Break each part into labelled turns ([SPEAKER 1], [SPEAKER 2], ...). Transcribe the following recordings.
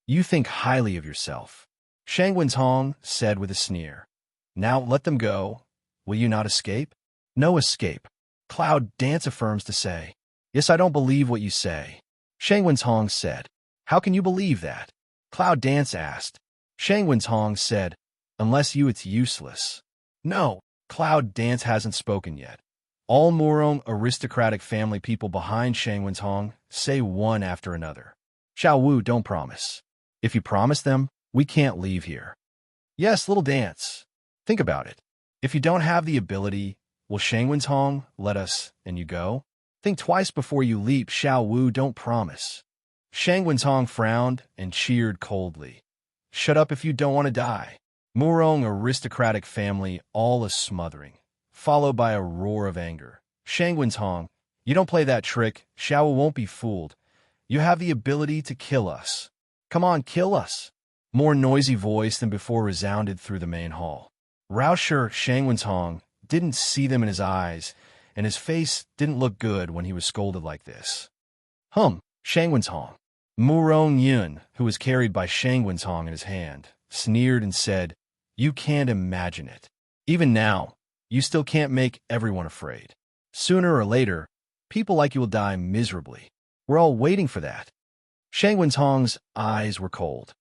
[SPEAKER 1] You think highly of yourself. Shang Wenhong said with a sneer. Now let them go. Will you not escape? No escape. Cloud Dance affirms to say. Yes, I don't believe what you say. Shang Wenhong said. How can you believe that? Cloud Dance asked. Shang Wenhong said. Unless you, it's useless. No, Cloud Dance hasn't spoken yet. All Murong aristocratic family people behind Shang Wenhong say one after another. Xiao Wu, don't promise. If you promise them, we can't leave here. Yes, little dance. Think about it. If you don't have the ability, will Shang Wenhong let us and you go? Think twice before you leap. Xiao Wu, don't promise. Shang Wenhong frowned and cheered coldly. Shut up if you don't want to die. Murong aristocratic family all a smothering, followed by a roar of anger. Shang Wenhong, you don't play that trick. Xiao Wu won't be fooled. You have the ability to kill us. Come on, kill us. More noisy voice than before resounded through the main hall. Rauscher Shang Wenhong didn't see them in his eyes, and his face didn't look good when he was scolded like this. Shang Wenhong. Murong Yun, who was carried by Shang Wenhong in his hand, sneered and said, You can't imagine it. Even now, you still can't make everyone afraid. Sooner or later, people like you will die miserably. We're all waiting for that. Shang Wenhong's eyes were cold.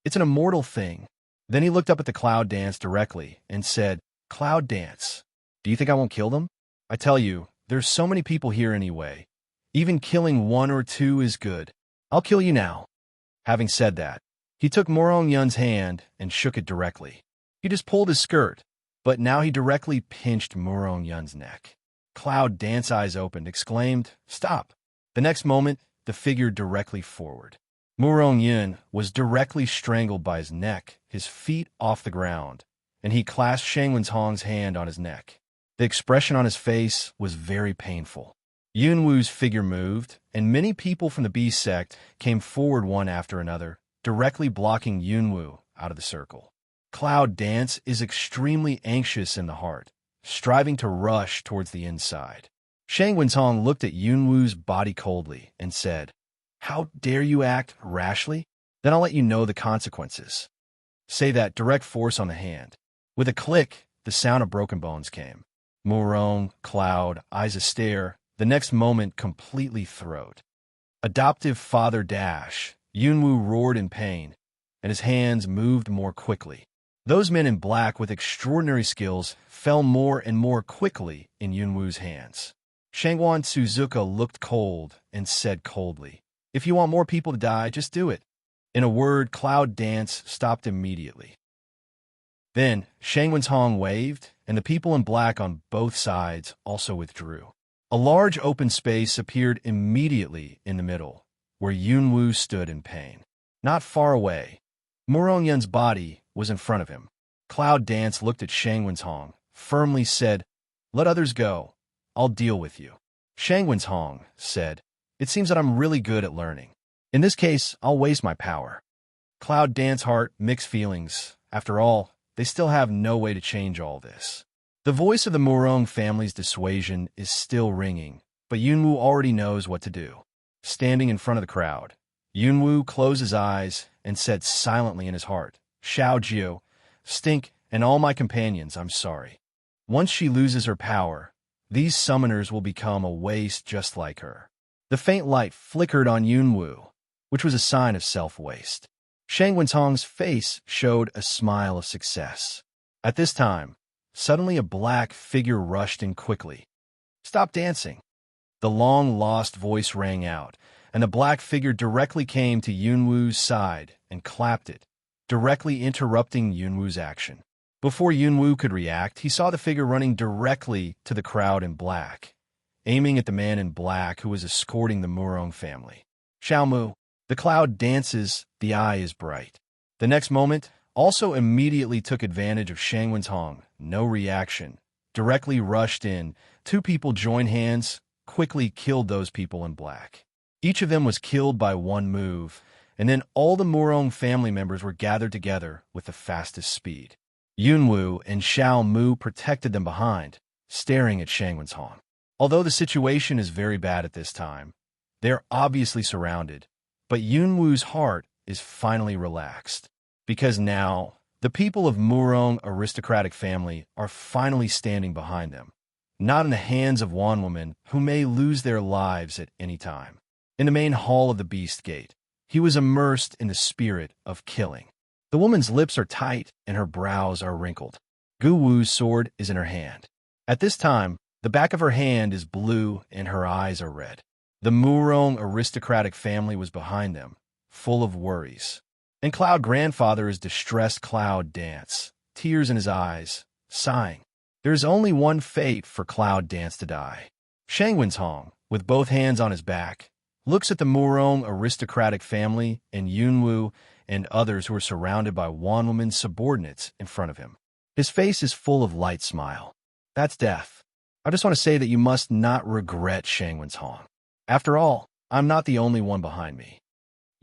[SPEAKER 1] It's an immortal thing. Then he looked up at the Cloud Dance directly and said, Cloud Dance, do you think I won't kill them? I tell you, there's so many people here anyway. Even killing one or two is good. I'll kill you now. Having said that, he took Murong Yun's hand and shook it directly. He just pulled his skirt, but now he directly pinched Murong Yun's neck. Cloud Dance eyes opened, exclaimed, Stop. The next moment, the figure directly forward. Murong Yun was directly strangled by his neck, his feet off the ground, and he clasped Shang Wenhong's hand on his neck. The expression on his face was very painful. Yunwu's figure moved, and many people from the Bee sect came forward one after another, directly blocking Yunwu out of the circle. Cloud Dance is extremely anxious in the heart, striving to rush towards the inside. Shang Wenhong looked at Yunwu's body coldly and said, How dare you act rashly? Then I'll let you know the consequences. Say that direct force on the hand. With a click, the sound of broken bones came. Murong, Cloud, eyes astare, the next moment completely throat. Adoptive father dash, Yunwu roared in pain, and his hands moved more quickly. Those men in black with extraordinary skills fell more and more quickly in Yunwu's hands. Shangwan Suzuka looked cold and said coldly, If you want more people to die, just do it. In a word, Cloud Dance stopped immediately. Then, Shang Wenhong waved, and the people in black on both sides also withdrew. A large open space appeared immediately in the middle, where Yunwu stood in pain. Not far away, Murong Yun's body was in front of him. Cloud Dance looked at Shang Wenhong, firmly said, Let others go. I'll deal with you. Shang Wenhong said, It seems that I'm really good at learning. In this case, I'll waste my power. Cloud Dance heart mixed feelings. After all, they still have no way to change all this. The voice of the Murong family's dissuasion is still ringing, but Yunwu already knows what to do. Standing in front of the crowd, Yunwu closed his eyes and said silently in his heart, Xiao Jiu, Stink, and all my companions, I'm sorry. Once she loses her power, these summoners will become a waste just like her. The faint light flickered on Yunwu, which was a sign of self-waste. Shang Wenhong's face showed a smile of success. At this time, suddenly a black figure rushed in quickly. Stop dancing. The long-lost voice rang out, and the black figure directly came to Yunwu's side and clapped it, directly interrupting Yunwu's action. Before Yunwu could react, he saw the figure running directly to the crowd in black, aiming at the man in black who was escorting the Murong family. Xiaomu, the Cloud dances, the eye is bright. The next moment, also immediately took advantage of Shang Wenhong, no reaction, directly rushed in. Two people joined hands, quickly killed those people in black. Each of them was killed by one move, and then all the Murong family members were gathered together with the fastest speed. Yunwu and Xiao Mu protected them behind, staring at Shang Wenhong. Although the situation is very bad at this time, they are obviously surrounded, but Yunwu's heart is finally relaxed. Because now, the people of Murong aristocratic family are finally standing behind them, not in the hands of one woman who may lose their lives at any time. In the main hall of the Beast Gate, he was immersed in the spirit of killing. The woman's lips are tight and her brows are wrinkled. Gu Wu's sword is in her hand. At this time, the back of her hand is blue and her eyes are red. The Murong aristocratic family was behind them, full of worries. And Cloud grandfather is distressed. Cloud dance, tears in his eyes, sighing. There is only one fate for Cloud Dance to die. Shangwen's Hong, with both hands on his back, looks at the Murong aristocratic family and Yunwu and others who are surrounded by one woman's subordinates in front of him. His face is full of light smile. That's death. I just want to say that you must not regret Shangwen's Hong. After all, I'm not the only one behind me.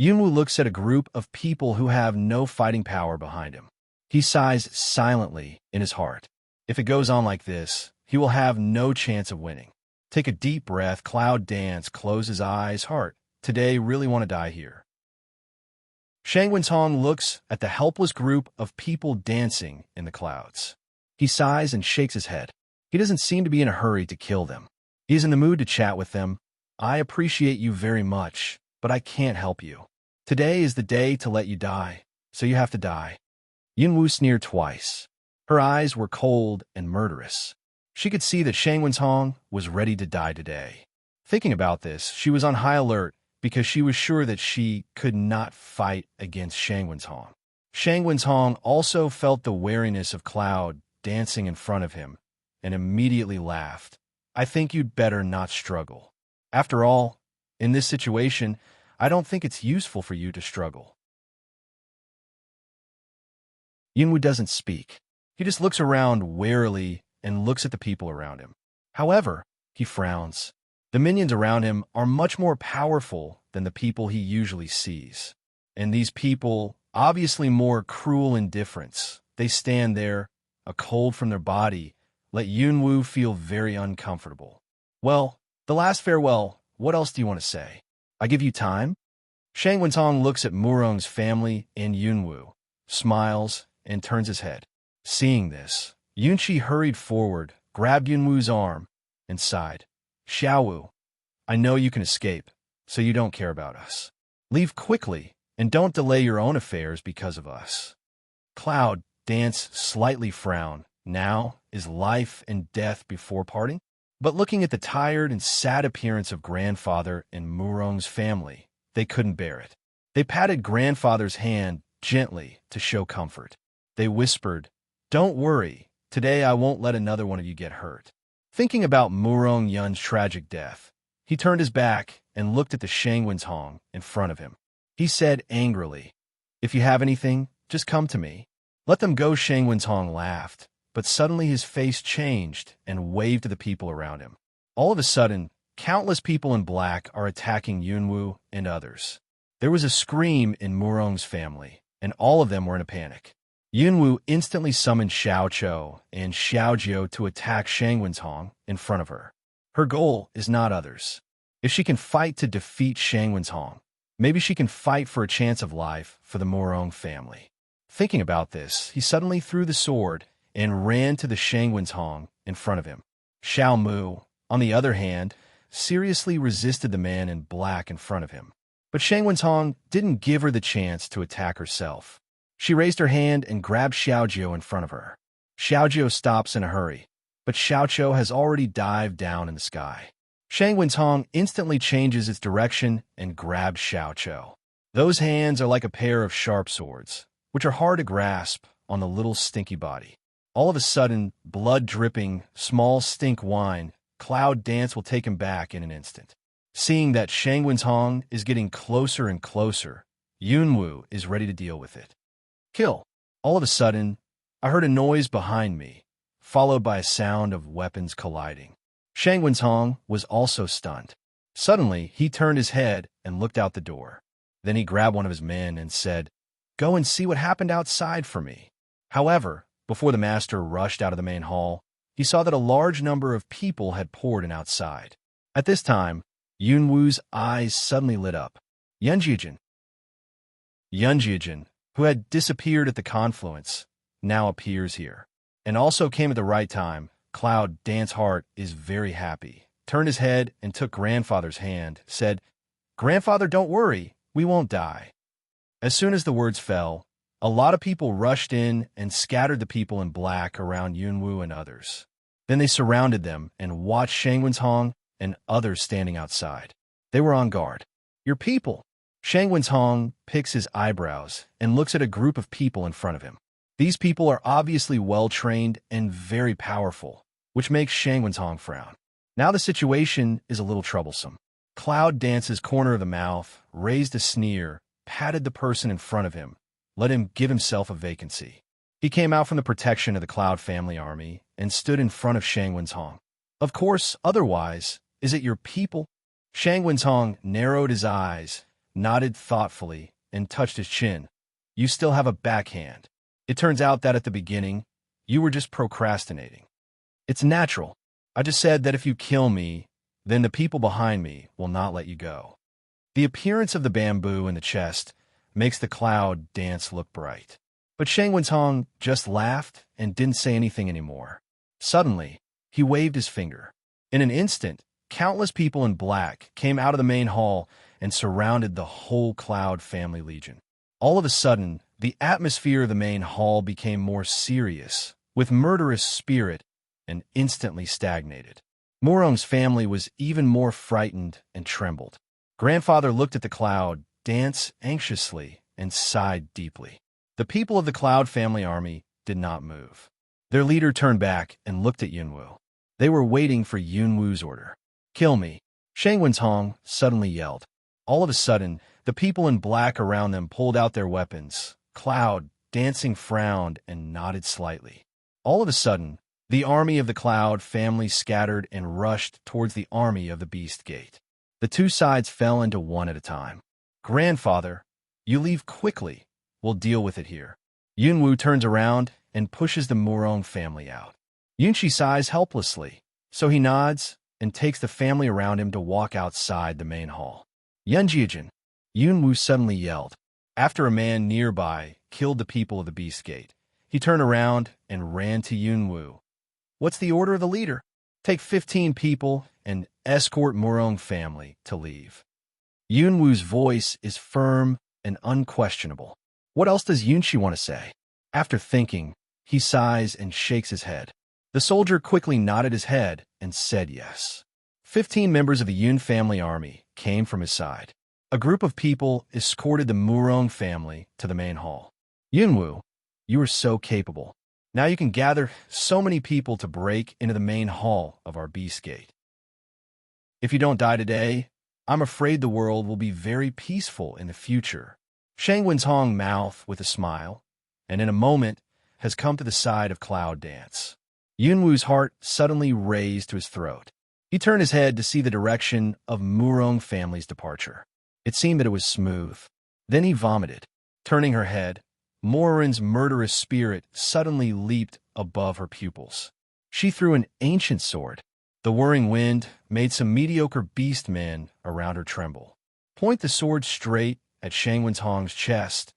[SPEAKER 1] Yunwu looks at a group of people who have no fighting power behind him. He sighs silently in his heart. If it goes on like this, he will have no chance of winning. Take a deep breath. Cloud Dance, close his eyes. Heart, today really want to die here. Shangwen's Hong looks at the helpless group of people dancing in the clouds. He sighs and shakes his head. He doesn't seem to be in a hurry to kill them. He's in the mood to chat with them. I appreciate you very much, but I can't help you. Today is the day to let you die, so you have to die. Yunwu sneered twice. Her eyes were cold and murderous. She could see that Shangwen's Hong was ready to die today. Thinking about this, she was on high alert because she was sure that she could not fight against Shangwen's Hong. Shangwen's Hong also felt the wariness of Cloud dancing in front of him and immediately laughed. I think you'd better not struggle. After all, in this situation, I don't think it's useful for you to struggle. Yunwu doesn't speak. He just looks around warily and looks at the people around him. However, he frowns. The minions around him are much more powerful than the people he usually sees. And these people, obviously more cruel indifference, they stand there, a cold from their body, let Yunwu feel very uncomfortable. Well, the last farewell, what else do you want to say? I give you time? Shangwen's Hong looks at Murong's family and Yunwu, smiles, and turns his head. Seeing this, Yunqi hurried forward, grabbed Yunwu's arm, and sighed. Xiaowu, I know you can escape, so you don't care about us. Leave quickly, and don't delay your own affairs because of us. Cloud Dance slightly frowned. Now is life and death before parting? But looking at the tired and sad appearance of grandfather and Murong's family, they couldn't bear it. They patted grandfather's hand gently to show comfort. They whispered, Don't worry, today I won't let another one of you get hurt. Thinking about Murong Yun's tragic death, he turned his back and looked at the Shangwen's Hong in front of him. He said angrily, If you have anything, just come to me. Let them go. Shangwen's Hong laughed, but suddenly his face changed and waved to the people around him. All of a sudden, countless people in black are attacking Yunwu and others. There was a scream in Murong's family, and all of them were in a panic. Yunwu instantly summoned Xiao Chou and Xiao Jiu to attack Shangwen's Hong in front of her. Her goal is not others. If she can fight to defeat Shangwen's Hong, maybe she can fight for a chance of life for the Murong family. Thinking about this, he suddenly threw the sword and ran to the Shangwen's Hong in front of him. Xiao Mu, on the other hand, seriously resisted the man in black in front of him. But Shangwen's Hong didn't give her the chance to attack herself. She raised her hand and grabbed Xiao Jiu in front of her. Xiao Jiu stops in a hurry, but Xiao Chou has already dived down in the sky. Shangwen's Hong instantly changes its direction and grabs Xiao Chou. Those hands are like a pair of sharp swords, which are hard to grasp on the little stinky body. All of a sudden, blood-dripping, small stink wine, Cloud Dance will take him back in an instant. Seeing that Shangwen's Hong is getting closer and closer, Yunwu is ready to deal with it. Kill. All of a sudden, I heard a noise behind me, followed by a sound of weapons colliding. Shangwen's Hong was also stunned. Suddenly, he turned his head and looked out the door. Then he grabbed one of his men and said, Go and see what happened outside for me. However, before the master rushed out of the main hall, he saw that a large number of people had poured in outside. At this time, Yunwu's eyes suddenly lit up. Yanjijin. Yunjiajin, who had disappeared at the confluence, now appears here, and also came at the right time. Cloud Dance's heart is very happy, turned his head and took Grandfather's hand, said, "Grandfather, don't worry, we won't die." As soon as the words fell, a lot of people rushed in and scattered the people in black around Yunwu and others. Then they surrounded them and watched Shangwen's Hong and others standing outside. They were on guard. "Your people." Shangwen's Hong picks his eyebrows and looks at a group of people in front of him. These people are obviously well-trained and very powerful, which makes Shangwen's Hong frown. Now the situation is a little troublesome. Cloud Dance's corner of the mouth raised a sneer, patted the person in front of him, let him give himself a vacancy. He came out from the protection of the Cloud family army and stood in front of Shangwen's Hong. "Of course, otherwise, is it your people?" Shangwen's Hong narrowed his eyes, nodded thoughtfully, and touched his chin. "You still have a backhand. It turns out that at the beginning, you were just procrastinating. It's natural. I just said that if you kill me, then the people behind me will not let you go." The appearance of the bamboo in the chest makes the Cloud Dance look bright. But Shangwen's Hong just laughed and didn't say anything anymore. Suddenly, he waved his finger. In an instant, countless people in black came out of the main hall and surrounded the whole Cloud family legion. All of a sudden, the atmosphere of the main hall became more serious, with murderous spirit, and instantly stagnated. Murong's family was even more frightened and trembled. Grandfather looked at the Cloud Dance anxiously and sighed deeply. The people of the Cloud family army did not move. Their leader turned back and looked at Yunwu. They were waiting for Yunwu's order. "Kill me," Shangwen's Hong suddenly yelled. All of a sudden, the people in black around them pulled out their weapons. Cloud Dancing frowned and nodded slightly. All of a sudden, the army of the Cloud family scattered and rushed towards the army of the Beast Gate. The two sides fell into one at a time. "Grandfather, you leave quickly. We'll deal with it here." Yunwu turns around and pushes the Murong family out. Yunchi sighs helplessly, so he nods and takes the family around him to walk outside the main hall. "Yunjiajin," Yunwu suddenly yelled. After a man nearby killed the people of the Beast Gate, he turned around and ran to Yunwu. "What's the order of the leader?" "Take 15 people and escort Murong family to leave." Yunwu's voice is firm and unquestionable. What else does Yunchi want to say? After thinking, he sighs and shakes his head. The soldier quickly nodded his head and said yes. 15 members of the Yun family army came from his side. A group of people escorted the Murong family to the main hall. "Yunwu, you are so capable. Now you can gather so many people to break into the main hall of our Beast Gate. If you don't die today, I'm afraid the world will be very peaceful in the future." Shangwen's Hong mouthed with a smile, and in a moment has come to the side of Cloud Dance. Yunwu's heart suddenly raised to his throat. He turned his head to see the direction of Murong family's departure. It seemed that it was smooth. Then he vomited. Turning her head, Morin's murderous spirit suddenly leaped above her pupils. She threw an ancient sword. The whirring wind made some mediocre beast men around her tremble. Point the sword straight at Shangwen's Hong's chest.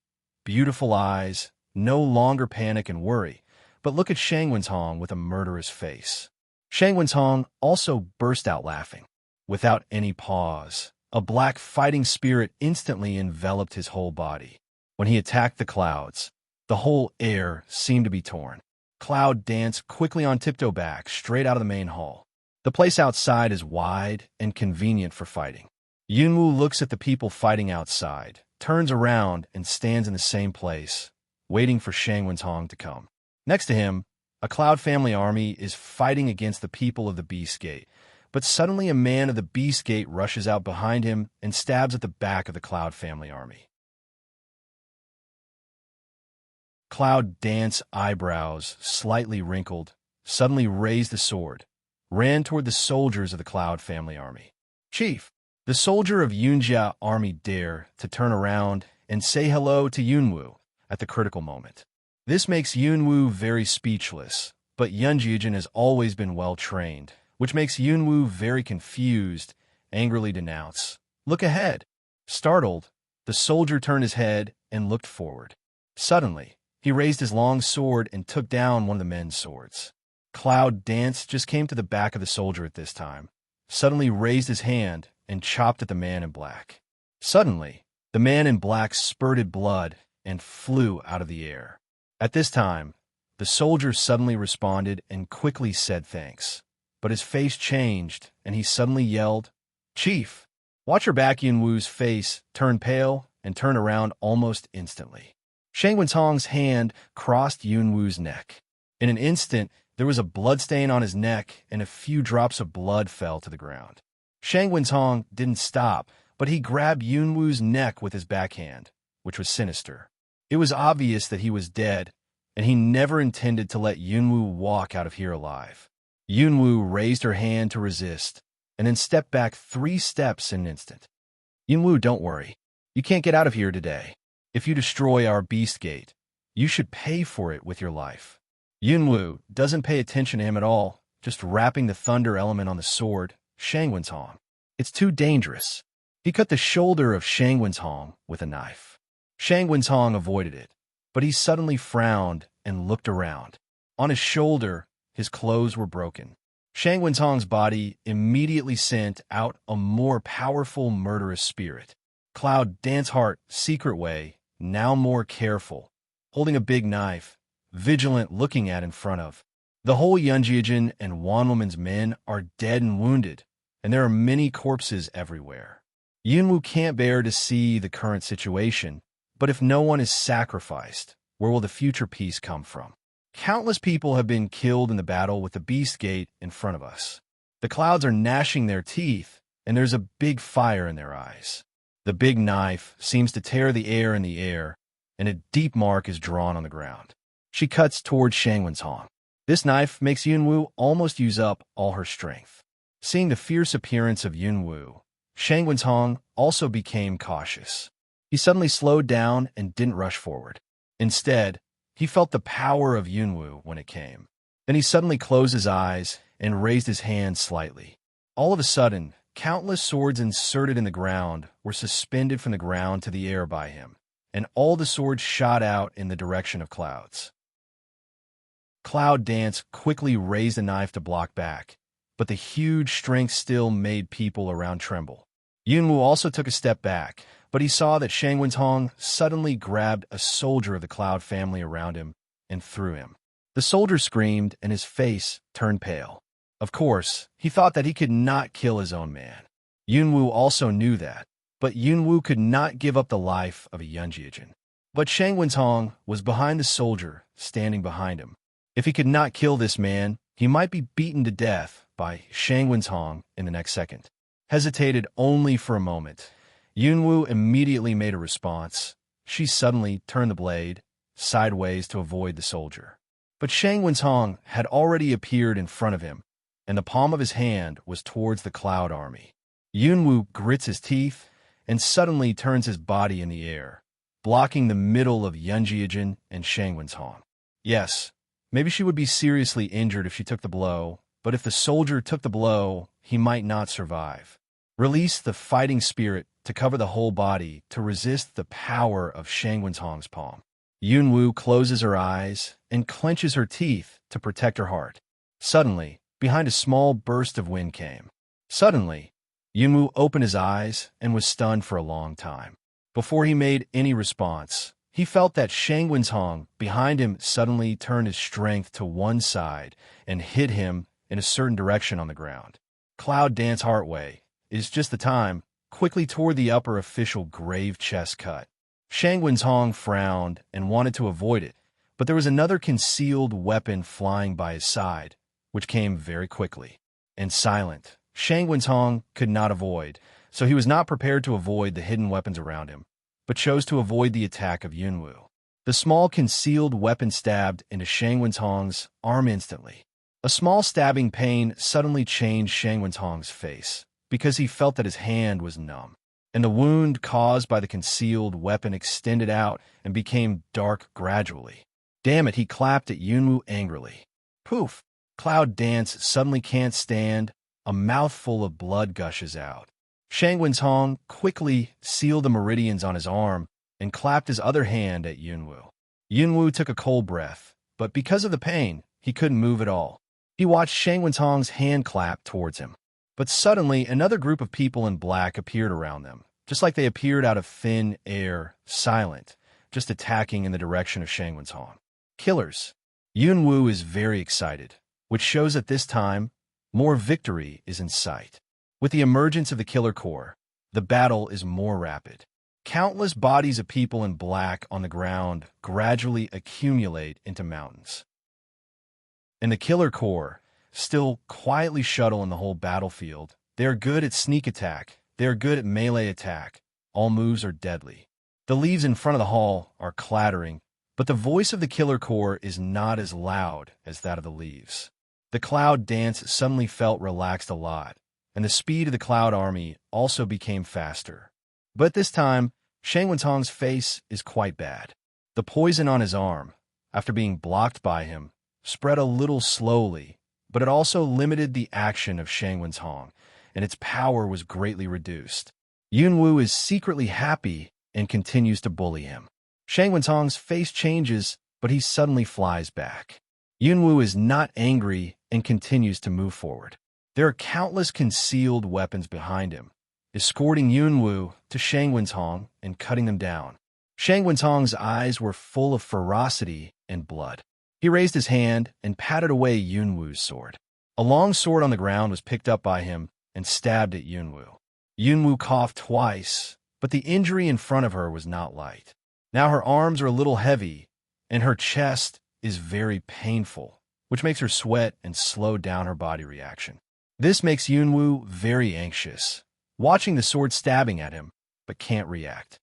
[SPEAKER 1] Beautiful eyes, no longer panic and worry, but look at Shangwen's Hong with a murderous face. Shangwen's Hong also burst out laughing. Without any pause, a black fighting spirit instantly enveloped his whole body. When he attacked the clouds, the whole air seemed to be torn. Cloud danced quickly on tiptoe back, straight out of the main hall. The place outside is wide and convenient for fighting. Yunwu looks at the people fighting outside, turns around, and stands in the same place, waiting for Shangwen's Hong to come. Next to him, a Cloud family army is fighting against the people of the Beast Gate, but suddenly a man of the Beast Gate rushes out behind him and stabs at the back of the Cloud family army. Cloud Dance's eyebrows, slightly wrinkled, suddenly raised the sword, ran toward the soldiers of the Cloud family army. "Chief!" The soldier of Yunjia army dared to turn around and say hello to Yunwu at the critical moment. This makes Yunwu very speechless, but Yunjiajin has always been well-trained, which makes Yunwu very confused, angrily denounce, "Look ahead." Startled, The soldier turned his head and looked forward. Suddenly, he raised his long sword and took down one of the men's swords. Cloud Dance just came to the back of the soldier at this time, suddenly raised his hand and chopped at the man in black. Suddenly, the man in black spurted blood and flew out of the air. At this time, the soldier suddenly responded and quickly said thanks. But his face changed, and he suddenly yelled, "Chief!" Watch your back. Yunwu's face turned pale and turned around almost instantly. Shang Wentong's hand crossed Yunwu's neck. In an instant, there was a bloodstain on his neck, and a few drops of blood fell to the ground. Shang Wentong didn't stop, but he grabbed Yunwu's neck with his backhand, which was sinister. It was obvious that he was dead, and he never intended to let Yunwu walk out of here alive. Yunwu raised her hand to resist, and then stepped back 3 steps in an instant. "Yunwu, don't worry. You can't get out of here today. If you destroy our beast gate, you should pay for it with your life." Yunwu doesn't pay attention to him at all, just wrapping the thunder element on the sword, Shang Wentong. It's too dangerous. He cut the shoulder of Shang Wentong with a knife. Shang Wentong avoided it, but he suddenly frowned and looked around. On his shoulder, his clothes were broken. Shang Wentong's body immediately sent out a more powerful murderous spirit. Cloud Dance Heart, secret way, now more careful, holding a big knife, vigilant looking at in front of. The whole Yunjiajin and Wanwoman's men are dead and wounded, and there are many corpses everywhere. Yunwu can't bear to see the current situation, but if no one is sacrificed, where will the future peace come from? Countless people have been killed in the battle with the Beast Gate in front of us. The clouds are gnashing their teeth, and there's a big fire in their eyes. The big knife seems to tear the air in the air, and a deep mark is drawn on the ground. She cuts towards Shang Wentong. This knife makes Yunwu almost use up all her strength. Seeing the fierce appearance of Yunwu, Shang Wentong also became cautious. He suddenly slowed down and didn't rush forward. Instead, he felt the power of Yunwu when it came. Then he suddenly closed his eyes and raised his hand slightly. All of a sudden, countless swords inserted in the ground were suspended from the ground to the air by him, and all the swords shot out in the direction of clouds. Cloud Dance quickly raised a knife to block back, but the huge strength still made people around tremble. Yunwu also took a step back, but he saw that Shang Wentong suddenly grabbed a soldier of the Cloud family around him and threw him. The soldier screamed and his face turned pale. Of course, he thought that he could not kill his own man. Yunwu also knew that, but Yunwu could not give up the life of a Yunjiajin. But Shang Wentong was behind the soldier, standing behind him. If he could not kill this man, he might be beaten to death by Shang Wentong in the next second. Hesitated only for a moment. Yunwu immediately made a response. She suddenly turned the blade sideways to avoid the soldier. But Shang Wentong had already appeared in front of him, and the palm of his hand was towards the Cloud army. Yunwu grits his teeth and suddenly turns his body in the air, blocking the middle of Yunjiajin and Shang Wentong. Yes, maybe she would be seriously injured if she took the blow, but if the soldier took the blow, he might not survive. Release the fighting spirit to cover the whole body to resist the power of Shang Wentong's palm. Yunwu closes her eyes and clenches her teeth to protect her heart. Suddenly, behind a small burst of wind came. Suddenly, Yunwu opened his eyes and was stunned for a long time. Before he made any response, he felt that Shang Wentong behind him suddenly turned his strength to one side and hit him in a certain direction on the ground. Cloud Dance Heartway is just the time, quickly toward the upper official grave chest cut. Shang Wentong frowned and wanted to avoid it, but there was another concealed weapon flying by his side, which came very quickly. And silent, Shang Wentong could not avoid, so he was not prepared to avoid the hidden weapons around him, but chose to avoid the attack of Yunwu. The small concealed weapon stabbed into Shang Wentong's arm instantly. A small stabbing pain suddenly changed Shang Wentong's face, because he felt that his hand was numb, and the wound caused by the concealed weapon extended out and became dark gradually. Damn it, he clapped at Yunwu angrily. Poof! Cloud Dance suddenly can't stand. A mouthful of blood gushes out. Shangwen's Hong quickly sealed the meridians on his arm and clapped his other hand at Yunwu. Yunwu took a cold breath, but because of the pain, he couldn't move at all. He watched Shangwen's Hong's hand clap towards him. But suddenly, another group of people in black appeared around them, just like they appeared out of thin air, silent, just attacking in the direction of Shangwen's Hong. Killers. Yunwu is very excited, which shows that this time, more victory is in sight. With the emergence of the Killer Corps, the battle is more rapid. Countless bodies of people in black on the ground gradually accumulate into mountains. And the Killer Corps still quietly shuttle in the whole battlefield. They are good at sneak attack. They are good at melee attack. All moves are deadly. The leaves in front of the hall are clattering, but the voice of the Killer Corps is not as loud as that of the leaves. The Cloud dance suddenly felt relaxed a lot, and the speed of the Cloud army also became faster. But this time, Shangwen's Hong's face is quite bad. The poison on his arm, after being blocked by him, spread a little slowly, but it also limited the action of Shangwen's Hong, and its power was greatly reduced. Yunwu is secretly happy and continues to bully him. Shangwen's Hong's face changes, but he suddenly flies back. Yunwu is not angry and continues to move forward. There are countless concealed weapons behind him, escorting Yunwu to Shangwen's Hong and cutting them down. Shangwen's Hong's eyes were full of ferocity and blood. He raised his hand and patted away Yunwu's sword. A long sword on the ground was picked up by him and stabbed at Yunwu. Yunwu coughed twice, but the injury in front of her was not light. Now her arms are a little heavy, and her chest is very painful, which makes her sweat and slow down her body reaction. This makes Yunwu very anxious, watching the sword stabbing at him, but can't react.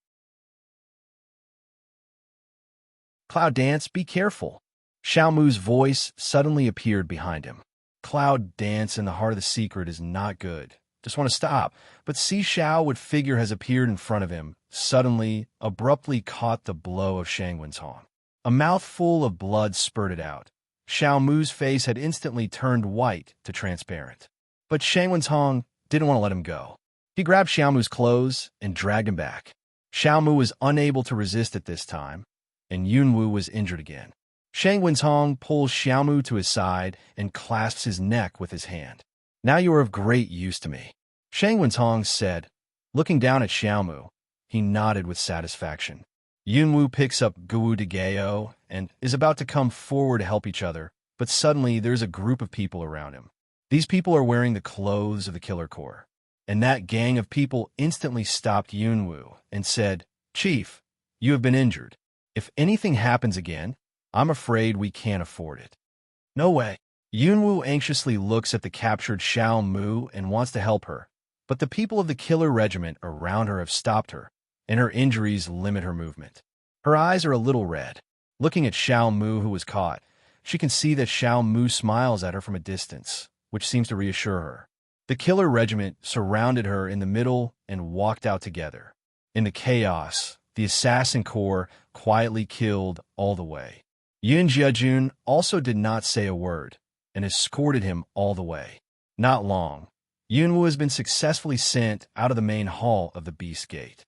[SPEAKER 1] Cloud Dance, be careful. Xiaomu's voice suddenly appeared behind him. Cloud Dance in the heart of the secret is not good. Just want to stop, but see Xiao what figure has appeared in front of him, suddenly, abruptly caught the blow of Shangwen's Hong. A mouthful of blood spurted out. Xiaomu's face had instantly turned white to transparent. But Shangwen's Hong didn't want to let him go. He grabbed Xiaomu's clothes and dragged him back. Xiaomu was unable to resist at this time, and Yunwu was injured again. Shangwen's Hong pulls Xiaomu to his side and clasps his neck with his hand. Now you are of great use to me, Shangwen's Hong said. Looking down at Xiaomu, he nodded with satisfaction. Yunwu picks up Guwu de Geo and is about to come forward to help each other, but suddenly there's a group of people around him. These people are wearing the clothes of the Killer Corps, and that gang of people instantly stopped Yunwu and said, "Chief, you have been injured. If anything happens again, I'm afraid we can't afford it." "No way." Yunwu anxiously looks at the captured Xiaomu and wants to help her, but the people of the killer regiment around her have stopped her, and her injuries limit her movement. Her eyes are a little red. Looking at Xiaomu, who was caught, she can see that Xiaomu smiles at her from a distance, which seems to reassure her. The killer regiment surrounded her in the middle and walked out together. In the chaos, the assassin corps quietly killed all the way. Yun Jiajun also did not say a word and escorted him all the way. Not long, Yunwu has been successfully sent out of the main hall of the Beast Gate.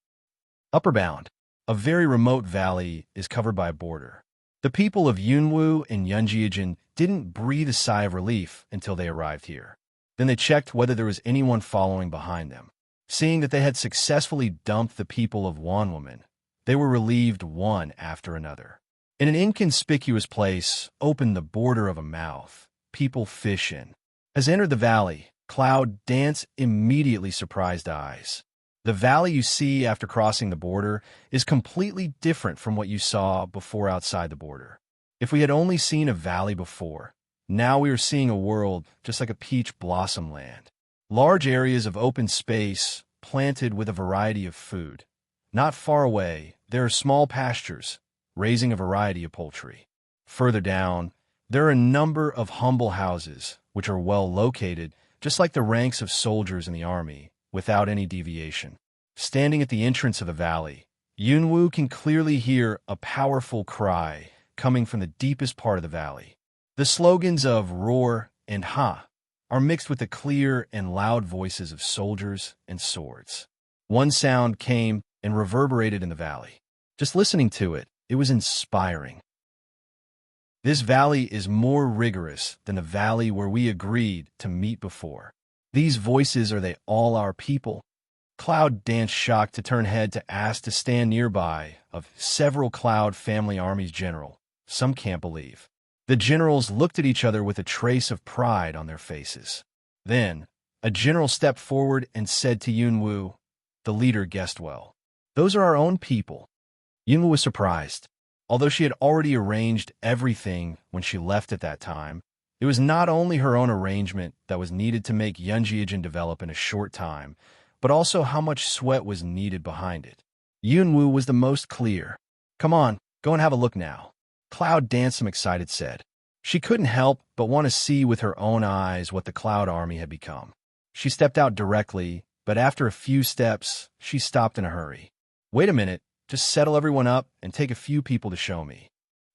[SPEAKER 1] Upper Bound, a very remote valley, is covered by a border. The people of Yunwu and Yunjiajin didn't breathe a sigh of relief until they arrived here. Then they checked whether there was anyone following behind them. Seeing that they had successfully dumped the people of Wanwoman, they were relieved one after another. In an inconspicuous place, opened the border of a mouth. People fish in. Has entered the valley. Cloud Dance immediately surprised eyes. The valley you see after crossing the border is completely different from what you saw before outside the border. If we had only seen a valley before, now we are seeing a world just like a peach blossom land. Large areas of open space planted with a variety of food. Not far away, there are small pastures, raising a variety of poultry. Further down, there are a number of humble houses, which are well located, just like the ranks of soldiers in the army, without any deviation. Standing at the entrance of the valley, Yunwu can clearly hear a powerful cry coming from the deepest part of the valley. The slogans of Roar and Ha are mixed with the clear and loud voices of soldiers and swords. One sound came and reverberated in the valley. Just listening to it, it was inspiring. This valley is more rigorous than the valley where we agreed to meet before. These voices, are they all our people? Cloud danced shocked to turn head to ask to stand nearby of several Cloud family armies general. Some can't believe. The generals looked at each other with a trace of pride on their faces. Then, a general stepped forward and said to Yunwu, the leader guessed well. Those are our own people. Yunwu was surprised. Although she had already arranged everything when she left at that time, it was not only her own arrangement that was needed to make Yunjiajin develop in a short time, but also how much sweat was needed behind it. Yunwu was the most clear. Come on, go and have a look now. Cloud Dansome excited said. She couldn't help but want to see with her own eyes what the Cloud army had become. She stepped out directly, but after a few steps, she stopped in a hurry. Wait a minute, just settle everyone up and take a few people to show me.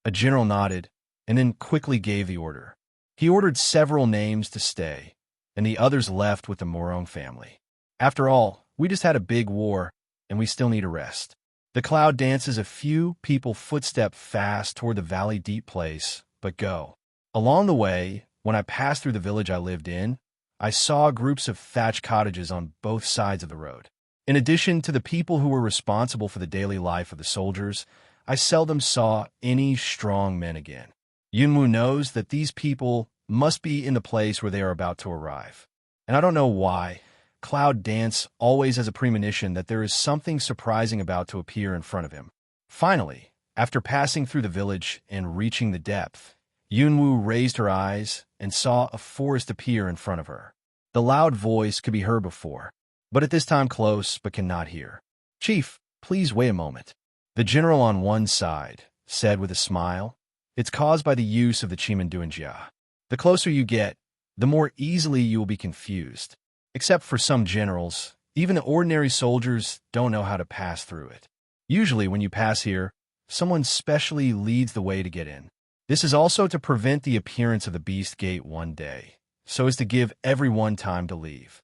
[SPEAKER 1] A general nodded, and then quickly gave the order. He ordered several names to stay, and the others left with the Morong family. After all, we just had a big war, and we still need a rest. The Cloud dances a few people footstep fast toward the valley deep place, but go. Along the way, when I passed through the village I lived in, I saw groups of thatched cottages on both sides of the road. In addition to the people who were responsible for the daily life of the soldiers, I seldom saw any strong men again. Yunwu knows that these people must be in the place where they are about to arrive. And I don't know why. Cloud Dance always has a premonition that there is something surprising about to appear in front of him. Finally, after passing through the village and reaching the depth, Yunwu raised her eyes and saw a forest appear in front of her. The loud voice could be heard before, but at this time close but cannot hear. Chief, please wait a moment. The general on one side said with a smile, it's caused by the use of the Chimanduanjia. The closer you get, the more easily you will be confused. Except for some generals, even the ordinary soldiers don't know how to pass through it. Usually when you pass here, someone specially leads the way to get in. This is also to prevent the appearance of the Beast Gate one day, so as to give everyone time to leave.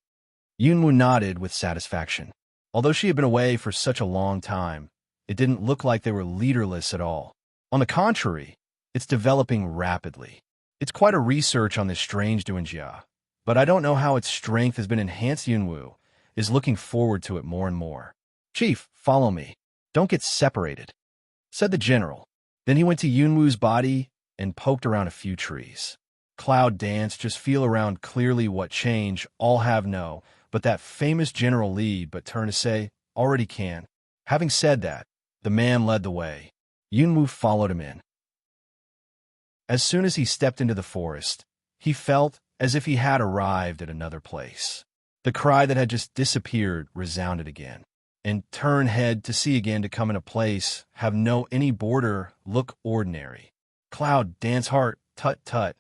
[SPEAKER 1] Yunwu nodded with satisfaction. Although she had been away for such a long time, it didn't look like they were leaderless at all. On the contrary, it's developing rapidly. It's quite a research on this strange Duanjia. But I don't know how its strength has been enhanced. Yunwu is looking forward to it more and more. Chief, follow me. Don't get separated, said the general. Then he went to Yunwu's body and poked around a few trees. Cloud danced, just feel around clearly what change all have no, but that famous general lead, but turn to say, already can. Having said that, the man led the way. Yunwu followed him in. As soon as he stepped into the forest, he felt as if he had arrived at another place. The cry that had just disappeared resounded again, and turn head to see again to come in a place, have no any border, look ordinary. Cloud dance heart, tut tut,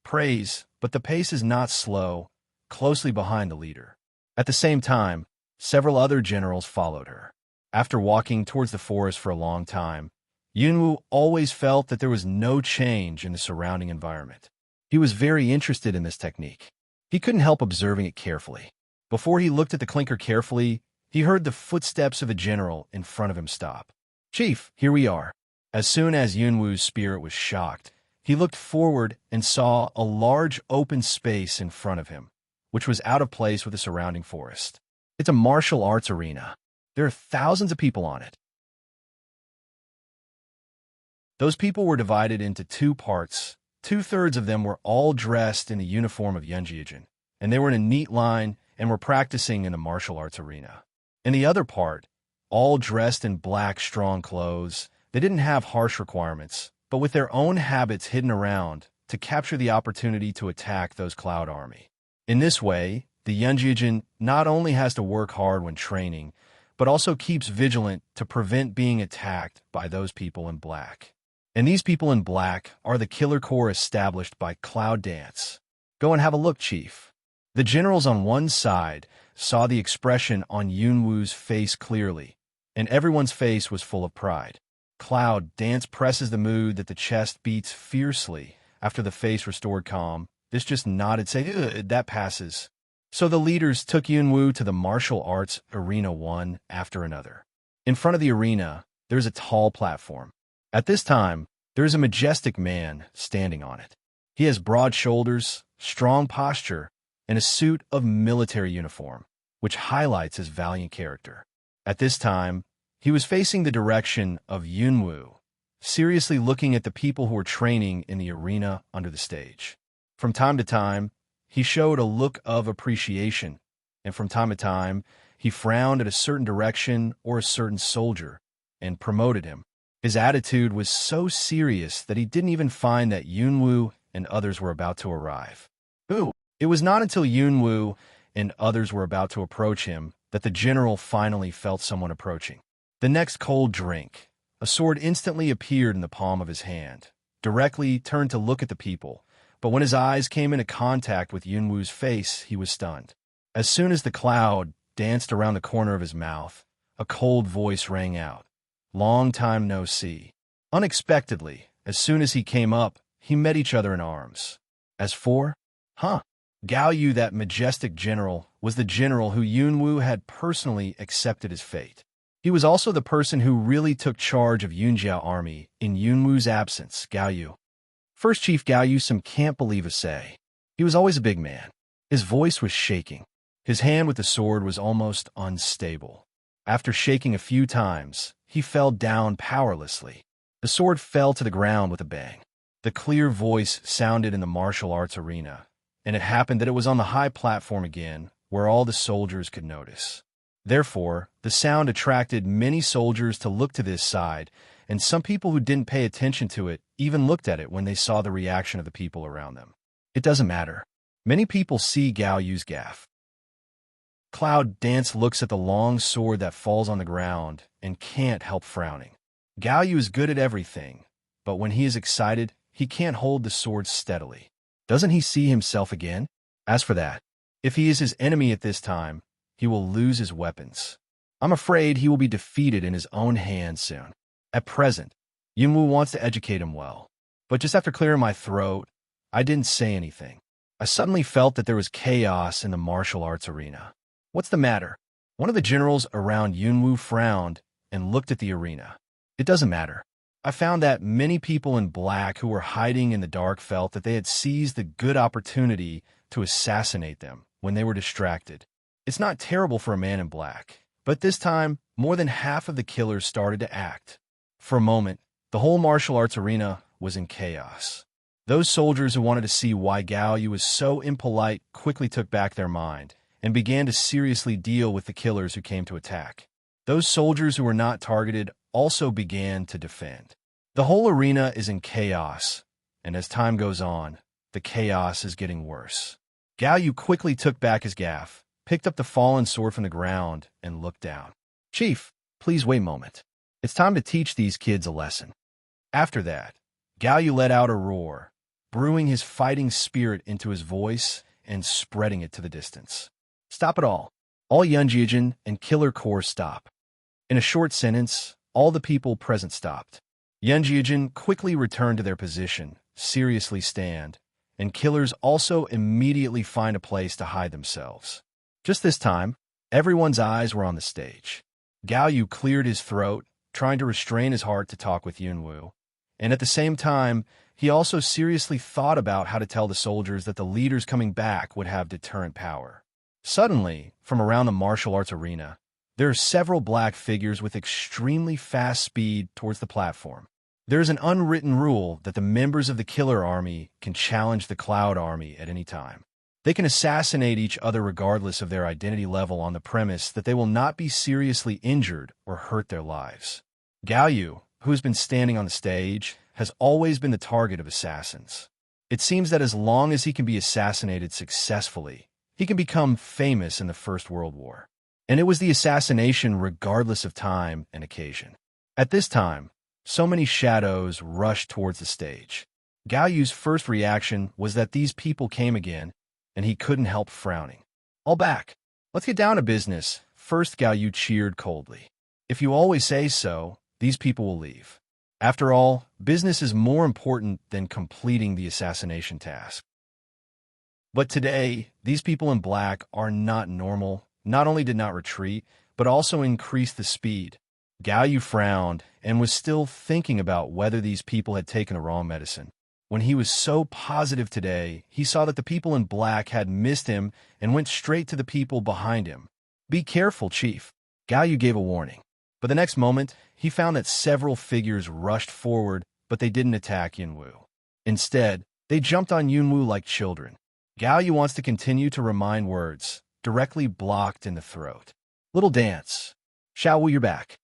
[SPEAKER 1] praise, but the pace is not slow, closely behind the leader. At the same time, several other generals followed her. After walking towards the forest for a long time, Yunwu always felt that there was no change in the surrounding environment. He was very interested in this technique. He couldn't help observing it carefully. Before he looked at the clinker carefully, he heard the footsteps of a general in front of him stop. Chief, here we are. As soon as Yunwu's spirit was shocked, he looked forward and saw a large open space in front of him, which was out of place with the surrounding forest. It's a martial arts arena. There are thousands of people on it. Those people were divided into two parts. 2/3 of them were all dressed in the uniform of Yunjiajin, and they were in a neat line and were practicing in the martial arts arena. In the other part, all dressed in black, strong clothes, they didn't have harsh requirements, but with their own habits hidden around to capture the opportunity to attack those Cloud army. In this way, the Yunjiajin not only has to work hard when training, but also keeps vigilant to prevent being attacked by those people in black. And these people in black are the killer corps established by Cloud Dance. Go and have a look, Chief. The generals on one side saw the expression on Yunwu's face clearly, and everyone's face was full of pride. Cloud Dance presses the mood that the chest beats fiercely after the face restored calm, This just nodded, saying, that passes. So the leaders took Yunwu to the martial arts arena one after another. In front of the arena, there's a tall platform. At this time, there is a majestic man standing on it. He has broad shoulders, strong posture, and a suit of military uniform, which highlights his valiant character. At this time, he was facing the direction of Yunwu, seriously looking at the people who were training in the arena under the stage. From time to time, he showed a look of appreciation, and from time to time, he frowned at a certain direction or a certain soldier and promoted him. His attitude was so serious that he didn't even find that Yunwu and others were about to arrive. It was not until Yunwu and others were about to approach him that the general finally felt someone approaching. The next cold drink, a sword instantly appeared in the palm of his hand. Directly turned to look at the people, but when his eyes came into contact with Yunwu's face, he was stunned. As soon as the cloud danced around the corner of his mouth, a cold voice rang out. Long time no see. Unexpectedly, as soon as he came up, he met each other in arms. As for? Gao Yu, that majestic general, was the general who Yunwu had personally accepted his fate. He was also the person who really took charge of Yunjiao army in Yunwu's absence, Gao Yu. First Chief Gao Yu, some can't believe a say. He was always a big man. His voice was shaking. His hand with the sword was almost unstable. After shaking a few times, he fell down powerlessly. The sword fell to the ground with a bang. The clear voice sounded in the martial arts arena, and it happened that it was on the high platform again, where all the soldiers could notice. Therefore, the sound attracted many soldiers to look to this side, and some people who didn't pay attention to it even looked at it when they saw the reaction of the people around them. It doesn't matter. Many people see Gao Yu's gaffe. Cloud Dance looks at the long sword that falls on the ground and can't help frowning. Gao Yu is good at everything, but when he is excited, he can't hold the sword steadily. Doesn't he see himself again? As for that, if he is his enemy at this time, he will lose his weapons. I'm afraid he will be defeated in his own hands soon. At present, Yunwu wants to educate him well. But just after clearing my throat, I didn't say anything. I suddenly felt that there was chaos in the martial arts arena. What's the matter? One of the generals around Yunwu frowned and looked at the arena. It doesn't matter. I found that many people in black who were hiding in the dark felt that they had seized the good opportunity to assassinate them when they were distracted. It's not terrible for a man in black, but this time, more than half of the killers started to act. For a moment, the whole martial arts arena was in chaos. Those soldiers who wanted to see why Gao Yu was so impolite quickly took back their mind and began to seriously deal with the killers who came to attack. Those soldiers who were not targeted also began to defend. The whole arena is in chaos, and as time goes on, the chaos is getting worse. Gao Yu quickly took back his gaffe, picked up the fallen sword from the ground, and looked down. Chief, please wait a moment. It's time to teach these kids a lesson. After that, Gao Yu let out a roar, brewing his fighting spirit into his voice and spreading it to the distance. Stop it all. All Yunjiajin and Killer Corps stop. In a short sentence, all the people present stopped. Yunjiajin quickly returned to their position, seriously stand, and killers also immediately find a place to hide themselves. Just this time, everyone's eyes were on the stage. Gao Yu cleared his throat, trying to restrain his heart to talk with Yunwu, and at the same time, he also seriously thought about how to tell the soldiers that the leaders coming back would have deterrent power. Suddenly, from around the martial arts arena, there are several black figures with extremely fast speed towards the platform. There is an unwritten rule that the members of the Killer Army can challenge the Cloud Army at any time. They can assassinate each other regardless of their identity level on the premise that they will not be seriously injured or hurt their lives. Gao Yu, who has been standing on the stage, has always been the target of assassins. It seems that as long as he can be assassinated successfully, he can become famous in the First World War. And it was the assassination regardless of time and occasion. At this time, so many shadows rushed towards the stage. Gao Yu's first reaction was that these people came again, and he couldn't help frowning. All back. Let's get down to business. First, Gao Yu cheered coldly. If you always say so, these people will leave. After all, business is more important than completing the assassination task. But today, these people in black are not normal, not only did not retreat, but also increased the speed. Gao Yu frowned and was still thinking about whether these people had taken the wrong medicine. When he was so positive today, he saw that the people in black had missed him and went straight to the people behind him. "Be careful, Chief." Gao Yu gave a warning. But the next moment, he found that several figures rushed forward, but they didn't attack Yunwu. Instead, they jumped on Yunwu like children. Gao Yu wants to continue to remind words, directly blocked in the throat. "Little dance. Xiaowu, you're back.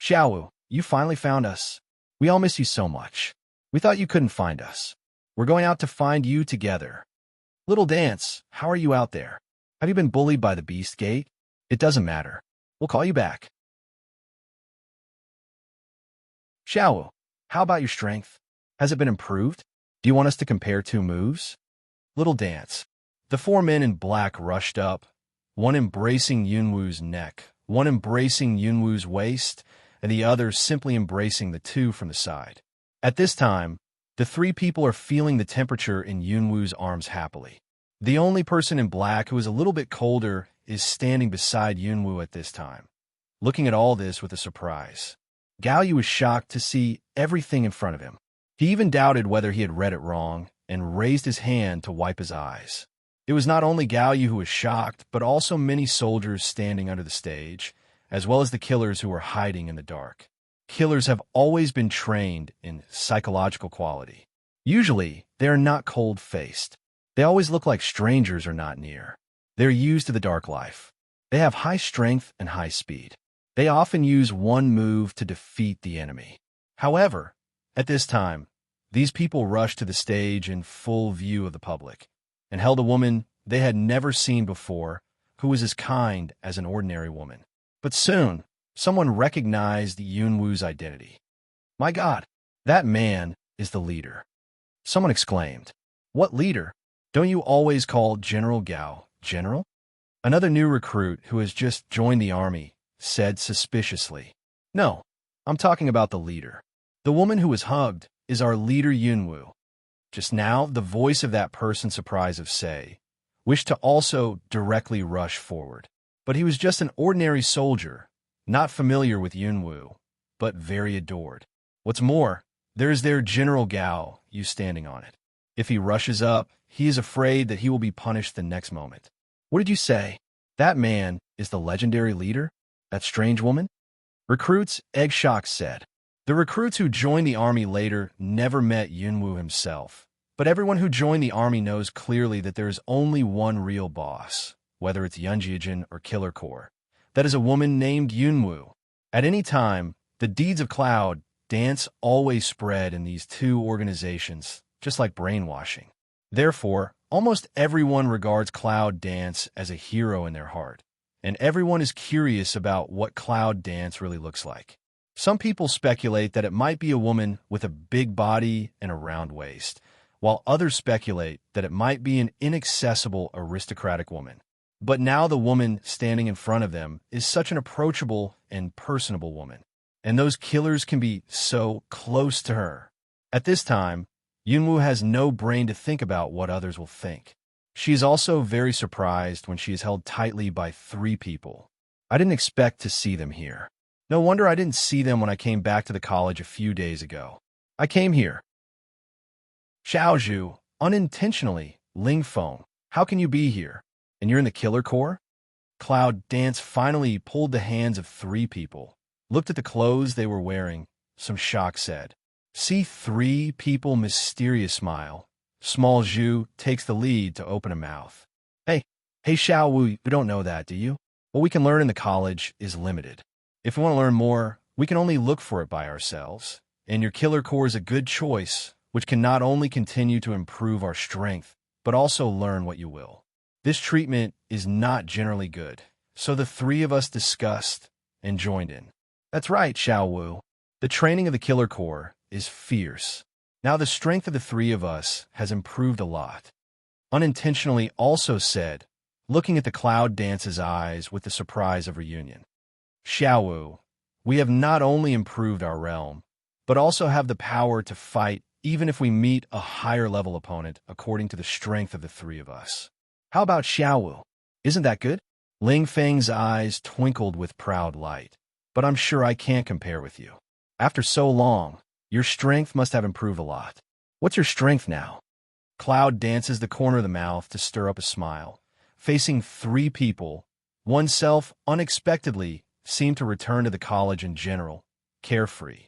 [SPEAKER 1] Xiaowu, you finally found us. We all miss you so much. We thought you couldn't find us. We're going out to find you together. Little dance, how are you out there? Have you been bullied by the Beast Gate? It doesn't matter. We'll call you back. Xiaowu, how about your strength? Has it been improved? Do you want us to compare two moves?" Little dance. The four men in black rushed up, one embracing Yunwu's neck, one embracing Yunwu's waist, and the other simply embracing the two from the side. At this time, the three people are feeling the temperature in Yunwu's arms happily. The only person in black who is a little bit colder is standing beside Yunwu at this time, looking at all this with a surprise. Gao Yu was shocked to see everything in front of him. He even doubted whether he had read it wrong and raised his hand to wipe his eyes. It was not only Gao Yu who was shocked, but also many soldiers standing under the stage, as well as the killers who were hiding in the dark. Killers have always been trained in psychological quality. Usually, they are not cold-faced. They always look like strangers are not near. They're used to the dark life. They have high strength and high speed. They often use one move to defeat the enemy. However, at this time, these people rushed to the stage in full view of the public and held a woman they had never seen before who was as kind as an ordinary woman. But soon, someone recognized Yunwu's identity. "My God, that man is the leader." Someone exclaimed. "What leader? Don't you always call General Gao General?" Another new recruit who has just joined the army said suspiciously. "No, I'm talking about the leader. The woman who was hugged is our leader Yunwu." Just now, the voice of that person surprised of Sei wished to also directly rush forward. But he was just an ordinary soldier, not familiar with Yunwu, but very adored. What's more, there is their General Gao Yu standing on it. If he rushes up, he is afraid that he will be punished the next moment. "What did you say? That man is the legendary leader? That strange woman?" Recruits egg-shocked said. The recruits who joined the army later never met Yunwu himself, but everyone who joined the army knows clearly that there is only one real boss, whether it's Yunjiajin or Killer Corps. That is a woman named Yunwu. At any time, the deeds of Cloud Dance always spread in these two organizations, just like brainwashing. Therefore, almost everyone regards Cloud Dance as a hero in their heart, and everyone is curious about what Cloud Dance really looks like. Some people speculate that it might be a woman with a big body and a round waist, while others speculate that it might be an inaccessible aristocratic woman. But now the woman standing in front of them is such an approachable and personable woman, and those killers can be so close to her. At this time, Yunwu has no brain to think about what others will think. She is also very surprised when she is held tightly by three people. "I didn't expect to see them here. No wonder I didn't see them when I came back to the college a few days ago. I came here." "Xiaozhu, unintentionally, Ling Feng, how can you be here? And you're in the Killer Corps?" Cloud Dance finally pulled the hands of three people, looked at the clothes they were wearing, some shock said. See three people mysterious smile. Small Zhu takes the lead to open a mouth. Hey Xiaowu, you don't know that, do you? What we can learn in the college is limited. If we want to learn more, we can only look for it by ourselves. And your Killer Corps is a good choice, which can not only continue to improve our strength, but also learn what you will. This treatment is not generally good, so the three of us discussed and joined in. That's right, Xiaowu. The training of the Killer Corps is fierce. Now the strength of the three of us has improved a lot. Unintentionally also said, looking at the Cloud Dance's eyes with the surprise of reunion. Xiaowu, we have not only improved our realm, but also have the power to fight even if we meet a higher-level opponent according to the strength of the three of us. How about Xiaowu? Isn't that good? Ling Feng's eyes twinkled with proud light. But I'm sure I can't compare with you. After so long, your strength must have improved a lot. What's your strength now? Cloud dances the corner of the mouth to stir up a smile. Facing three people, oneself unexpectedly seemed to return to the college in general, carefree.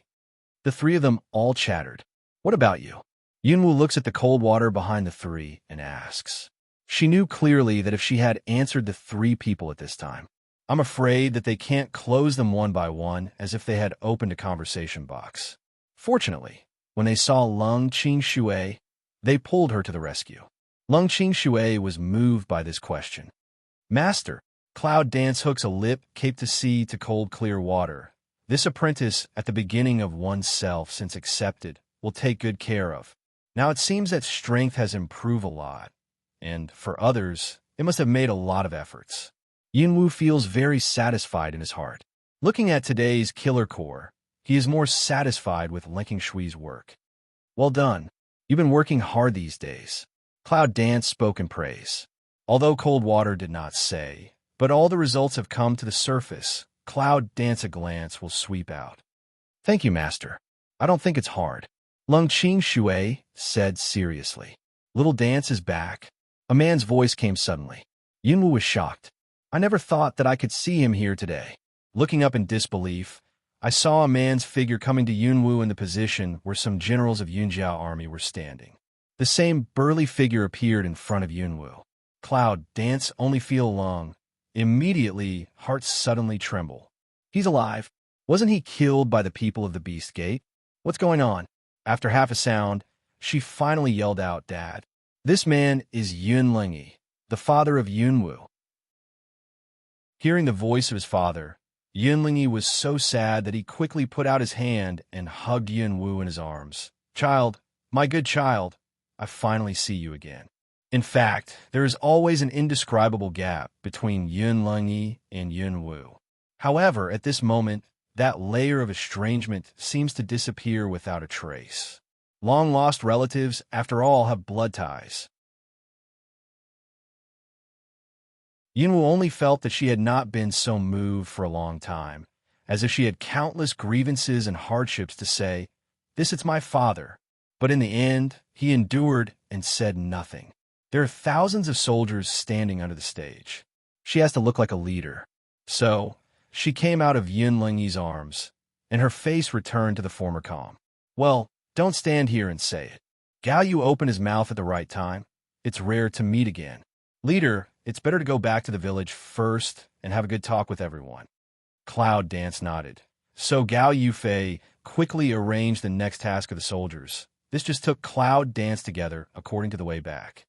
[SPEAKER 1] The three of them all chattered. What about you? Yunwu looks at the cold water behind the three and asks. She knew clearly that if she had answered the three people at this time, I'm afraid that they can't close them one by one as if they had opened a conversation box. Fortunately, when they saw Lung Qingxue, they pulled her to the rescue. Lung Qingxue was moved by this question. Master, Cloud Dance hooks a lip cape to sea to cold clear water. This apprentice at the beginning of oneself since accepted will take good care of. Now it seems that strength has improved a lot, and for others, it must have made a lot of efforts. Yunwu feels very satisfied in his heart. Looking at today's killer core, he is more satisfied with Ling Shui's work. Well done. You've been working hard these days. Cloud Dance spoke in praise. Although Cold Water did not say, but all the results have come to the surface, Cloud Dance a glance will sweep out. Thank you, Master. I don't think it's hard. Lung Qingxue said seriously. Little Dance is back. A man's voice came suddenly. Yunwu was shocked. I never thought that I could see him here today. Looking up in disbelief, I saw a man's figure coming to Yunwu in the position where some generals of Yunjiao army were standing. The same burly figure appeared in front of Yunwu. Cloud Dance only feel Lung. Immediately, hearts suddenly tremble. He's alive. Wasn't he killed by the people of the Beast Gate? What's going on? After half a sound, she finally yelled out, Dad. This man is Yunlingyi, the father of Yunwu. Hearing the voice of his father, Yunlingyi was so sad that he quickly put out his hand and hugged Yunwu in his arms. Child, my good child, I finally see you again. In fact, there is always an indescribable gap between Yunlingyi and Yunwu. However, at this moment, that layer of estrangement seems to disappear without a trace. Long-lost relatives, after all, have blood ties. Yunwu only felt that she had not been so moved for a long time, as if she had countless grievances and hardships to say, This is my father. But in the end, he endured and said nothing. There are thousands of soldiers standing under the stage. She has to look like a leader. So, she came out of Yunlingyi's arms, and her face returned to the former calm. Well, don't stand here and say it. Gao Yu opened his mouth at the right time. It's rare to meet again. Leader, it's better to go back to the village first and have a good talk with everyone. Cloud Dance nodded. So Gao Yufei quickly arranged the next task of the soldiers. This just took Cloud Dance together according to the way back.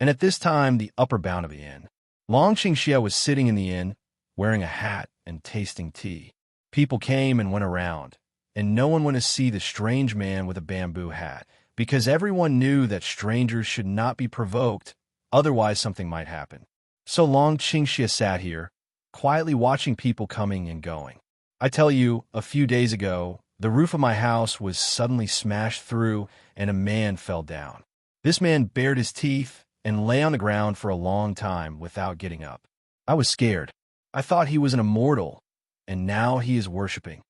[SPEAKER 1] And at this time, the upper bound of the inn. Long Qingxia was sitting in the inn, wearing a hat and tasting tea. People came and went around, and no one went to see the strange man with a bamboo hat, because everyone knew that strangers should not be provoked, otherwise something might happen. So Long Qingxia sat here, quietly watching people coming and going. I tell you, a few days ago, the roof of my house was suddenly smashed through and a man fell down. This man bared his teeth and lay on the ground for a long time without getting up. I was scared. I thought he was an immortal, and now he is worshipping.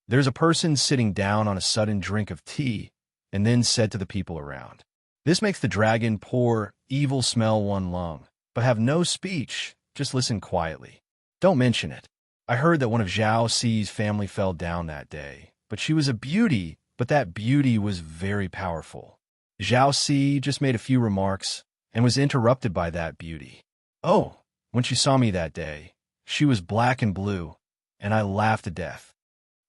[SPEAKER 1] There's a person sitting down on a sudden drink of tea and then said to the people around, This makes the dragon pour evil smell one lung, but have no speech, just listen quietly. Don't mention it. I heard that one of Zhao Ci's family fell down that day, but she was a beauty, but that beauty was very powerful. Zhao Ci just made a few remarks and was interrupted by that beauty. Oh, when she saw me that day, she was black and blue, and I laughed to death.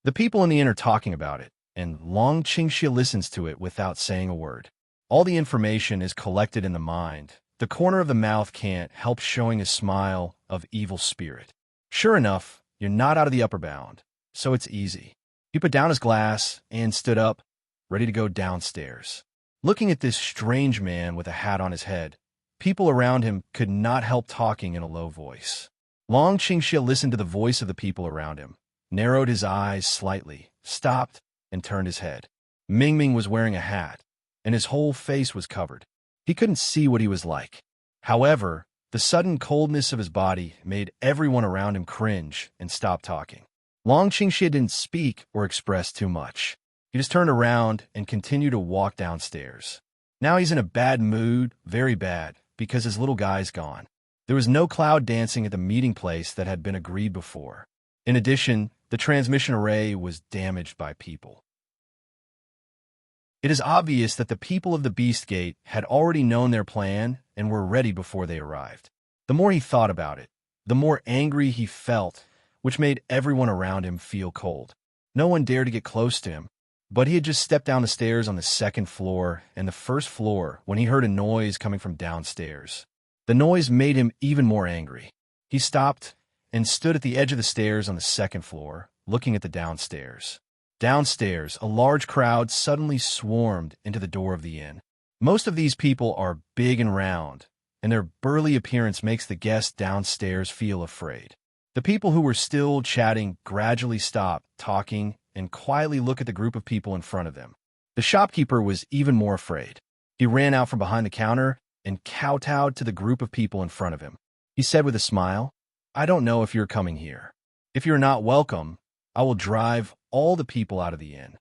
[SPEAKER 1] The people in the inn are talking about it, and Long Qingxia listens to it without saying a word. All the information is collected in the mind. The corner of the mouth can't help showing a smile of evil spirit. Sure enough, you're not out of the upper bound, so it's easy. He put down his glass and stood up, ready to go downstairs. Looking at this strange man with a hat on his head, people around him could not help talking in a low voice. Long Qingxia listened to the voice of the people around him, narrowed his eyes slightly, stopped, and turned his head. Ming Ming was wearing a hat, and his whole face was covered. He couldn't see what he was like. However, the sudden coldness of his body made everyone around him cringe and stop talking. Long Qingxie didn't speak or express too much. He just turned around and continued to walk downstairs. Now he's in a bad mood, very bad, because his little guy's gone. There was no cloud dancing at the meeting place that had been agreed before. In addition, the transmission array was damaged by people. It is obvious that the people of the Beast Gate had already known their plan and were ready before they arrived. The more he thought about it, the more angry he felt, which made everyone around him feel cold. No one dared to get close to him, but he had just stepped down the stairs on the second floor and the first floor when he heard a noise coming from downstairs. The noise made him even more angry. He stopped and stood at the edge of the stairs on the second floor, looking at the downstairs. Downstairs, a large crowd suddenly swarmed into the door of the inn. Most of these people are big and round, and their burly appearance makes the guests downstairs feel afraid. The people who were still chatting gradually stop talking and quietly look at the group of people in front of them. The shopkeeper was even more afraid. He ran out from behind the counter and kowtowed to the group of people in front of him. He said with a smile, "I don't know if you're coming here. If you're not welcome, I will drive all the people out of the inn."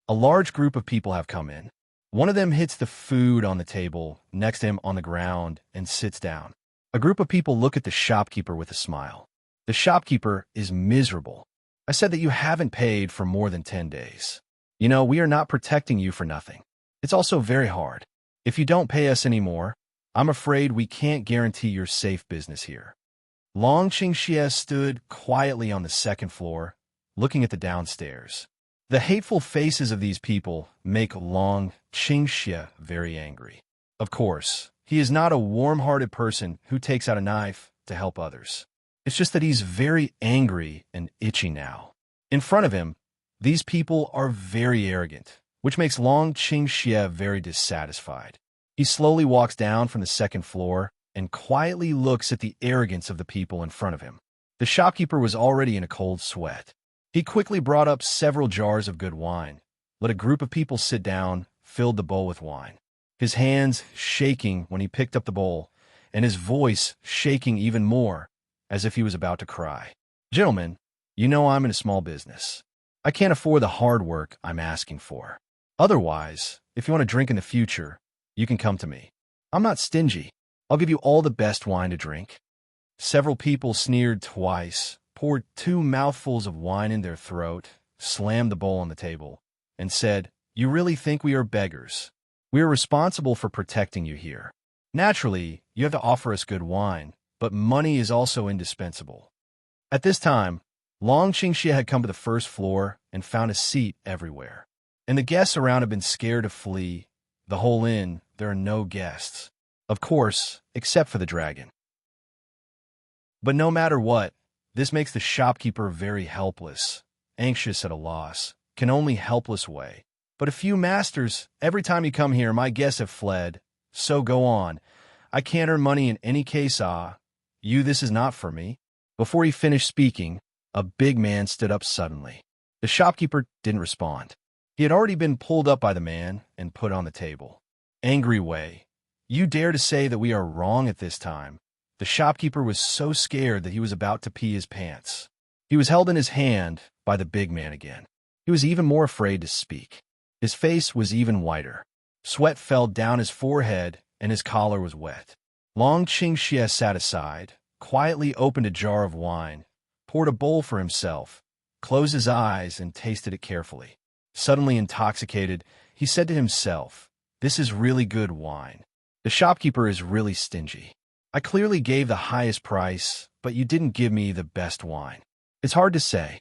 [SPEAKER 1] A large group of people have come in. One of them hits the food on the table next to him on the ground and sits down. A group of people look at the shopkeeper with a smile. The shopkeeper is miserable. "I said that you haven't paid for more than 10 days. You know, we are not protecting you for nothing. It's also very hard. If you don't pay us anymore, I'm afraid we can't guarantee your safe business here." Long Qingxie stood quietly on the second floor, looking at the downstairs. The hateful faces of these people make Long Qingxie very angry. Of course, he is not a warm-hearted person who takes out a knife to help others. It's just that he's very angry and itchy now. In front of him, these people are very arrogant, which makes Long Qingxie very dissatisfied. He slowly walks down from the second floor and quietly looks at the arrogance of the people in front of him. The shopkeeper was already in a cold sweat. He quickly brought up several jars of good wine, let a group of people sit down, filled the bowl with wine. His hands shaking when he picked up the bowl, and his voice shaking even more, as if he was about to cry. "Gentlemen, you know I'm in a small business. I can't afford the hard work I'm asking for. Otherwise, if you want to drink in the future, you can come to me. I'm not stingy. I'll give you all the best wine to drink." Several people sneered twice, poured 2 mouthfuls of wine in their throat, slammed the bowl on the table, and said, "You really think we are beggars? We are responsible for protecting you here. Naturally, you have to offer us good wine, but money is also indispensable." At this time, Long Qingxie had come to the first floor and found a seat everywhere. And the guests around had been scared to flee. The whole inn, there are no guests. Of course, except for the dragon. But no matter what, this makes the shopkeeper very helpless, anxious at a loss, can only helpless way. "But a few masters, every time you come here, my guests have fled. So go on. I can't earn money in any case, this is not for me." Before he finished speaking, a big man stood up suddenly. The shopkeeper didn't respond. He had already been pulled up by the man and put on the table. "Angry way. You dare to say that we are wrong at this time?" The shopkeeper was so scared that he was about to pee his pants. He was held in his hand by the big man again. He was even more afraid to speak. His face was even whiter. Sweat fell down his forehead and his collar was wet. Long Qingxie sat aside, quietly opened a jar of wine, poured a bowl for himself, closed his eyes and tasted it carefully. Suddenly intoxicated, he said to himself, "This is really good wine. The shopkeeper is really stingy. I clearly gave the highest price, but you didn't give me the best wine. It's hard to say."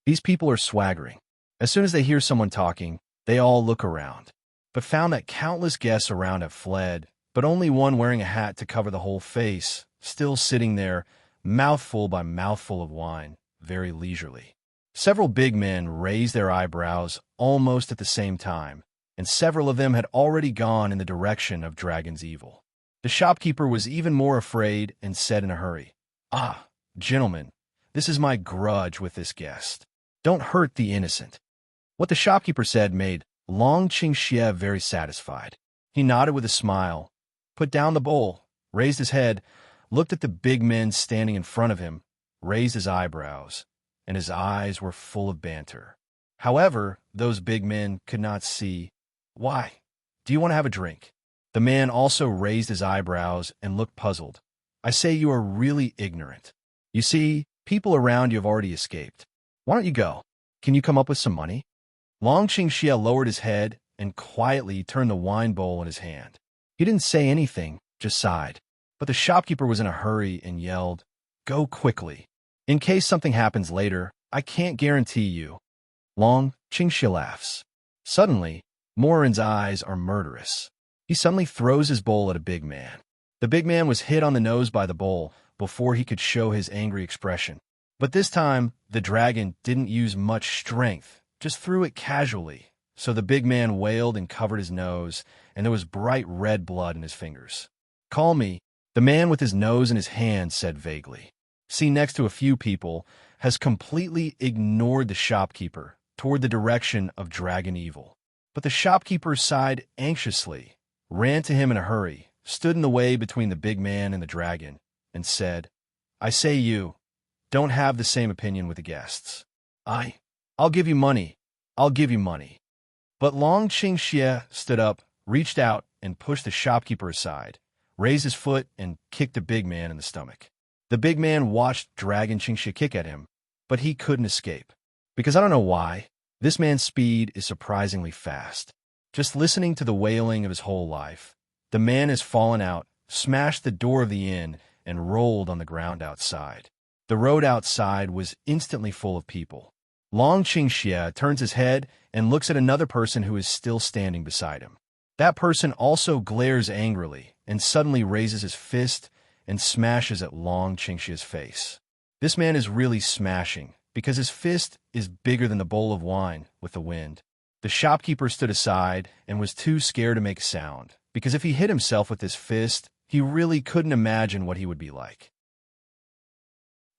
[SPEAKER 1] These people are swaggering. As soon as they hear someone talking, they all look around, but found that countless guests around have fled, but only one wearing a hat to cover the whole face, still sitting there, mouthful by mouthful of wine, very leisurely. Several big men raised their eyebrows almost at the same time, and several of them had already gone in the direction of Dragon's evil. The shopkeeper was even more afraid and said in a hurry, "Gentlemen, this is my grudge with this guest. Don't hurt the innocent. What the shopkeeper said made Long Qingxie very satisfied. He nodded with a smile, put down the bowl, raised his head, looked at the big men standing in front of him, raised his eyebrows, and his eyes were full of banter. However, those big men could not see. Why? Do you want to have a drink? The man also raised his eyebrows and looked puzzled. I say you are really ignorant. You see, people around you have already escaped. Why don't you go? Can you come up with some money? Long Qingxie lowered his head and quietly turned the wine bowl in his hand. He didn't say anything, just sighed. But the shopkeeper was in a hurry and yelled, Go quickly. In case something happens later, I can't guarantee you. Long Qingxie laughs. Suddenly, Morin's eyes are murderous. He suddenly throws his bowl at a big man. The big man was hit on the nose by the bowl before he could show his angry expression. But this time, the dragon didn't use much strength, just threw it casually. So the big man wailed and covered his nose, and there was bright red blood in his fingers. Call me, the man with his nose in his hand said vaguely. Seen next to a few people, has completely ignored the shopkeeper toward the direction of dragon evil. But the shopkeeper sighed anxiously, ran to him in a hurry, stood in the way between the big man and the dragon, and said, I say you, don't have the same opinion with the guests. I'll give you money. I'll give you money. But Long Qingxie stood up, reached out, and pushed the shopkeeper aside, raised his foot, and kicked the big man in the stomach. The big man watched Dragon Qingxie kick at him, but he couldn't escape. Because I don't know why, this man's speed is surprisingly fast. Just listening to the wailing of his whole life, the man has fallen out, smashed the door of the inn, and rolled on the ground outside. The road outside was instantly full of people. Long Qingxie turns his head and looks at another person who is still standing beside him. That person also glares angrily and suddenly raises his fist and smashes at Long Qingxie's face. This man is really smashing because his fist is bigger than the bowl of wine with the wind. The shopkeeper stood aside and was too scared to make a sound, because if he hit himself with his fist, he really couldn't imagine what he would be like.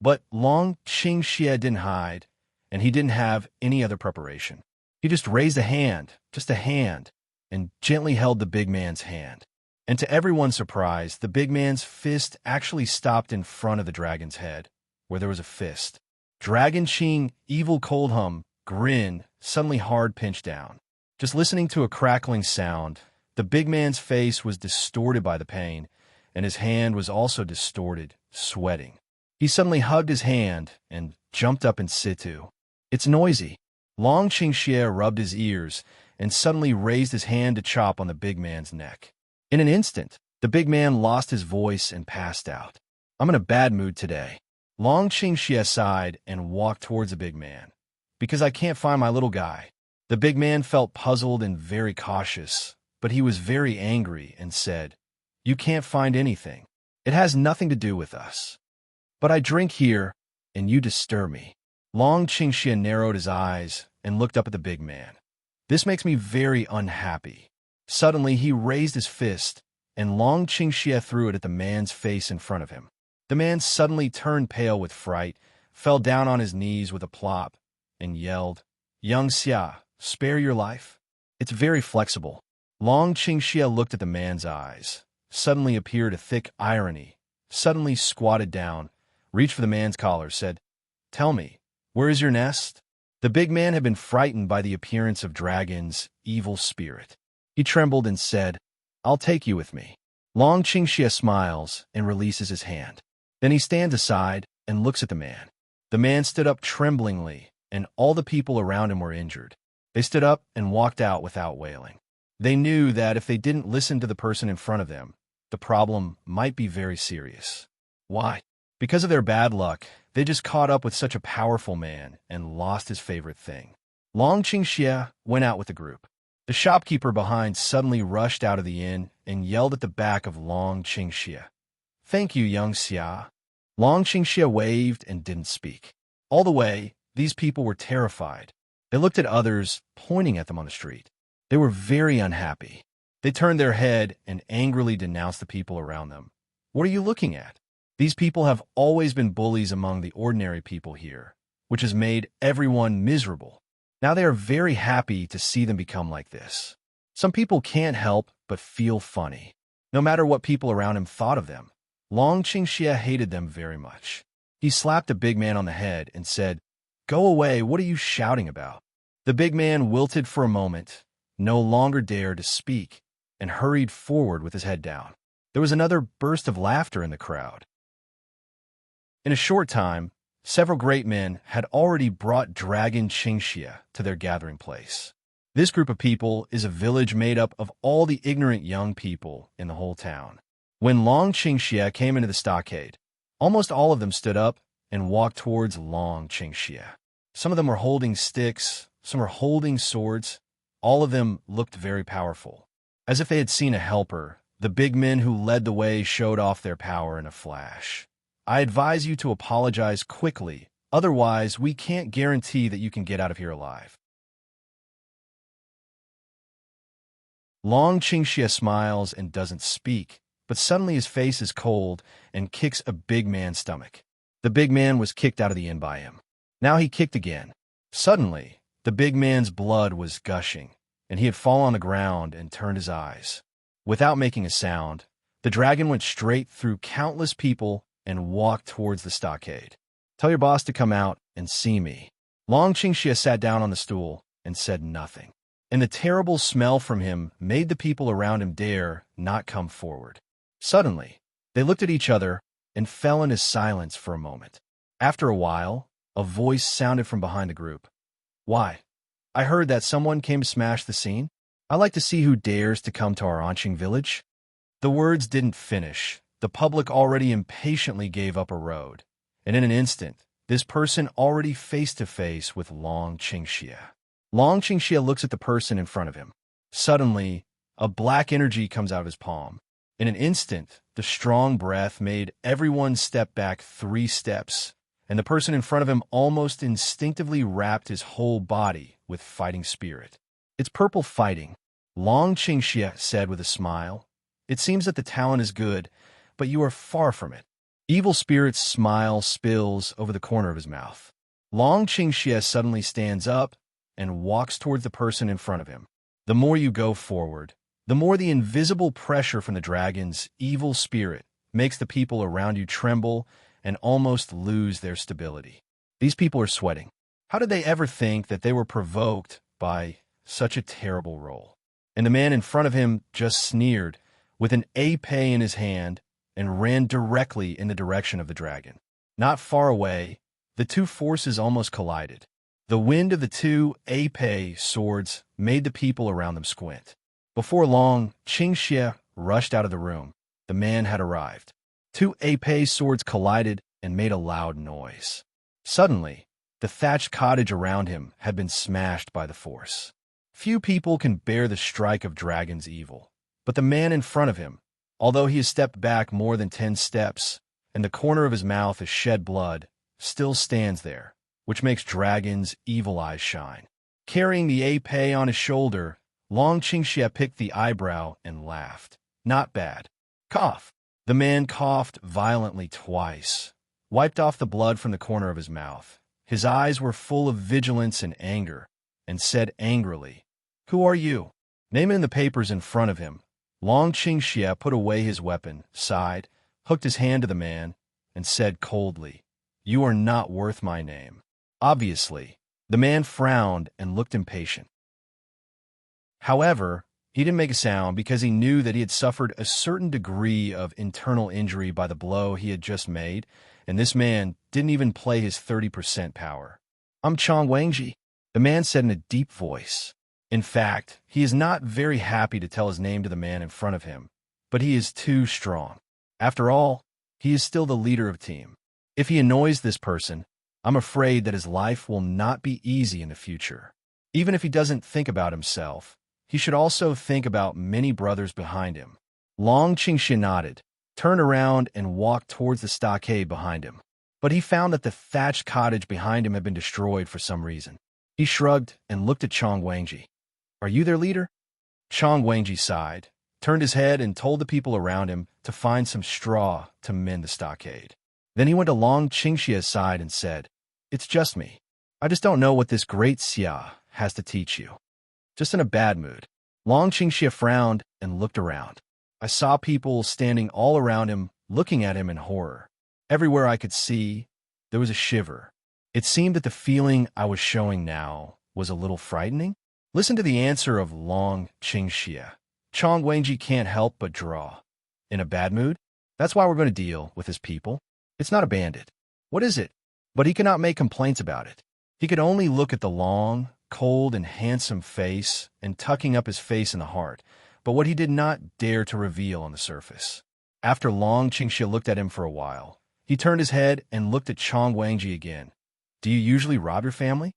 [SPEAKER 1] But Long Qingxie didn't hide, and he didn't have any other preparation. He just raised a hand, just a hand, and gently held the big man's hand. And to everyone's surprise, the big man's fist actually stopped in front of the dragon's head, where there was a fist. Dragon Qing, evil cold hum, grin, suddenly hard pinched down. Just listening to a crackling sound, the big man's face was distorted by the pain, and his hand was also distorted, sweating. He suddenly hugged his hand and jumped up in situ. It's noisy. Long Qingxie rubbed his ears and suddenly raised his hand to chop on the big man's neck. In an instant, the big man lost his voice and passed out. I'm in a bad mood today. Long Qingxie sighed and walked towards the big man. Because I can't find my little guy. The big man felt puzzled and very cautious, but he was very angry and said, You can't find anything. It has nothing to do with us. But I drink here, and you disturb me. Long Qingxie narrowed his eyes and looked up at the big man. This makes me very unhappy. Suddenly, he raised his fist, and Long Qingxie threw it at the man's face in front of him. The man suddenly turned pale with fright, fell down on his knees with a plop, and yelled, Young Xia, spare your life? It's very flexible. Long Qingxie looked at the man's eyes. Suddenly appeared a thick irony, suddenly squatted down, reached for the man's collar, said, Tell me, where is your nest? The big man had been frightened by the appearance of Dragon's evil spirit. He trembled and said, I'll take you with me. Long Qingxie smiles and releases his hand. Then he stands aside and looks at the man. The man stood up tremblingly, and all the people around him were injured. They stood up and walked out without wailing. They knew that if they didn't listen to the person in front of them, the problem might be very serious. Why? Because of their bad luck, they just caught up with such a powerful man and lost his favorite thing. Long Qingxie went out with the group. The shopkeeper behind suddenly rushed out of the inn and yelled at the back of Long Qingxie. Thank you, young Xia. Long Qingxie waved and didn't speak. All the way, these people were terrified. They looked at others, pointing at them on the street. They were very unhappy. They turned their head and angrily denounced the people around them. What are you looking at? These people have always been bullies among the ordinary people here. which has made everyone miserable. Now they are very happy to see them become like this. Some people can't help but feel funny. No matter what people around him thought of them, Long Qingxie hated them very much. He slapped the big man on the head and said, "Go away, what are you shouting about?" The big man wilted for a moment, no longer dared to speak, and hurried forward with his head down. There was another burst of laughter in the crowd. In a short time, several great men had already brought Dragon Qingxie to their gathering place. This group of people is a village made up of all the ignorant young people in the whole town. When Long Qingxie came into the stockade, almost all of them stood up and walked towards Long Qingxie. Some of them were holding sticks, some were holding swords. All of them looked very powerful. As if they had seen a helper, the big men who led the way showed off their power in a flash. I advise you to apologize quickly, otherwise we can't guarantee that you can get out of here alive. Long Qingxie smiles and doesn't speak, but suddenly his face is cold and kicks a big man's stomach. The big man was kicked out of the inn by him. Now he kicked again. Suddenly, the big man's blood was gushing, and he had fallen on the ground and turned his eyes. Without making a sound, the dragon went straight through countless people and walked towards the stockade. "Tell your boss to come out and see me." Long Qingxie sat down on the stool and said nothing, and the terrible smell from him made the people around him dare not come forward. Suddenly, they looked at each other and fell into silence for a moment. After a while, a voice sounded from behind the group. "Why? I heard that someone came to smash the scene. I'd like to see who dares to come to our Anqing village." The words didn't finish. The public already impatiently gave up a road, and in an instant, this person already face-to-face with Long Qingxie. Long Qingxie looks at the person in front of him. Suddenly, a black energy comes out of his palm. In an instant, the strong breath made everyone step back 3 steps, and the person in front of him almost instinctively wrapped his whole body with fighting spirit. "It's purple fighting," Long Qingxie said with a smile. "It seems that the talent is good, but you are far from it." Evil spirit's smile spills over the corner of his mouth. Long Qingxie suddenly stands up and walks towards the person in front of him. The more you go forward, the more the invisible pressure from the dragon's evil spirit makes the people around you tremble and almost lose their stability. These people are sweating. How did they ever think that they were provoked by such a terrible role? And the man in front of him just sneered with an épée in his hand and ran directly in the direction of the dragon. Not far away, the two forces almost collided. The wind of the 2 épée swords made the people around them squint. Before long, Qingxie rushed out of the room. The man had arrived. 2 épée swords collided and made a loud noise. Suddenly, the thatched cottage around him had been smashed by the force. Few people can bear the strike of dragon's evil, but the man in front of him, although he has stepped back more than 10 steps, and the corner of his mouth has shed blood, still stands there, which makes dragon's evil eyes shine. Carrying the épée on his shoulder, Long Qingxie picked the eyebrow and laughed. "Not bad. Cough." The man coughed violently twice, wiped off the blood from the corner of his mouth. His eyes were full of vigilance and anger, and said angrily, "Who are you?" Name it in the papers in front of him. Long Qingxie put away his weapon, sighed, hooked his hand to the man, and said coldly, "You are not worth my name." Obviously, the man frowned and looked impatient. However, he didn't make a sound because he knew that he had suffered a certain degree of internal injury by the blow he had just made, and this man didn't even play his 30% power. "I'm Chong Wangji," the man said in a deep voice. In fact, he is not very happy to tell his name to the man in front of him, but he is too strong. After all, he is still the leader of the team. If he annoys this person, I'm afraid that his life will not be easy in the future. Even if he doesn't think about himself, he should also think about many brothers behind him. Long Qingxie nodded, turned around and walked towards the stockade behind him. But he found that the thatched cottage behind him had been destroyed for some reason. He shrugged and looked at Chong Wangji. "Are you their leader?" Chong Wangji sighed, turned his head and told the people around him to find some straw to mend the stockade. Then he went to Long Qingxie's side and said, It's just me. I just don't know what this great Xia has to teach you. Just in a bad mood. Long Qingxia frowned and looked around. I saw people standing all around him, looking at him in horror. Everywhere I could see, there was a shiver. It seemed that the feeling I was showing now was a little frightening. Listen to the answer of Long Qingxia. Chong Wangji can't help but draw. In a bad mood? That's why we're going to deal with his people. It's not a bandit. What is it? But he cannot make complaints about it. He could only look at the long, cold, and handsome face and tucking up his face in the heart, but what he did not dare to reveal on the surface. After Long Qingxia looked at him for a while, he turned his head and looked at Chong Wangji again. Do you usually rob your family?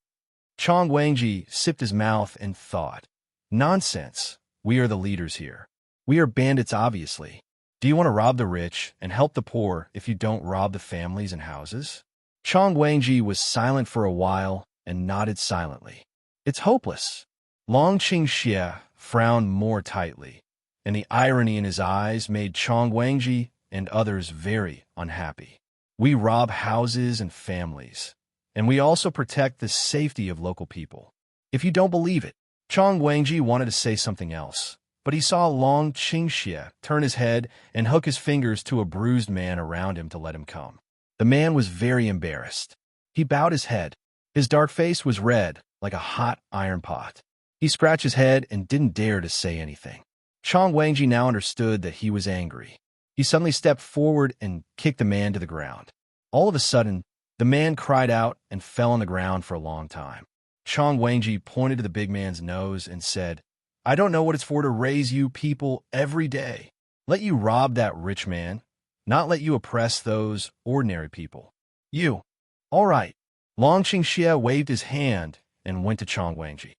[SPEAKER 1] Chong Wangji sipped his mouth and thought. Nonsense. We are the leaders here. We are bandits, obviously. Do you want to rob the rich and help the poor if you don't rob the families and houses? Chong Wangji was silent for a while and nodded silently. It's hopeless. Long Qingxia frowned more tightly, and the irony in his eyes made Chong Wangji and others very unhappy. We rob houses and families, and we also protect the safety of local people. If you don't believe it, Chong Wangji wanted to say something else, but he saw Long Qingxia turn his head and hook his fingers to a bruised man around him to let him come. The man was very embarrassed. He bowed his head. His dark face was red, like a hot iron pot. He scratched his head and didn't dare to say anything. Chong Wangji now understood that he was angry. He suddenly stepped forward and kicked the man to the ground. All of a sudden, the man cried out and fell on the ground for a long time. Chong Wangji pointed to the big man's nose and said, I don't know what it's for to raise you people every day. Let you rob that rich man, not let you oppress those ordinary people. You. All right. Long Qingxia waved his hand and went to Chong Wangji.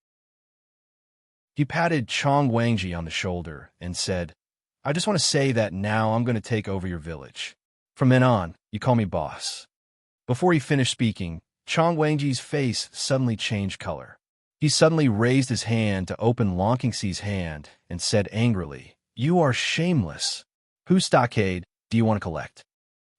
[SPEAKER 1] He patted Chong Wangji on the shoulder and said, I just want to say that now I'm going to take over your village. From then on, you call me boss. Before he finished speaking, Chong Wangji's face suddenly changed color. He suddenly raised his hand to open Long Qingxia's hand and said angrily, You are shameless. Whose stockade do you want to collect?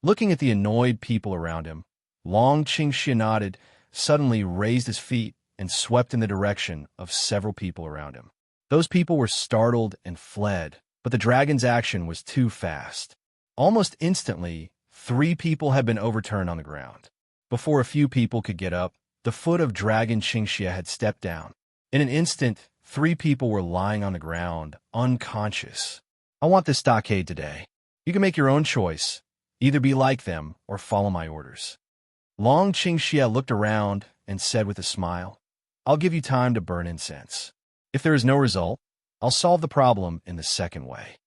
[SPEAKER 1] Looking at the annoyed people around him, Long Qingxia nodded, suddenly raised his feet, and swept in the direction of several people around him. Those people were startled and fled, but the dragon's action was too fast. Almost instantly, 3 people had been overturned on the ground. Before a few people could get up, the foot of Dragon Qingxia had stepped down. In an instant, 3 people were lying on the ground, unconscious. I want this stockade today. You can make your own choice. Either be like them or follow my orders. Long Qingxia looked around and said with a smile, I'll give you time to burn incense. If there is no result, I'll solve the problem in the second way.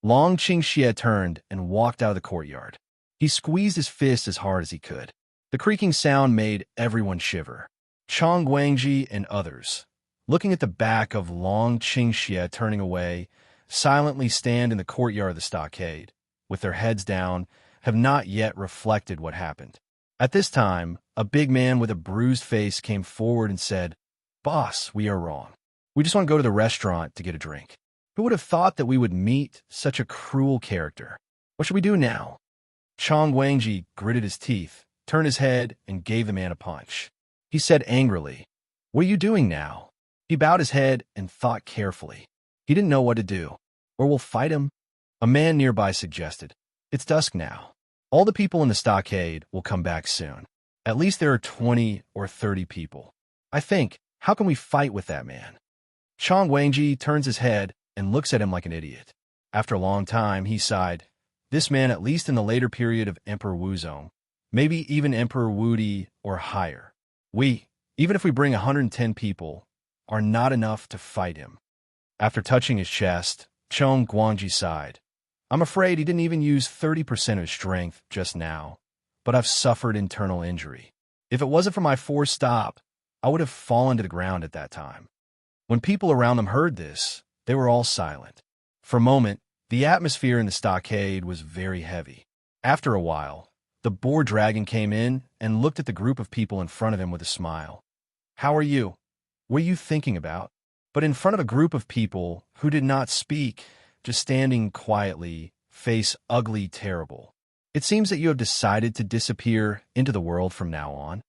[SPEAKER 1] Long Qingxia turned and walked out of the courtyard. He squeezed his fist as hard as he could. The creaking sound made everyone shiver. Chong Wangji and others, looking at the back of Long Qingxia turning away, silently stand in the courtyard of the stockade, with their heads down, have not yet reflected what happened. At this time, a big man with a bruised face came forward and said, Boss, we are wrong. We just want to go to the restaurant to get a drink. Who would have thought that we would meet such a cruel character? What should we do now? Chong Wangji gritted his teeth, turned his head, and gave the man a punch. He said angrily, What are you doing now? He bowed his head and thought carefully. He didn't know what to do. Or we'll fight him? A man nearby suggested, It's dusk now. All the people in the stockade will come back soon. At least there are 20 or 30 people. I think, how can we fight with that man? Chong Wangji turns his head and looks at him like an idiot. After a long time, he sighed. This man, at least in the later period of Emperor Wuzong, maybe even Emperor Wudi or higher. We, even if we bring 110 people, are not enough to fight him. After touching his chest, Chong Guangji sighed. I'm afraid he didn't even use 30% of his strength just now, but I've suffered internal injury. If it wasn't for my forced stop, I would have fallen to the ground at that time. When people around them heard this, they were all silent. For a moment, the atmosphere in the stockade was very heavy. After a while, the boar dragon came in and looked at the group of people in front of him with a smile. How are you? What are you thinking about? But in front of a group of people who did not speak, just standing quietly, face ugly, terrible. It seems that you have decided to disappear into the world from now on.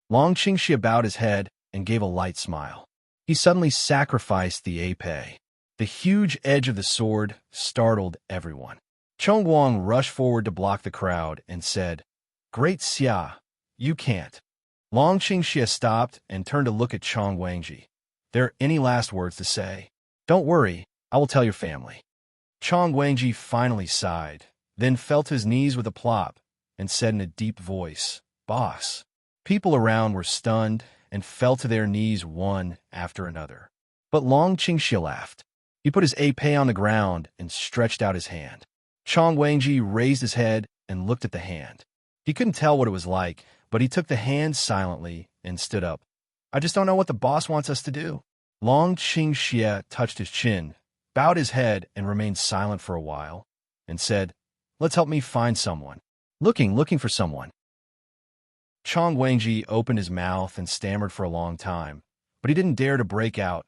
[SPEAKER 1] Long Qingxia bowed his head and gave a light smile. He suddenly sacrificed the épée. The huge edge of the sword startled everyone. Chong Guang rushed forward to block the crowd and said, "Great Xia, you can't." Long Qingxia stopped and turned to look at Chong Wangji. "There any last words to say?" "Don't worry, I will tell your family." Chong Wangji finally sighed, then fell to his knees with a plop and said in a deep voice, "Boss." People around were stunned and fell to their knees one after another. But Long Qingxia laughed. He put his épée on the ground and stretched out his hand. Chong Wangji raised his head and looked at the hand. He couldn't tell what it was like, but he took the hand silently and stood up. "I just don't know what the boss wants us to do." Long Qingxia touched his chin, bowed his head and remained silent for a while, and said, "Let's help me find someone." Looking for someone. Chong Wangji opened his mouth and stammered for a long time, but he didn't dare to break out,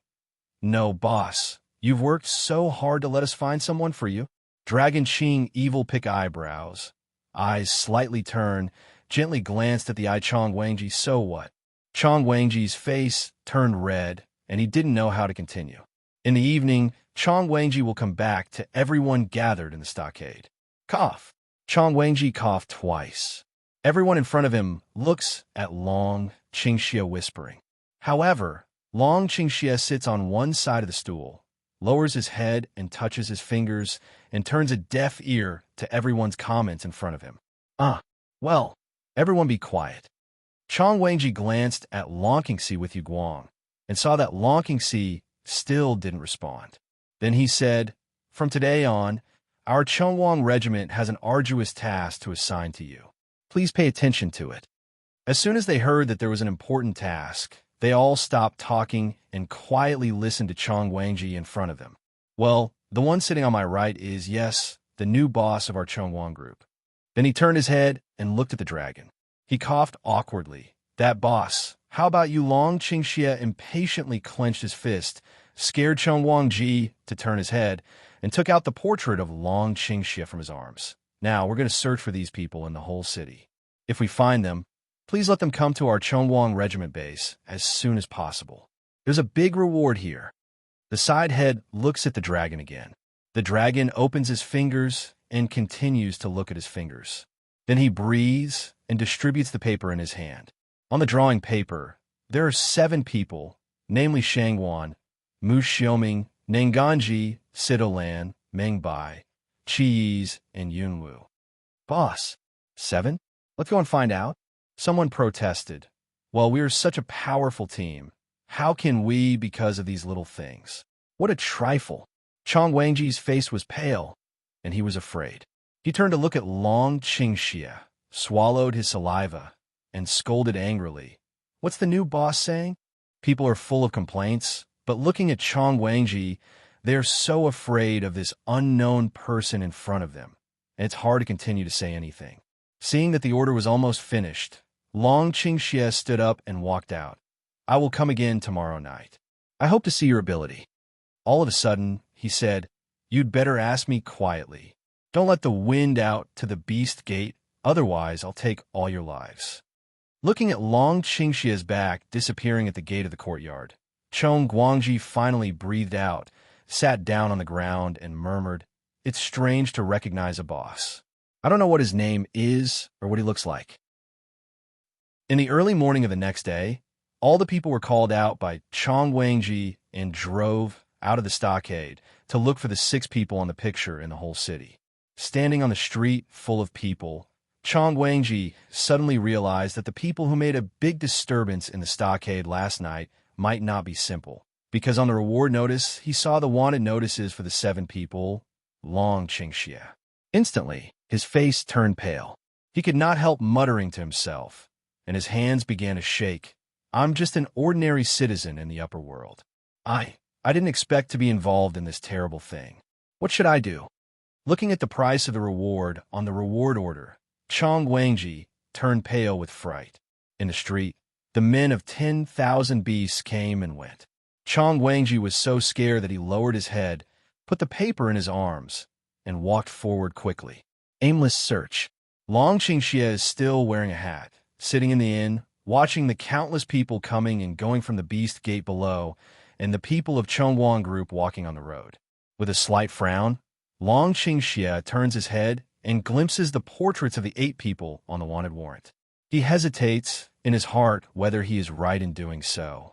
[SPEAKER 1] "No, boss, you've worked so hard to let us find someone for you." Dragon Qing evil pick eyebrows, eyes slightly turned, gently glanced at the eye Chong Wangji. "So what?" Chong Wangji's face turned red, and he didn't know how to continue. In the evening, Chong Wangji will come back to everyone gathered in the stockade. Cough. Chong Wangji coughed twice. Everyone in front of him looks at Long Qingxia whispering. However, Long Qingxia sits on one side of the stool, lowers his head and touches his fingers, and turns a deaf ear to everyone's comments in front of him. Well, everyone be quiet." Chong Wangji glanced at Long Qingxi with Yu Guang and saw that Long Qingxi still didn't respond. Then he said, "From today on, our Chongwang regiment has an arduous task to assign to you. Please pay attention to it." As soon as they heard that there was an important task, they all stopped talking and quietly listened to Chong Wangji in front of them. "Well, the one sitting on my right is, yes, the new boss of our Chongwang group." Then he turned his head and looked at the dragon. He coughed awkwardly. "That boss, how about you?" Long Qingxia impatiently clenched his fist, scared Chong Wangji to turn his head, and took out the portrait of Long Qingxia from his arms. "Now, we're going to search for these people in the whole city. If we find them, please let them come to our Chongwang regiment base as soon as possible. There's a big reward here." The side head looks at the dragon again. The dragon opens his fingers and continues to look at his fingers. Then he breathes and distributes the paper in his hand. On the drawing paper, there are 7 people, namely Shangwan, Mu Xiaoming, Nanganji, Sidolan, Meng Bai, Qi and Yunwu. "Boss, 7? Let's go and find out." Someone protested. "Well, we are such a powerful team. How can we because of these little things?" What a trifle. Chong Wangji's face was pale, and he was afraid. He turned to look at Long Qingxia, swallowed his saliva, and scolded angrily. "What's the new boss saying?" People are full of complaints, but looking at Chong Wangji, they are so afraid of this unknown person in front of them, and it's hard to continue to say anything. Seeing that the order was almost finished, Long Qingxia stood up and walked out. "I will come again tomorrow night. I hope to see your ability." All of a sudden, he said, "You'd better ask me quietly. Don't let the wind out to the beast gate, otherwise I'll take all your lives." Looking at Long Qingxia's back disappearing at the gate of the courtyard, Chong Guangji finally breathed out, sat down on the ground, and murmured, "It's strange to recognize a boss. I don't know what his name is or what he looks like." In the early morning of the next day, all the people were called out by Chong Wangji and drove out of the stockade to look for the 6 people on the picture in the whole city. Standing on the street full of people, Chong Wangji suddenly realized that the people who made a big disturbance in the stockade last night might not be simple, because on the reward notice, he saw the wanted notices for the 7 people, Long Qingxia. Instantly, his face turned pale. He could not help muttering to himself, and his hands began to shake. "I'm just an ordinary citizen in the upper world. I didn't expect to be involved in this terrible thing. What should I do?" Looking at the price of the reward on the reward order, Chong Wangji turned pale with fright. In the street, the men of 10,000 beasts came and went. Chong Wangji was so scared that he lowered his head, put the paper in his arms, and walked forward quickly. Aimless search. Long Qingxie is still wearing a hat, sitting in the inn, watching the countless people coming and going from the beast gate below and the people of Chongguang group walking on the road. With a slight frown, Long Qingxie turns his head and glimpses the portraits of the 8 people on the wanted warrant. He hesitates in his heart whether he is right in doing so,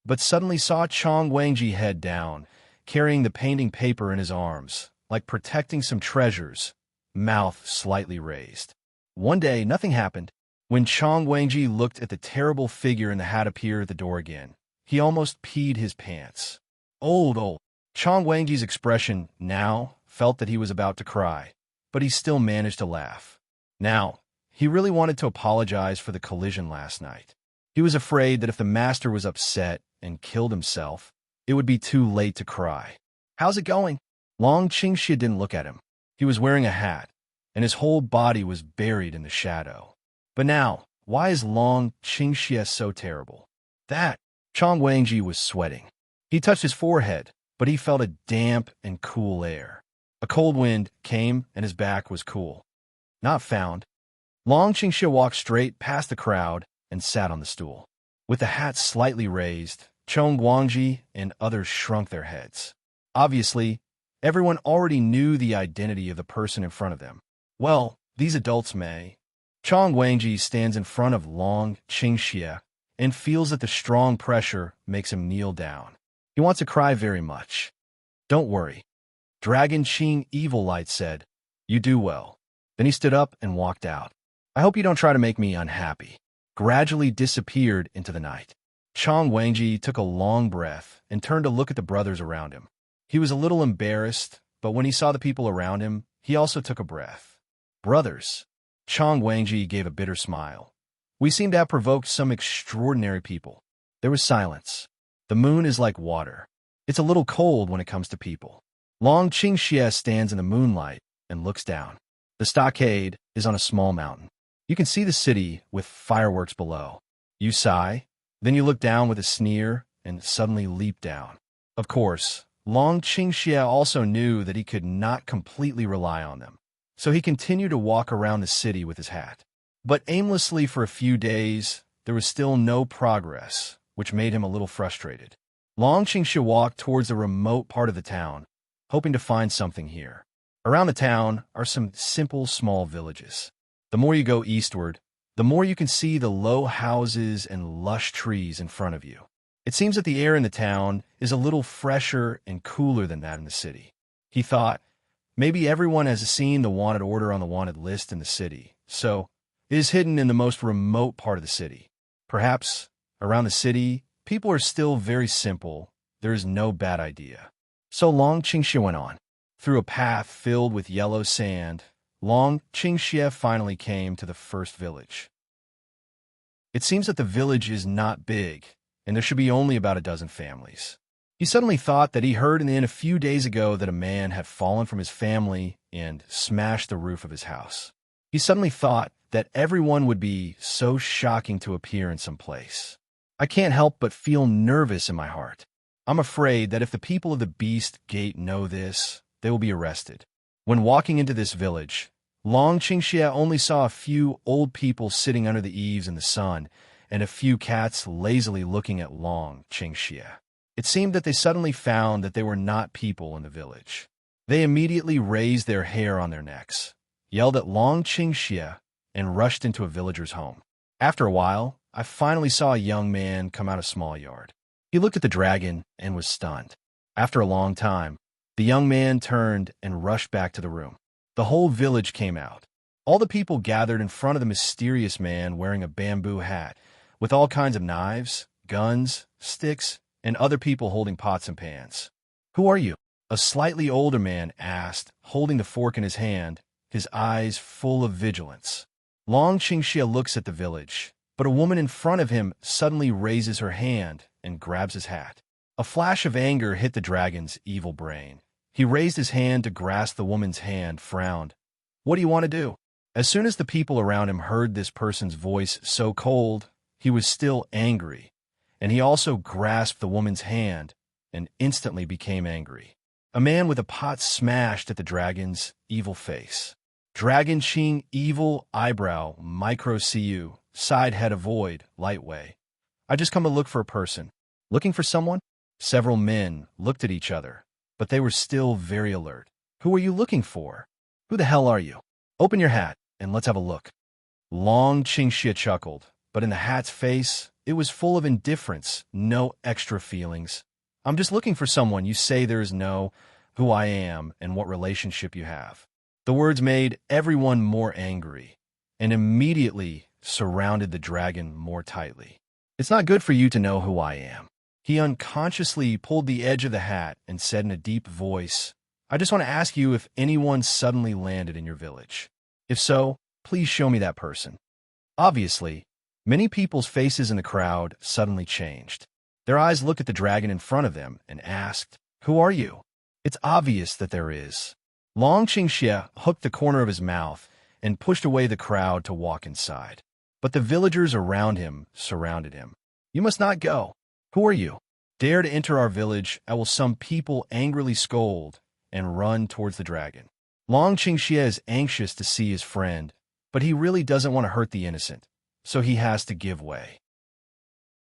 [SPEAKER 1] but suddenly saw Chong Wangji head down, carrying the painting paper in his arms, like protecting some treasures, mouth slightly raised. One day, nothing happened. When Chong Wangji looked at the terrible figure in the hat appear at the door again, he almost peed his pants. Old. Chong Wangji's expression now felt that he was about to cry, but he still managed to laugh. Now, he really wanted to apologize for the collision last night. He was afraid that if the master was upset and killed himself, it would be too late to cry. How's it going? Long Qingxie didn't look at him. He was wearing a hat, and his whole body was buried in the shadow. But now, why is Long Qingxie so terrible? That Chong Wangji was sweating. He touched his forehead, but he felt a damp and cool air. A cold wind came, and his back was cool. Not found. Long Qingxie walked straight past the crowd and sat on the stool. With the hat slightly raised, Chong Guangji and others shrunk their heads. Obviously, everyone already knew the identity of the person in front of them. Well, these adults may. Chong Wangji stands in front of Long Qingxie and feels that the strong pressure makes him kneel down. He wants to cry very much. Don't worry. Dragon Qing Evil Light said, "You do well." Then he stood up and walked out. I hope you don't try to make me unhappy. Gradually disappeared into the night. Chong Wangji took a long breath and turned to look at the brothers around him. He was a little embarrassed, but when he saw the people around him, he also took a breath. Brothers. Chong Wangji gave a bitter smile. We seem to have provoked some extraordinary people. There was silence. The moon is like water. It's a little cold when it comes to people. Long Qingxie stands in the moonlight and looks down. The stockade is on a small mountain. You can see the city with fireworks below. You sigh, then you look down with a sneer and suddenly leap down. Of course, Long Qingxie also knew that he could not completely rely on them, so he continued to walk around the city with his hat. But aimlessly for a few days, there was still no progress, which made him a little frustrated. Long Qingxie walked towards a remote part of the town, hoping to find something here. Around the town are some simple small villages. The more you go eastward, the more you can see the low houses and lush trees in front of you. It seems that the air in the town is a little fresher and cooler than that in the city. He thought, maybe everyone has seen the wanted order on the wanted list in the city, so it is hidden in the most remote part of the city. Perhaps, around the city, people are still very simple. There is no bad idea. So Long Qingxie went on. Through a path filled with yellow sand, Long Qingxie finally came to the first village. It seems that the village is not big, and there should be only about a dozen families. He suddenly thought that he heard in the inn a few days ago that a man had fallen from his family and smashed the roof of his house. He suddenly thought that everyone would be so shocking to appear in some place. I can't help but feel nervous in my heart. I'm afraid that if the people of the Beast Gate know this, they will be arrested. When walking into this village, Long Qingxie only saw a few old people sitting under the eaves in the sun and a few cats lazily looking at Long Qingxie. It seemed that they suddenly found that they were not people in the village. They immediately raised their hair on their necks, yelled at Long Qingxie, and rushed into a villager's home. After a while, I finally saw a young man come out of a small yard. He looked at the dragon and was stunned. After a long time, the young man turned and rushed back to the room. The whole village came out. All the people gathered in front of the mysterious man wearing a bamboo hat, with all kinds of knives, guns, sticks, and other people holding pots and pans. "Who are you?" a slightly older man asked, holding the fork in his hand, his eyes full of vigilance. Long Qingxie looks at the village, but a woman in front of him suddenly raises her hand and grabs his hat. A flash of anger hit the dragon's evil brain. He raised his hand to grasp the woman's hand, frowned. "What do you want to do?" As soon as the people around him heard this person's voice so cold, he was still angry, and he also grasped the woman's hand and instantly became angry. A man with a pot smashed at the dragon's evil face. Dragon Ching, evil, eyebrow, micro cu, side head avoid, light way. I just come to look for a person. Looking for someone? Several men looked at each other, but they were still very alert. Who are you looking for? Who the hell are you? Open your hat, and let's have a look. Long Qingxia chuckled, but in the hat's face, it was full of indifference, no extra feelings. I'm just looking for someone. You say there is no who I am and what relationship you have. The words made everyone more angry, and immediately surrounded the dragon more tightly. It's not good for you to know who I am. He unconsciously pulled the edge of the hat and said in a deep voice, I just want to ask you if anyone suddenly landed in your village. If so, please show me that person. Obviously, many people's faces in the crowd suddenly changed. Their eyes looked at the dragon in front of them and asked, Who are you? It's obvious that there is. Long Qingxia hooked the corner of his mouth and pushed away the crowd to walk inside. But the villagers around him surrounded him. You must not go. Who are you? Dare to enter our village, I will some people angrily scold and run towards the dragon. Long Qingxia is anxious to see his friend, but he really doesn't want to hurt the innocent, so he has to give way.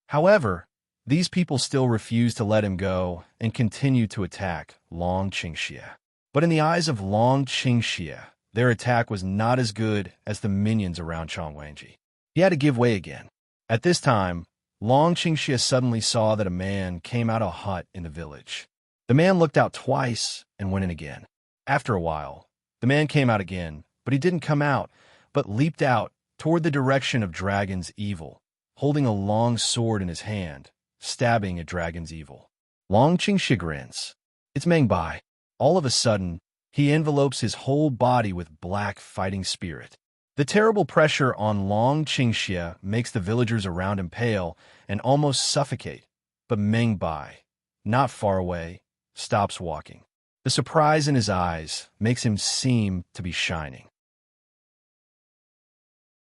[SPEAKER 1] However, these people still refuse to let him go and continue to attack Long Qingxia. But in the eyes of Long Qingxia, their attack was not as good as the minions around Chongwangji. He had to give way again. At this time, Long Qingxia suddenly saw that a man came out of a hut in the village. The man looked out twice and went in again. After a while, the man came out again, but he didn't come out, but leaped out toward the direction of Dragon's Evil, holding a long sword in his hand, stabbing at Dragon's Evil. Long Qingxia grins. It's Meng Bai. All of a sudden, he envelopes his whole body with black fighting spirit. The terrible pressure on Long Qingxia makes the villagers around him pale and almost suffocate, but Meng Bai, not far away, stops walking. The surprise in his eyes makes him seem to be shining.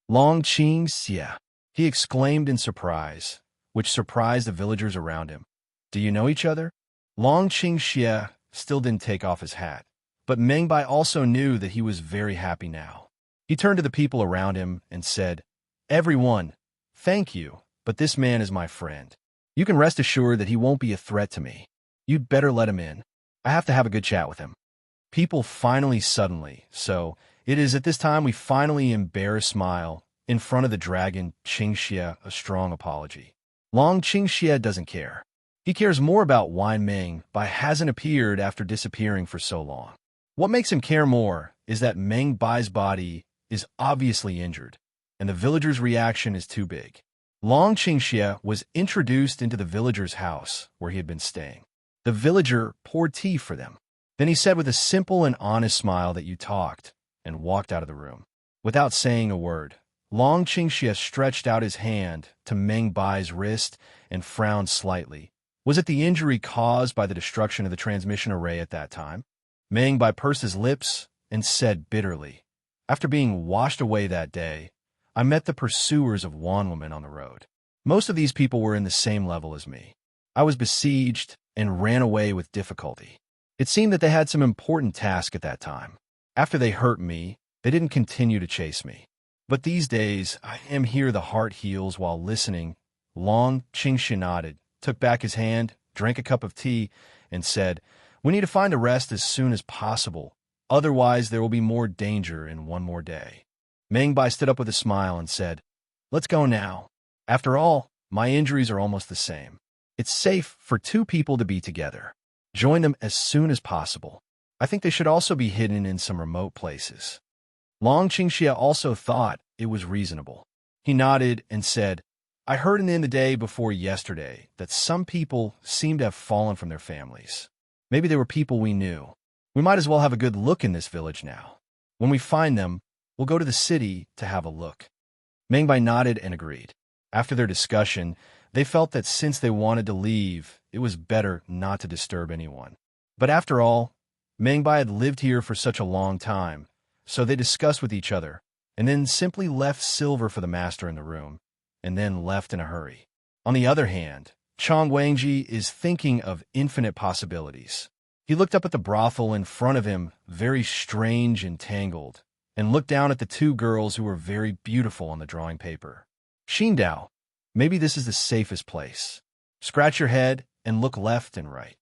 [SPEAKER 1] Long Qingxia, he exclaimed in surprise, which surprised the villagers around him. Do you know each other? Long Qingxia still didn't take off his hat, but Meng Bai also knew that he was very happy now. He turned to the people around him and said, Everyone, thank you, but this man is my friend. You can rest assured that he won't be a threat to me. You'd better let him in. I have to have a good chat with him. People finally suddenly, so it is at this time we finally embarrass smile in front of the dragon Qingxia a strong apology. Long Qingxia doesn't care. He cares more about why Meng Bai hasn't appeared after disappearing for so long. What makes him care more is that Meng Bai's body is obviously injured, and the villagers' reaction is too big. Long Qingxia was introduced into the villager's house where he had been staying. The villager poured tea for them. Then he said with a simple and honest smile that you talked, and walked out of the room. Without saying a word, Long Qingxia stretched out his hand to Meng Bai's wrist and frowned slightly. Was it the injury caused by the destruction of the transmission array at that time? Meng Bai pursed his lips and said bitterly, After being washed away that day, I met the pursuers of Wanwoman on the road. Most of these people were in the same level as me. I was besieged and ran away with difficulty. It seemed that they had some important task at that time. After they hurt me, they didn't continue to chase me. But these days, I am here the heart heals while listening. Long Qingxia nodded, took back his hand, drank a cup of tea, and said, We need to find a rest as soon as possible. Otherwise, there will be more danger in one more day. Meng Bai stood up with a smile and said, Let's go now. After all, my injuries are almost the same. It's safe for two people to be together. Join them as soon as possible. I think they should also be hidden in some remote places. Long Qingxia also thought it was reasonable. He nodded and said, I heard in the day before yesterday that some people seem to have fallen from their families. Maybe they were people we knew. We might as well have a good look in this village now. When we find them, we'll go to the city to have a look. Meng Bai nodded and agreed. After their discussion, they felt that since they wanted to leave, it was better not to disturb anyone. But after all, Meng Bai had lived here for such a long time, so they discussed with each other, and then simply left silver for the master in the room, and then left in a hurry. On the other hand, Chong Wangji is thinking of infinite possibilities. He looked up at the brothel in front of him, very strange and tangled, and looked down at the two girls who were very beautiful on the drawing paper. Xindao, maybe this is the safest place. Scratch your head and look left and right.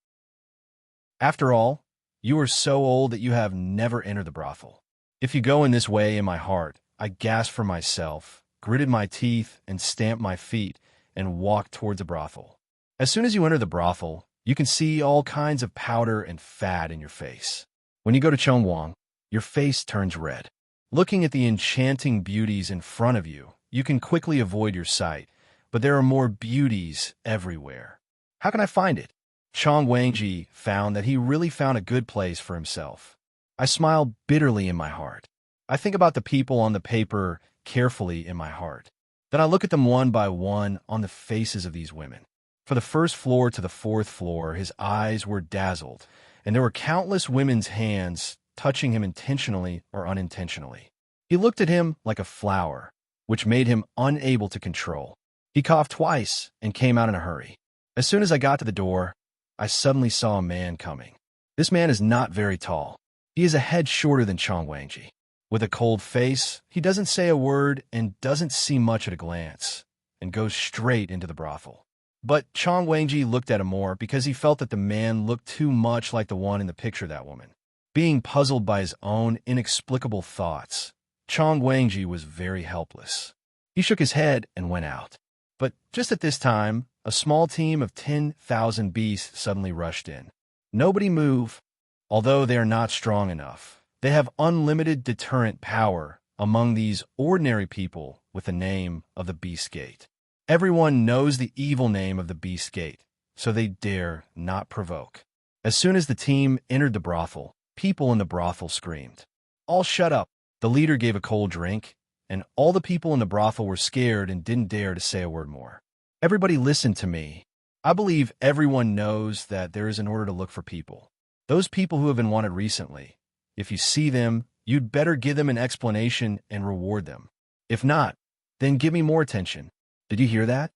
[SPEAKER 1] After all, you are so old that you have never entered the brothel. If you go in this way in my heart, I gasped for myself, gritted my teeth, and stamped my feet, and walked towards the brothel. As soon as you enter the brothel, you can see all kinds of powder and fat in your face. When you go to Chongwang, your face turns red. Looking at the enchanting beauties in front of you, you can quickly avoid your sight, but there are more beauties everywhere. How can I find it? Chong Wangji found that he really found a good place for himself. I smile bitterly in my heart. I think about the people on the paper carefully in my heart. Then I look at them one by one on the faces of these women. From the first floor to the fourth floor, his eyes were dazzled, and there were countless women's hands touching him intentionally or unintentionally. He looked at him like a flower, which made him unable to control. He coughed twice and came out in a hurry. As soon as I got to the door, I suddenly saw a man coming. This man is not very tall. He is a head shorter than Chong Wangji. With a cold face, he doesn't say a word and doesn't see much at a glance, and goes straight into the brothel. But Chong Wangji looked at him more because he felt that the man looked too much like the one in the picture of that woman. Being puzzled by his own inexplicable thoughts, Chong Wangji was very helpless. He shook his head and went out. But just at this time, a small team of 10,000 beasts suddenly rushed in. Nobody move. Although they are not strong enough, they have unlimited deterrent power among these ordinary people with the name of the Beast Gate. Everyone knows the evil name of the Beast Gate, so they dare not provoke. As soon as the team entered the brothel, people in the brothel screamed. All shut up. The leader gave a cold drink, and all the people in the brothel were scared and didn't dare to say a word more. Everybody listen to me. I believe everyone knows that there is an order to look for people. Those people who have been wanted recently. If you see them, you'd better give them an explanation and reward them. If not, then give me more attention. Did you hear that?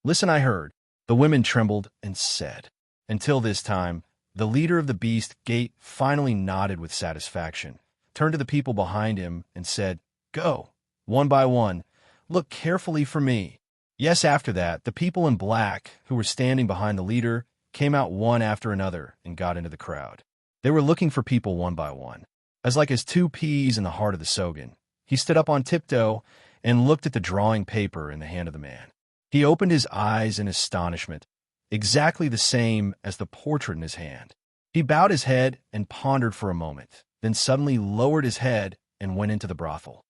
[SPEAKER 1] Listen, I heard. The women trembled and said. Until this time, the leader of the Beast Gate finally nodded with satisfaction, turned to the people behind him and said, Go, one by one, look carefully for me. Yes, after that, the people in black who were standing behind the leader came out one after another and got into the crowd. They were looking for people one by one. As like as two peas in the heart of the Sogan, he stood up on tiptoe and looked at the drawing paper in the hand of the man. He opened his eyes in astonishment, exactly the same as the portrait in his hand. He bowed his head and pondered for a moment, then suddenly lowered his head and went into the brothel.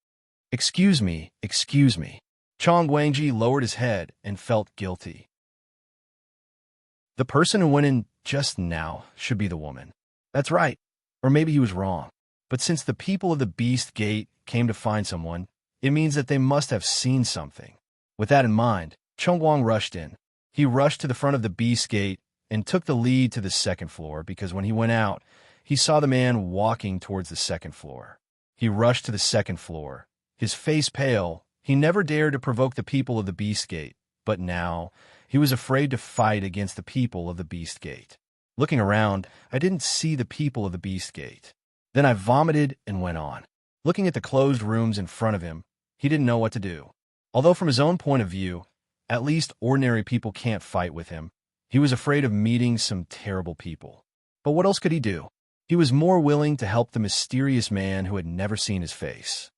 [SPEAKER 1] Excuse me, excuse me. Chong Wangji lowered his head and felt guilty. The person who went in just now should be the woman. That's right. Or maybe he was wrong. But since the people of the Beast Gate came to find someone, it means that they must have seen something. With that in mind, Chongwang rushed in. He rushed to the front of the Beast Gate and took the lead to the second floor because when he went out, he saw the man walking towards the second floor. He rushed to the second floor. His face pale, he never dared to provoke the people of the Beast Gate, but now he was afraid to fight against the people of the Beast Gate. Looking around, I didn't see the people of the Beast Gate. Then I vomited and went on. Looking at the closed rooms in front of him, he didn't know what to do. Although from his own point of view, at least ordinary people can't fight with him, he was afraid of meeting some terrible people. But what else could he do? He was more willing to help the mysterious man who had never seen his face.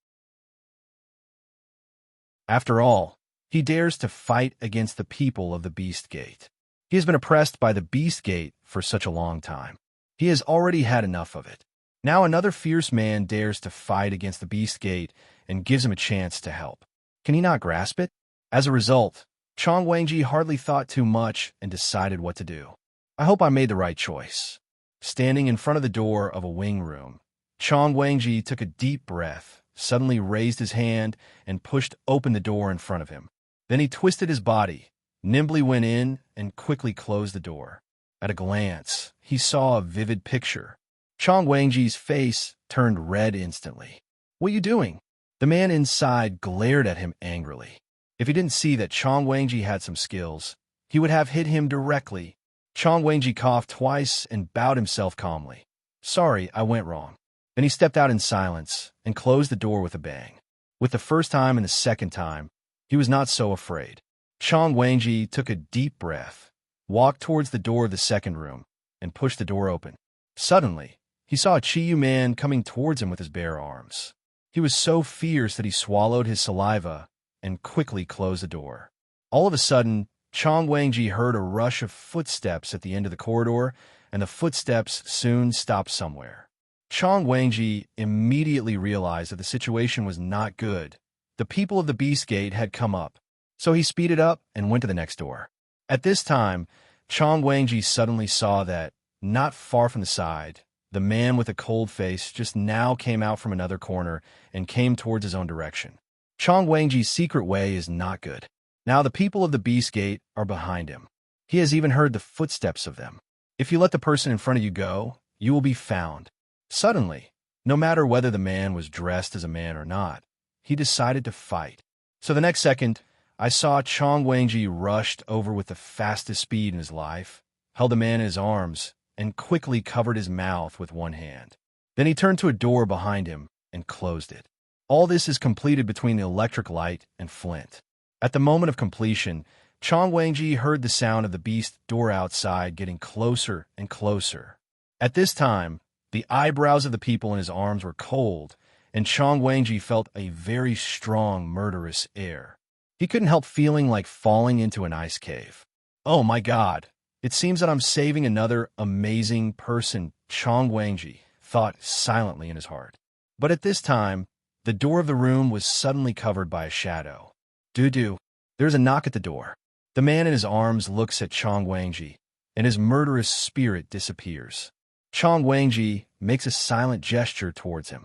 [SPEAKER 1] After all, he dares to fight against the people of the Beast Gate. He has been oppressed by the Beast Gate for such a long time. He has already had enough of it. Now another fierce man dares to fight against the Beast Gate and gives him a chance to help. Can he not grasp it? As a result, Chong Wangji hardly thought too much and decided what to do. I hope I made the right choice. Standing in front of the door of a wing room, Chong Wangji took a deep breath, suddenly raised his hand, and pushed open the door in front of him. Then he twisted his body, nimbly went in, and quickly closed the door. At a glance, he saw a vivid picture. Chong Wangji's face turned red instantly. What are you doing? The man inside glared at him angrily. If he didn't see that Chong Wangji had some skills, he would have hit him directly. Chong Wangji coughed twice and bowed himself calmly. Sorry, I went wrong. Then he stepped out in silence and closed the door with a bang. With the first time and the second time, he was not so afraid. Chong Wangji took a deep breath, walked towards the door of the second room, and pushed the door open. Suddenly, he saw a Chiyu man coming towards him with his bare arms. He was so fierce that he swallowed his saliva and quickly closed the door. All of a sudden, Chong Wangji heard a rush of footsteps at the end of the corridor, and the footsteps soon stopped somewhere. Chong Wangji immediately realized that the situation was not good. The people of the Beast Gate had come up, so he speeded up and went to the next door. At this time, Chong Wangji suddenly saw that, not far from the side, the man with a cold face just now came out from another corner and came towards his own direction. Chong Wangji's secret way is not good. Now the people of the Beast Gate are behind him. He has even heard the footsteps of them. If you let the person in front of you go, you will be found. Suddenly, no matter whether the man was dressed as a man or not, he decided to fight. So the next second, I saw Chong Wangji rushed over with the fastest speed in his life, held the man in his arms, and quickly covered his mouth with one hand. Then he turned to a door behind him and closed it. All this is completed between the electric light and flint. At the moment of completion, Chong Wangji heard the sound of the beast door outside getting closer and closer. At this time, the eyebrows of the people in his arms were cold, and Chong Wangji felt a very strong, murderous air. He couldn't help feeling like falling into an ice cave. Oh my God! It seems that I'm saving another amazing person, Chong Wangji thought silently in his heart. But at this time, the door of the room was suddenly covered by a shadow. Doo-doo. There's a knock at the door. The man in his arms looks at Chong Wangji, and his murderous spirit disappears. Chong Wangji makes a silent gesture towards him.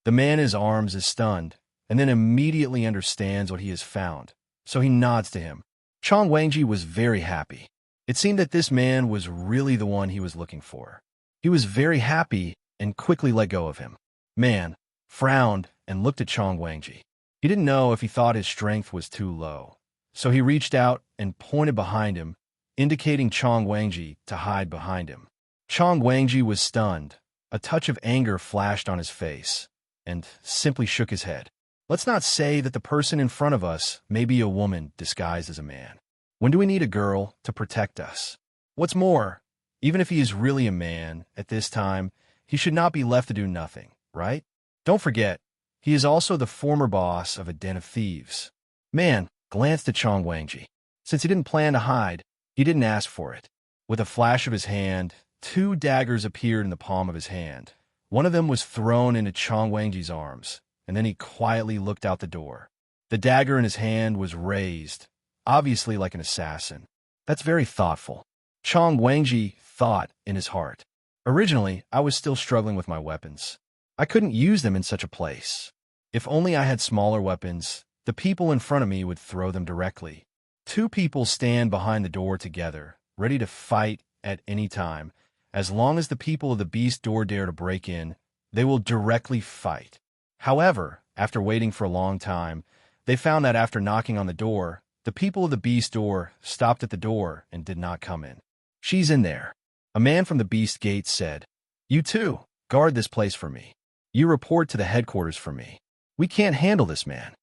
[SPEAKER 1] The man in his arms is stunned, and then immediately understands what he has found, so he nods to him. Chong Wangji was very happy. It seemed that this man was really the one he was looking for. He was very happy and quickly let go of him. Man frowned and looked at Chong Wangji. He didn't know if he thought his strength was too low, so he reached out and pointed behind him, indicating Chong Wangji to hide behind him. Chong Wangji was stunned. A touch of anger flashed on his face, and simply shook his head. Let's not say that the person in front of us may be a woman disguised as a man. When do we need a girl to protect us? What's more, even if he is really a man, at this time, he should not be left to do nothing, right? Don't forget, he is also the former boss of a den of thieves. Man glanced at Chong Wangji. Since he didn't plan to hide, he didn't ask for it. With a flash of his hand, 2 daggers appeared in the palm of his hand. One of them was thrown into Chong Wangji's arms, and then he quietly looked out the door. The dagger in his hand was raised, obviously like an assassin. That's very thoughtful. Chong Wangji thought in his heart. Originally, I was still struggling with my weapons. I couldn't use them in such a place. If only I had smaller weapons, the people in front of me would throw them directly. 2 people stand behind the door together, ready to fight at any time. As long as the people of the beast door dare to break in, they will directly fight. However, after waiting for a long time, they found that after knocking on the door, the people of the beast door stopped at the door and did not come in. She's in there. A man from the beast gate said, "You too, guard this place for me. You report to the headquarters for me. We can't handle this man."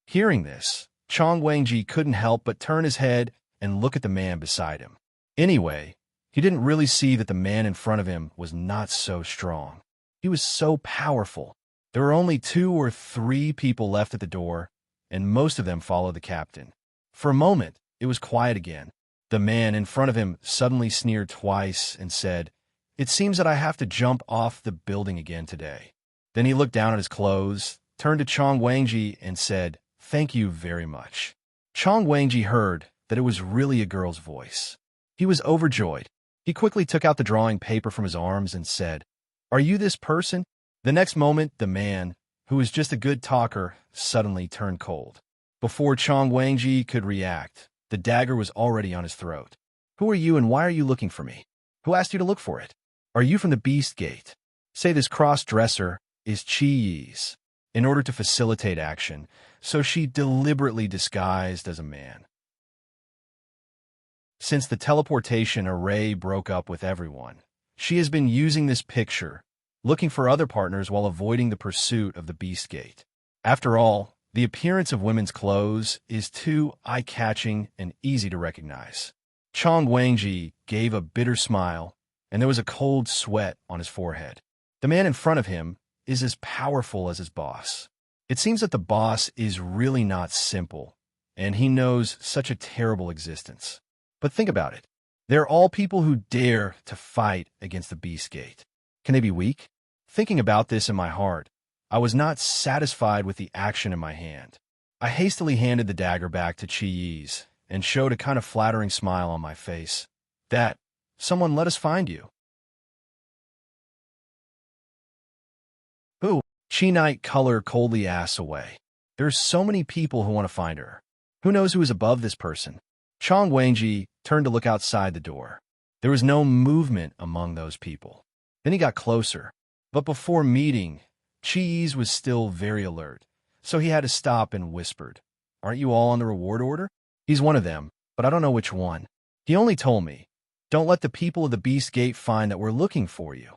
[SPEAKER 1] Hearing this, Chong Wangji couldn't help but turn his head and look at the man beside him. Anyway, he didn't really see that the man in front of him was not so strong. He was so powerful. There were only 2 or 3 people left at the door, and most of them followed the captain. For a moment, it was quiet again. The man in front of him suddenly sneered twice and said, "It seems that I have to jump off the building again today." Then he looked down at his clothes, turned to Chong Wangji, and said, "Thank you very much." Chong Wangji heard that it was really a girl's voice. He was overjoyed. He quickly took out the drawing paper from his arms and said, "Are you this person?" The next moment, the man, who was just a good talker, suddenly turned cold. Before Chong Wangji could react, the dagger was already on his throat. "Who are you and why are you looking for me? Who asked you to look for it? Are you from the Beast Gate?" Say this cross-dresser is Chi Yi's, in order to facilitate action, so she deliberately disguised as a man. Since the teleportation array broke up with everyone, she has been using this picture, looking for other partners while avoiding the pursuit of the beast gate. After all, the appearance of women's clothes is too eye-catching and easy to recognize. Chong Wangji gave a bitter smile, and there was a cold sweat on his forehead. The man in front of him is as powerful as his boss. It seems that the boss is really not simple, and he knows such a terrible existence. But think about it. They're all people who dare to fight against the beast gate. Can they be weak? Thinking about this in my heart, I was not satisfied with the action in my hand. I hastily handed the dagger back to Chi Yi's and showed a kind of flattering smile on my face. That, someone let us find you. Who? Chi Knight color coldly asks away. There's so many people who want to find her. Who knows who is above this person? Chong Wangji turned to look outside the door. There was no movement among those people. Then he got closer. But before meeting, Chi Yi's was still very alert, so he had to stop and whispered, "Aren't you all on the reward order?" He's one of them, but I don't know which one. He only told me, "Don't let the people of the Beast Gate find that we're looking for you."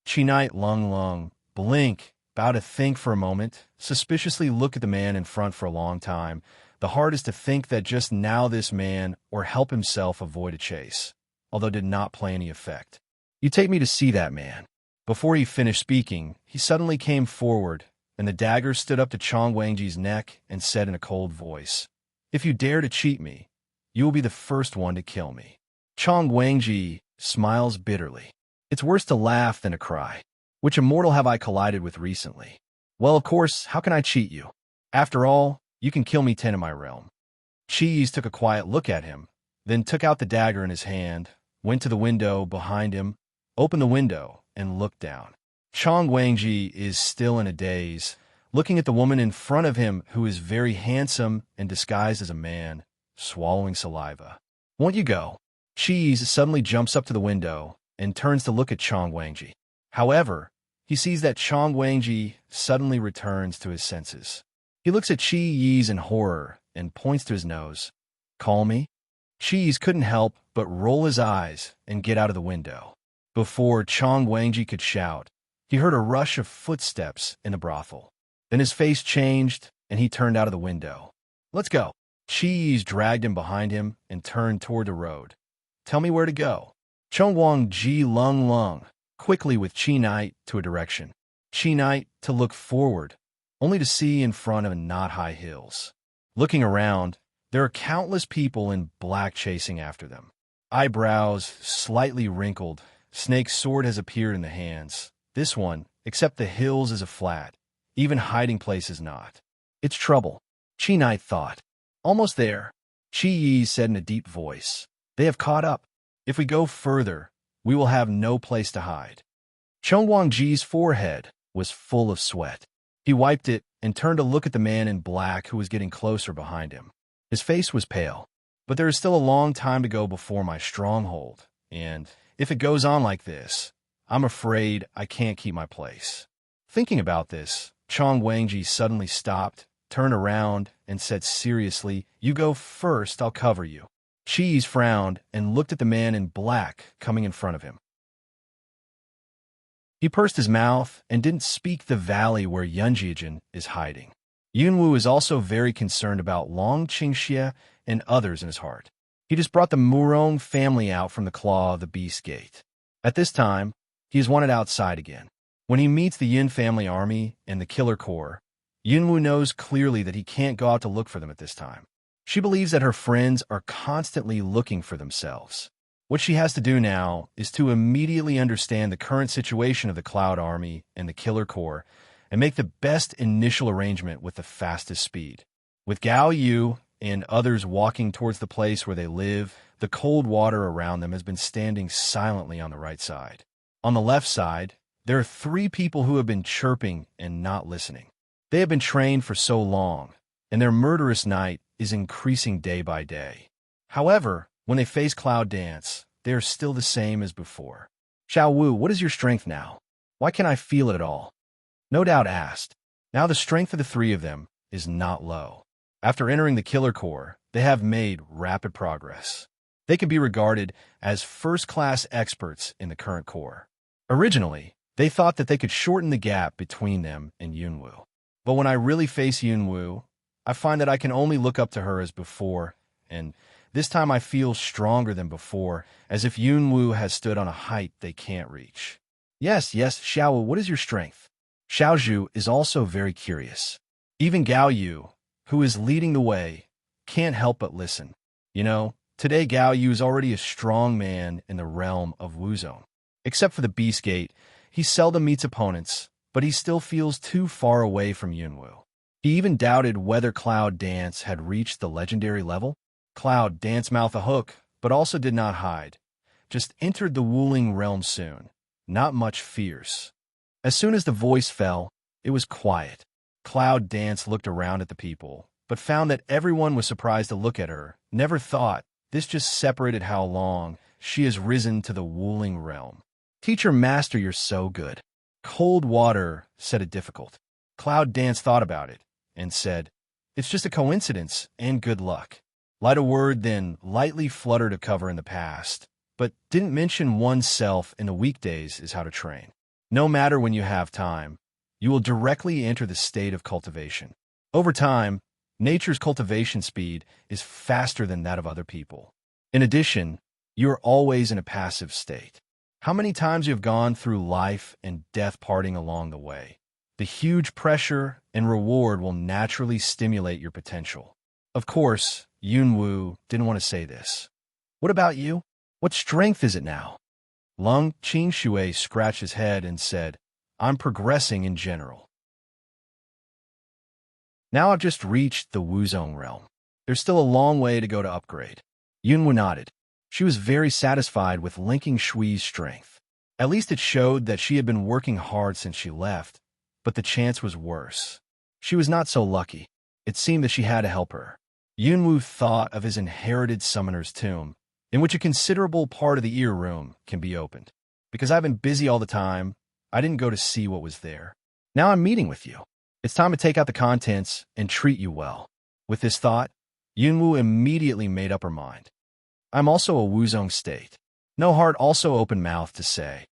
[SPEAKER 1] Chi Knight Lung blink, bow to think for a moment, suspiciously look at the man in front for a long time. The hard is to think that just now this man, or help himself avoid a chase, although did not play any effect. "You take me to see that man." Before he finished speaking, he suddenly came forward, and the dagger stood up to Chong Wangji's neck and said in a cold voice, "If you dare to cheat me, you will be the first one to kill me." Chong Wangji smiles bitterly. It's worse to laugh than to cry. Which immortal have I collided with recently? Well, of course, how can I cheat you? After all, you can kill me 10 in my realm. Cheese took a quiet look at him, then took out the dagger in his hand, went to the window behind him, opened the window, and looked down. Chong Wangji is still in a daze, looking at the woman in front of him who is very handsome and disguised as a man, swallowing saliva. "Won't you go?" Cheese suddenly jumps up to the window and turns to look at Chong Wangji. However, he sees that Chong Wangji suddenly returns to his senses. He looks at Chi Yi's in horror and points to his nose. "Call me?" Cheese couldn't help but roll his eyes and get out of the window. Before Chong Wangji could shout, he heard a rush of footsteps in the brothel. Then his face changed, and he turned out of the window. "Let's go." Cheese dragged him behind him and turned toward the road. "Tell me where to go." Chong Wangji lung quickly with Chi Knight to a direction. Chi Knight to look forward, only to see in front of not high hills. Looking around, there are countless people in black chasing after them. Eyebrows slightly wrinkled, Snake's sword has appeared in the hands. This one, except the hills, is a flat. Even hiding place is not. It's trouble, Chi Knight thought. Almost there, Chi Yi said in a deep voice. They have caught up. If we go further, we will have no place to hide. Chong Wangji's forehead was full of sweat. He wiped it and turned to look at the man in black who was getting closer behind him. His face was pale. But there is still a long time to go before my stronghold, and if it goes on like this, I'm afraid I can't keep my place. Thinking about this, Chong Wangji suddenly stopped, turned around, and said seriously, "You go first, I'll cover you." Cheese frowned and looked at the man in black coming in front of him. He pursed his mouth and didn't speak the valley where Yunjiajin is hiding. Yunwu is also very concerned about Long Qingxie and others in his heart. He just brought the Murong family out from the claw of the Beast Gate. At this time, he is wanted outside again. When he meets the Yin family army and the Killer Corps, Yunwu knows clearly that he can't go out to look for them at this time. She believes that her friends are constantly looking for themselves. What she has to do now is to immediately understand the current situation of the Cloud Army and the Killer Corps and make the best initial arrangement with the fastest speed. With Gao Yu and others walking towards the place where they live, the cold water around them has been standing silently on the right side. On the left side, there are 3 people who have been chirping and not listening. They have been trained for so long, and their murderous night is increasing day by day. However, when they face Cloud Dance, they are still the same as before. Xiao Wu, what is your strength now? Why can't I feel it at all? No Doubt asked. Now the strength of the 3 of them is not low. After entering the Killer Corps, they have made rapid progress. They can be regarded as first-class experts in the current Corps. Originally, They thought that they could shorten the gap between them and Yunwoo. But when I really face Yunwoo, I find that I can only look up to her as before, and this time I feel stronger than before, as if Yunwoo has stood on a height they can't reach. Yes, Xiao, what is your strength? Xiaozhu is also very curious. Even Gao Yu, who is leading the way, can't help but listen. You know, today Gao Yu is already a strong man in the realm of Wuzong. Except for the Beast Gate, he seldom meets opponents, but he still feels too far away from Yunwoo. He even doubted whether Cloud Dance had reached the legendary level. Cloud Dance mouthed a hook, but also did not hide. Just entered the Wuling realm soon. Not much fierce. As soon as the voice fell, it was quiet. Cloud Dance looked around at the people, but found that everyone was surprised to look at her. Never thought. This just separated how long she has risen to the Wuling realm. Teacher Master, you're so good. Cold water said it difficult. Cloud Dance thought about it and said, it's just a coincidence and good luck. Light a word, then lightly fluttered a cover in the past, but didn't mention oneself in the weekdays is how to train. No matter when you have time, you will directly enter the state of cultivation. Over time, nature's cultivation speed is faster than that of other people. In addition, you are always in a passive state. How many times you have gone through life and death parting along the way? The huge pressure and reward will naturally stimulate your potential. Of course, Yunwoo didn't want to say this. What about you? What strength is it now? Lung Qingshui scratched his head and said, I'm progressing in general. Now I've just reached the Wuzong realm. There's still a long way to go to upgrade. Yunwoo nodded. She was very satisfied with linking Shui's strength. At least it showed that she had been working hard since she left, but the chance was worse. She was not so lucky. It seemed that she had to help her. Yunwoo thought of his inherited summoner's tomb, in which a considerable part of the ear room can be opened. Because I've been busy all the time, I didn't go to see what was there. Now I'm meeting with you. It's time to take out the contents and treat you well. With this thought, Yunwoo immediately made up her mind. I'm also a Wuzong state. No Heart also opened mouth to say.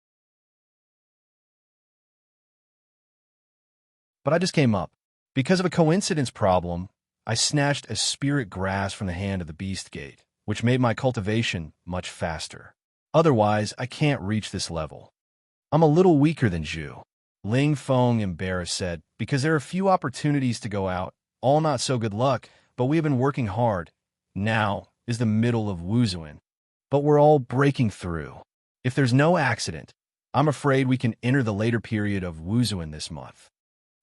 [SPEAKER 1] But I just came up. Because of a coincidence problem, I snatched a spirit grass from the hand of the Beast Gate, which made my cultivation much faster. Otherwise, I can't reach this level. I'm a little weaker than Zhu. Ling Feng embarrassed said, because there are few opportunities to go out, all not so good luck, but we have been working hard. Now is the middle of Wuzhuan, but we're all breaking through. If there's no accident, I'm afraid we can enter the later period of Wuzhuan this month.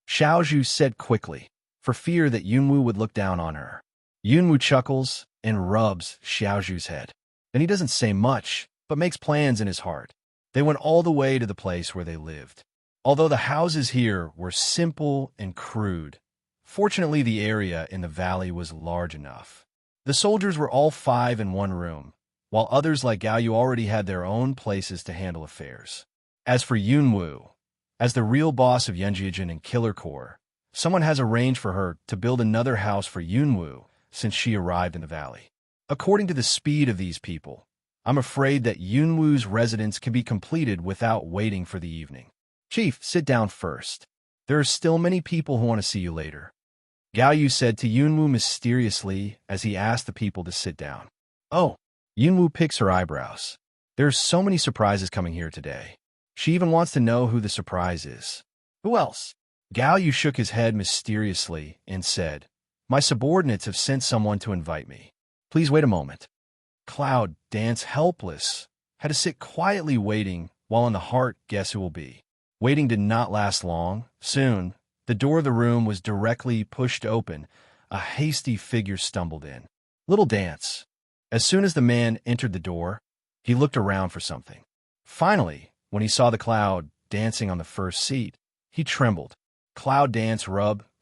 [SPEAKER 1] Xiaozhu said quickly, for fear that Yunwoo would look down on her. Yunwoo chuckles and rubs Xiaozhu's head. Then he doesn't say much, but makes plans in his heart. They went all the way to the place where they lived. Although the houses here were simple and crude, fortunately the area in the valley was large enough. The soldiers were all 5 in one room, while others like Gao Yu already had their own places to handle affairs. As for Yunwoo, as the real boss of Yanjiajin and Killer Corps, someone has arranged for her to build another house for Yunwoo since she arrived in the valley. According to the speed of these people, I'm afraid that Yunwoo's residence can be completed without waiting for the evening. Chief, sit down first. There are still many people who want to see you later. Gao Yu said to Yunwoo mysteriously as he asked the people to sit down. Oh, Yunwoo picks her eyebrows. There are so many surprises coming here today. She even wants to know who the surprise is. Who else? Gao Yu shook his head mysteriously and said, my subordinates have sent someone to invite me. Please wait a moment. Cloud Dance, helpless, had to sit quietly waiting while in the heart guess who will be. Waiting did not last long. Soon, the door of the room was directly pushed open. A hasty figure stumbled in. Little Dance. As soon as the man entered the door, he looked around for something. Finally, when he saw the Cloud dancing on the first seat, he trembled. Cloud Dance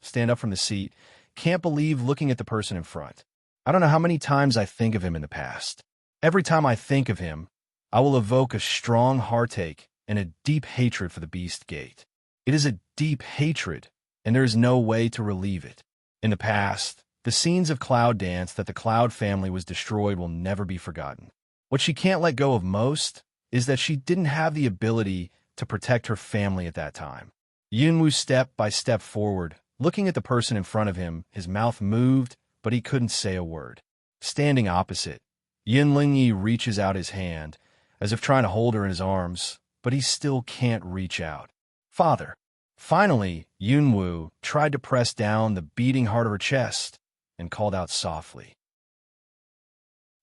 [SPEAKER 1] stand up from the seat. Can't believe looking at the person in front. I don't know how many times I think of him in the past. Every time I think of him, I will evoke a strong heartache and a deep hatred for the Beast Gate. It is a deep hatred, and there is no way to relieve it. In the past, the scenes of Cloud Dance that the Cloud family was destroyed will never be forgotten. What she can't let go of most is that she didn't have the ability to protect her family at that time. Yunwu stepped by step forward, looking at the person in front of him. His mouth moved, but he couldn't say a word. Standing opposite, Yunlingyi reaches out his hand, as if trying to hold her in his arms, but he still can't reach out. Father. Finally, Yunwu tried to press down the beating heart of her chest and called out softly.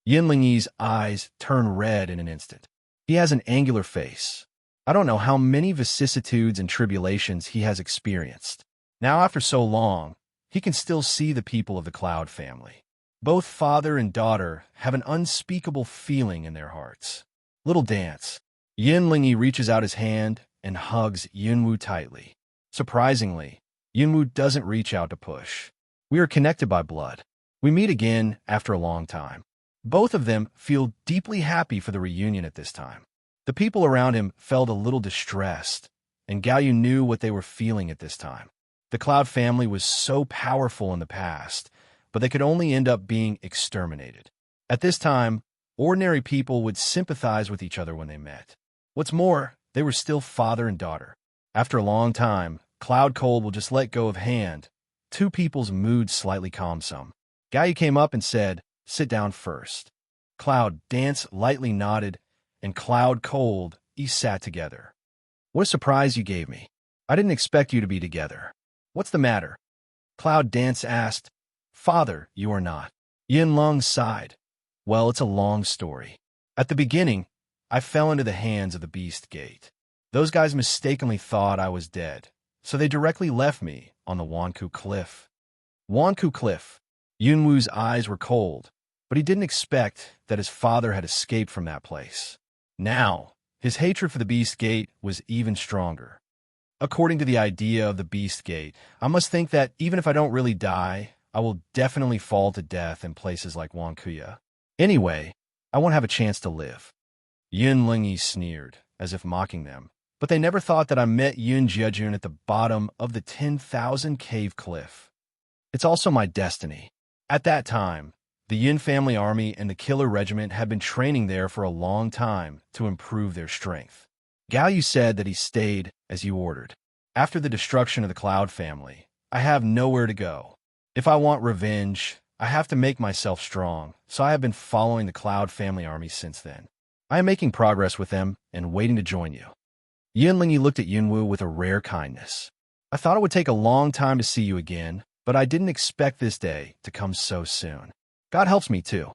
[SPEAKER 1] Yunlingyi's eyes turn red in an instant. He has an angular face. I don't know how many vicissitudes and tribulations he has experienced. Now, after so long, he can still see the people of the Cloud family. Both father and daughter have an unspeakable feeling in their hearts. Little dance. Yunlingyi reaches out his hand and hugs Yunwu tightly. Surprisingly, Yunwu doesn't reach out to push. We are connected by blood. We meet again after a long time. Both of them feel deeply happy for the reunion at this time. The people around him felt a little distressed, and Gaoyu knew what they were feeling at this time. The Cloud family was so powerful in the past, but they could only end up being exterminated. At this time, ordinary people would sympathize with each other when they met. What's more, they were still father and daughter. After a long time, Cloud Cold will just let go of hand. Two people's moods slightly calmed some. Gaoyu came up and said, "Sit down first." Cloud Dance lightly nodded, and Cloud Cold sat together. "What a surprise you gave me. I didn't expect you to be together. What's the matter?" Cloud Dance asked. "Father, you are not." Yinlong sighed. "Well, it's a long story. At the beginning, I fell into the hands of the Beast Gate. Those guys mistakenly thought I was dead, so they directly left me on the Wanku Cliff." Wanku Cliff. Yunwu's eyes were cold, but he didn't expect that his father had escaped from that place. Now, his hatred for the Beast Gate was even stronger. According to the idea of the Beast Gate, I must think that even if I don't really die, I will definitely fall to death in places like Wankuya. Anyway, I won't have a chance to live. Yunlingyi sneered, as if mocking them, but they never thought that I met Yun Jiajun at the bottom of the 10,000 cave cliff. It's also my destiny. At that time, the Yun family army and the Killer Regiment had been training there for a long time to improve their strength. Gaoyu said that he stayed as you ordered. After the destruction of the Cloud family, I have nowhere to go. If I want revenge, I have to make myself strong, so I have been following the Cloud family army since then. I am making progress with them and waiting to join you. Yunlingyi looked at Yunwu with a rare kindness. I thought it would take a long time to see you again, but I didn't expect this day to come so soon. God helps me too.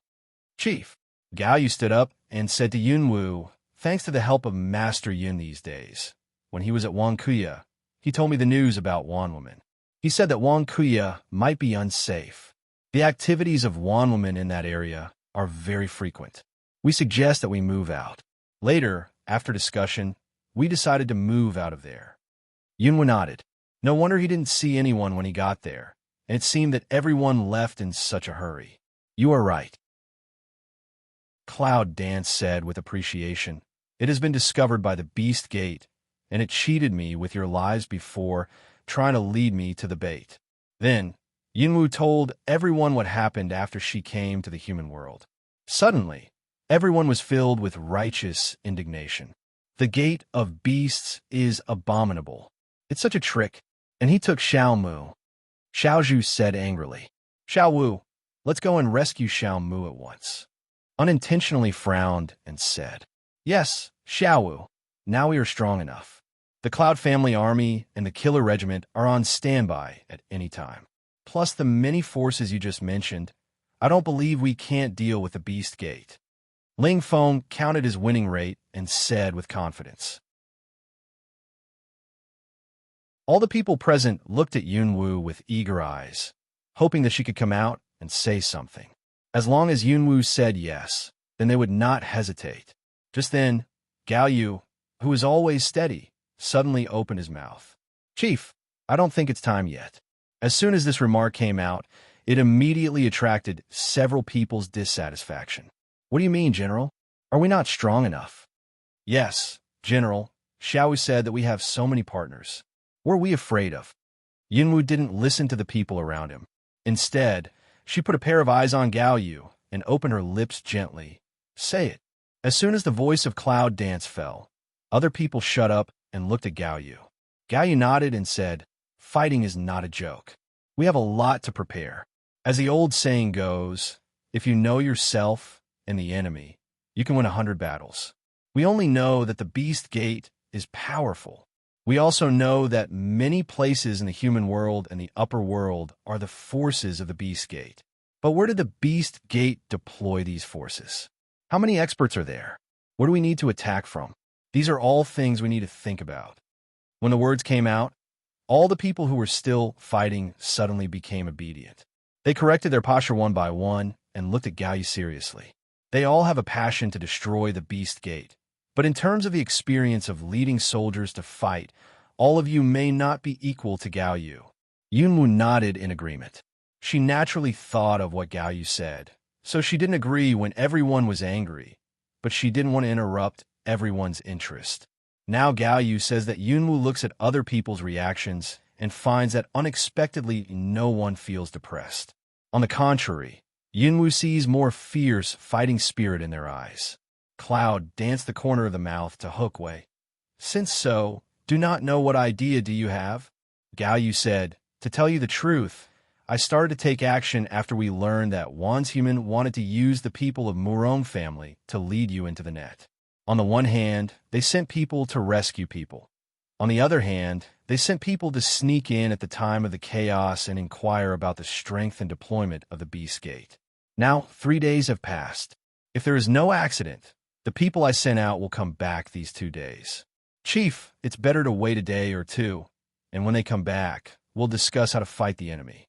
[SPEAKER 1] Chief. Gaoyu stood up and said to Yunwu, "Thanks to the help of Master Yun these days. When he was at Wankuya, he told me the news about Wanwoman. He said that Wankuya might be unsafe. The activities of Wanwoman in that area are very frequent. We suggest that we move out." Later, after discussion, we decided to move out of there. Yunwu nodded. No wonder he didn't see anyone when he got there, and it seemed that everyone left in such a hurry. You are right. Cloud Dance said with appreciation. It has been discovered by the Beast Gate, and it cheated me with your lives before, trying to lead me to the bait. Then, Yunwu told everyone what happened after she came to the human world. Suddenly, everyone was filled with righteous indignation. The Gate of Beasts is abominable. It's such a trick. And he took Xiao Mu. Xiao Zhu said angrily. Xiao Wu, let's go and rescue Xiao Mu at once. Unintentionally frowned and said, Yes, Xiao Wu, now we are strong enough. The Cloud Family Army and the Killer Regiment are on standby at any time. Plus the many forces you just mentioned, I don't believe we can't deal with the Beast Gate. Ling Feng counted his winning rate and said with confidence. All the people present looked at Yunwu with eager eyes, hoping that she could come out and say something. As long as Yunwu said yes, then they would not hesitate. Just then, Gaoyu, who was always steady, suddenly opened his mouth. Chief, I don't think it's time yet. As soon as this remark came out, it immediately attracted several people's dissatisfaction. What do you mean, General? Are we not strong enough? Yes, General. Xiao said that we have so many partners. What are we afraid of? Yunwu didn't listen to the people around him. Instead, she put a pair of eyes on Gaoyu and opened her lips gently. Say it. As soon as the voice of Cloud Dance fell, other people shut up and looked at Gao Yu. Gao Yu nodded and said, "Fighting is not a joke. We have a lot to prepare. As the old saying goes, if you know yourself and the enemy, you can win 100 battles. We only know that the Beast Gate is powerful. We also know that many places in the human world and the upper world are the forces of the Beast Gate. But where did the Beast Gate deploy these forces? How many experts are there? Where do we need to attack from? These are all things we need to think about." When the words came out, all the people who were still fighting suddenly became obedient. They corrected their posture one by one and looked at Gao Yu seriously. They all have a passion to destroy the Beast Gate. But in terms of the experience of leading soldiers to fight, all of you may not be equal to Gao Yu. Yunwu nodded in agreement. She naturally thought of what Gao Yu said, so she didn't agree when everyone was angry, but she didn't want to interrupt everyone's interest. Now Gao Yu says that Yunwu looks at other people's reactions and finds that unexpectedly no one feels depressed. On the contrary, Yunwu sees more fierce fighting spirit in their eyes. Cloud danced the corner of the mouth to Hookway. "Since so, do not know what idea do you have?" Gao Yu said, "To tell you the truth, I started to take action after we learned that Wan's human wanted to use the people of Murong family to lead you into the net. On the one hand, they sent people to rescue people. On the other hand, they sent people to sneak in at the time of the chaos and inquire about the strength and deployment of the Beast Gate. Now, 3 days have passed. If there is no accident, the people I sent out will come back these 2 days. Chief, it's better to wait a day or two, and when they come back, we'll discuss how to fight the enemy."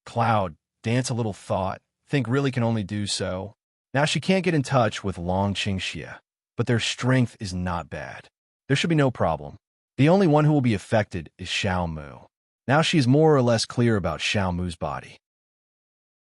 [SPEAKER 1] Cloud danced a little thought, think really can only do so. Now she can't get in touch with Long Qingxie, but their strength is not bad. There should be no problem. The only one who will be affected is Xiao Mu. Now she is more or less clear about Xiao Mu's body.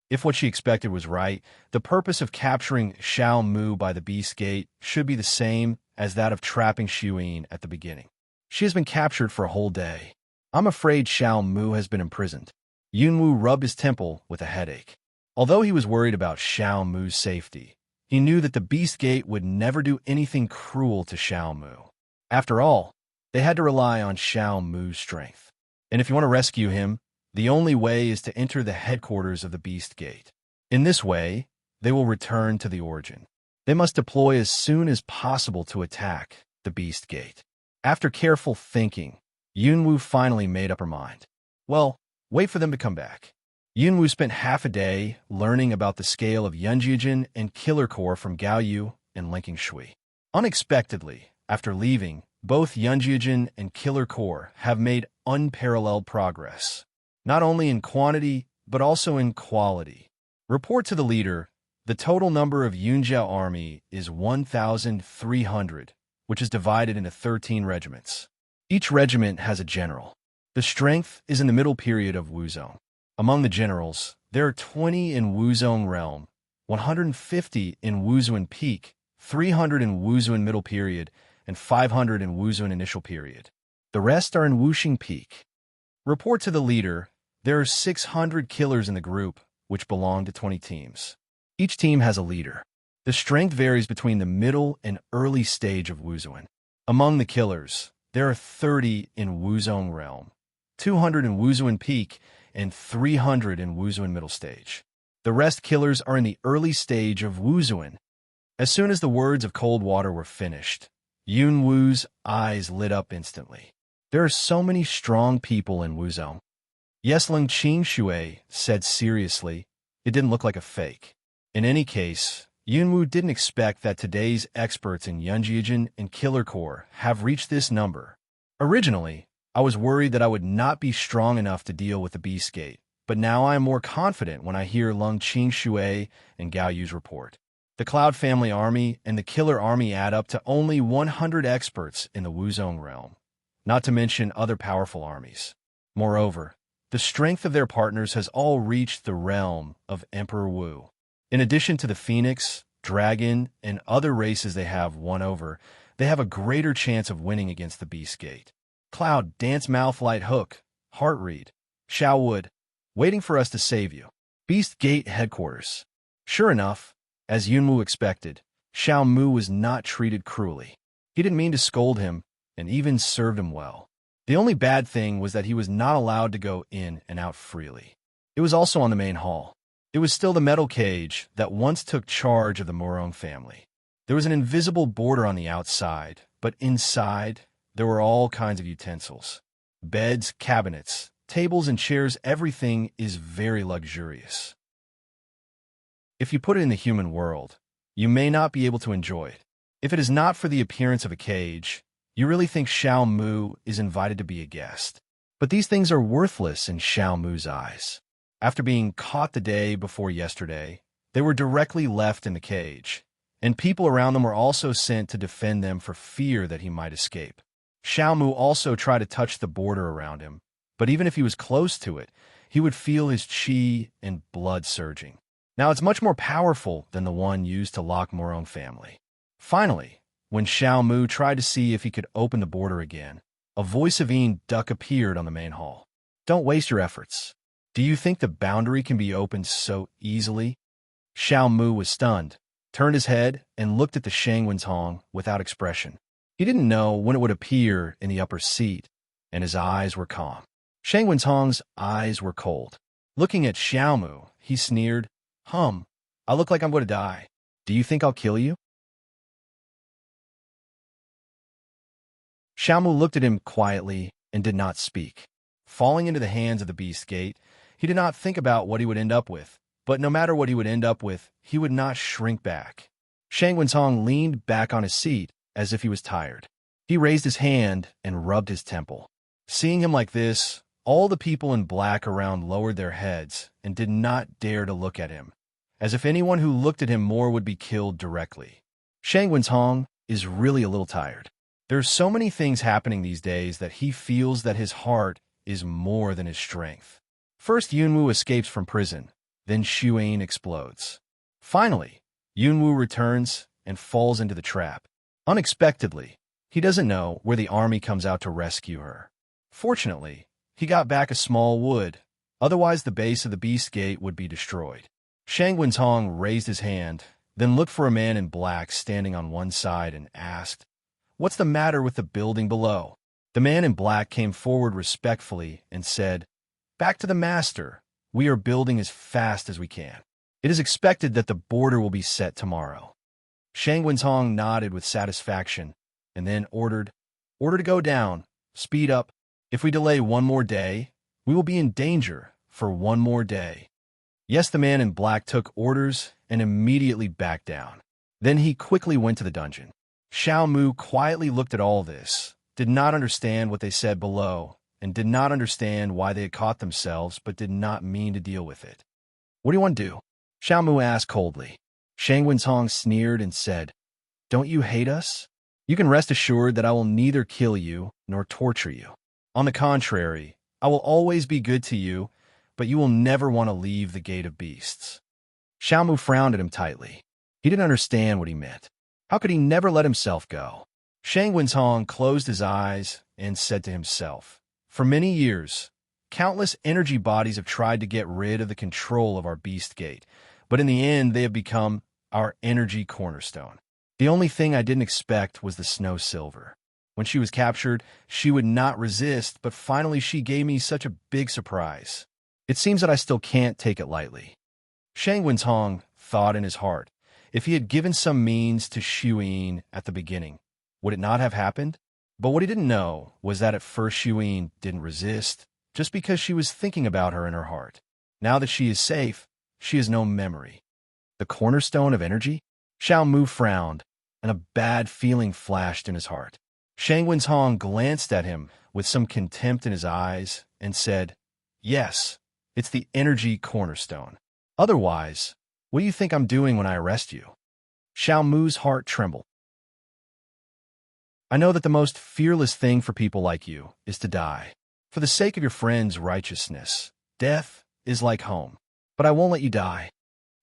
[SPEAKER 1] If what she expected was right, the purpose of capturing Xiao Mu by the Beast Gate should be the same as that of trapping Xuyin at the beginning. She has been captured for a whole day. I'm afraid Xiao Mu has been imprisoned. Yunwu rubbed his temple with a headache. Although he was worried about Xiao Mu's safety, he knew that the Beast Gate would never do anything cruel to Xiao Mu. After all, they had to rely on Xiao Mu's strength. And if you want to rescue him, the only way is to enter the headquarters of the Beast Gate. In this way, they will return to the origin. They must deploy as soon as possible to attack the Beast Gate. After careful thinking, Yunwu finally made up her mind. Well, wait for them to come back. Yunwu spent half a day learning about the scale of Yunjiajin and Killer Core from Gao Yu and Linking Shui. Unexpectedly, after leaving, both Yunjiajin and Killer Core have made unparalleled progress, not only in quantity, but also in quality. Report to the leader, the total number of Yunjiao army is 1,300, which is divided into 13 regiments. Each regiment has a general. The strength is in the middle period of Wuzong. Among the generals, there are 20 in Wuzong Realm, 150 in Wuzuan Peak, 300 in Wuzuan Middle Period, and 500 in Wuzuan Initial Period. The rest are in Wuxing Peak. Report to the leader, there are 600 killers in the group, which belong to 20 teams. Each team has a leader. The strength varies between the middle and early stage of Wuzuan. Among the killers, there are 30 in Wuzong Realm, 200 in Wuzuan Peak, and 300 in Wuzuan Middle Stage. The rest killers are in the early stage of Wuzuan. As soon as the words of Cold Water were finished, Yunwu's eyes lit up instantly. There are so many strong people in Wuzong. Yes, Long Qingxue said seriously, it didn't look like a fake. In any case, Yunwu didn't expect that today's experts in Yunjiajin and Killer Core have reached this number. Originally, I was worried that I would not be strong enough to deal with the Beast Gate, but now I am more confident when I hear Long Qingxue and Gao Yu's report. The Cloud Family Army and the Killer Army add up to only 100 experts in the Wuzong realm, not to mention other powerful armies. Moreover, the strength of their partners has all reached the realm of Emperor Wu. In addition to the Phoenix, Dragon, and other races they have won over, they have a greater chance of winning against the Beast Gate. Cloud, Dance Mouth Light Hook, Heart Reed, Xiao Wood, waiting for us to save you. Beast Gate Headquarters. Sure enough, as Yunwu expected, Xiao Mu was not treated cruelly. He didn't mean to scold him, and even served him well. The only bad thing was that he was not allowed to go in and out freely. It was also on the main hall. It was still the metal cage that once took charge of the Morong family. There was an invisible border on the outside, but inside, there were all kinds of utensils. Beds, cabinets, tables, and chairs, everything is very luxurious. If you put it in the human world, you may not be able to enjoy it. If it is not for the appearance of a cage, you really think Xiao Mu is invited to be a guest. But these things are worthless in Xiao Mu's eyes. After being caught the day before yesterday, they were directly left in the cage, and people around them were also sent to defend them for fear that he might escape. Xiao Mu also tried to touch the border around him, but even if he was close to it, he would feel his qi and blood surging. Now it's much more powerful than the one used to lock Morong family. Finally, when Xiao Mu tried to see if he could open the border again, a voice of duck appeared on the main hall. Don't waste your efforts. Do you think the boundary can be opened so easily? Xiao Mu was stunned, turned his head, and looked at the Shangwen's Hong without expression. He didn't know when it would appear in the upper seat, and his eyes were calm. Shangwen's Hong's eyes were cold. Looking at Xiao Mu, he sneered, I look like I'm going to die. Do you think I'll kill you? Xiao Mu looked at him quietly and did not speak. Falling into the hands of the beast gate, he did not think about what he would end up with, but no matter what he would end up with, he would not shrink back. Shangwen's Hong leaned back on his seat as if he was tired. He raised his hand and rubbed his temple. Seeing him like this, all the people in black around lowered their heads and did not dare to look at him, as if anyone who looked at him more would be killed directly. Shangwen's Hong is really a little tired. There's so many things happening these days that he feels that his heart is more than his strength. First, Yunwu escapes from prison, then Xuan explodes. Finally, Yunwu returns and falls into the trap. Unexpectedly, he doesn't know where the army comes out to rescue her. Fortunately, he got back a small wood, otherwise the base of the beast gate would be destroyed. Shangwen's Hong raised his hand, then looked for a man in black standing on one side and asked, "What's the matter with the building below?" The man in black came forward respectfully and said, "Back to the master. We are building as fast as we can. It is expected that the border will be set tomorrow." Shangwen's Hong nodded with satisfaction and then ordered to go down, speed up. If we delay one more day, we will be in danger for one more day. Yes, the man in black took orders and immediately backed down. Then he quickly went to the dungeon. Xiao Mu quietly looked at all this, did not understand what they said below, and did not understand why they had caught themselves but did not mean to deal with it. "What do you want to do?" Xiao Mu asked coldly. Shangwen's Hong sneered and said, "Don't you hate us? You can rest assured that I will neither kill you nor torture you. On the contrary, I will always be good to you, but you will never want to leave the Gate of Beasts." Xiao Mu frowned at him tightly. He didn't understand what he meant. How could he never let himself go? Shangwen's Hong closed his eyes and said to himself, "For many years, countless energy bodies have tried to get rid of the control of our beast gate, but in the end they have become our energy cornerstone. The only thing I didn't expect was the Snow Silver. When she was captured, she would not resist, but finally she gave me such a big surprise. It seems that I still can't take it lightly." Shangwen's Hong thought in his heart, if he had given some means to Xuan at the beginning, would it not have happened? But what he didn't know was that at first Xuan didn't resist, just because she was thinking about her in her heart. Now that she is safe, she has no memory. The cornerstone of energy? Xiao Mu frowned, and a bad feeling flashed in his heart. Shangwen's Hong glanced at him with some contempt in his eyes and said, "Yes, it's the energy cornerstone. Otherwise, what do you think I'm doing when I arrest you?" Xiao Mu's heart trembled. "I know that the most fearless thing for people like you is to die. For the sake of your friend's righteousness, death is like home. But I won't let you die."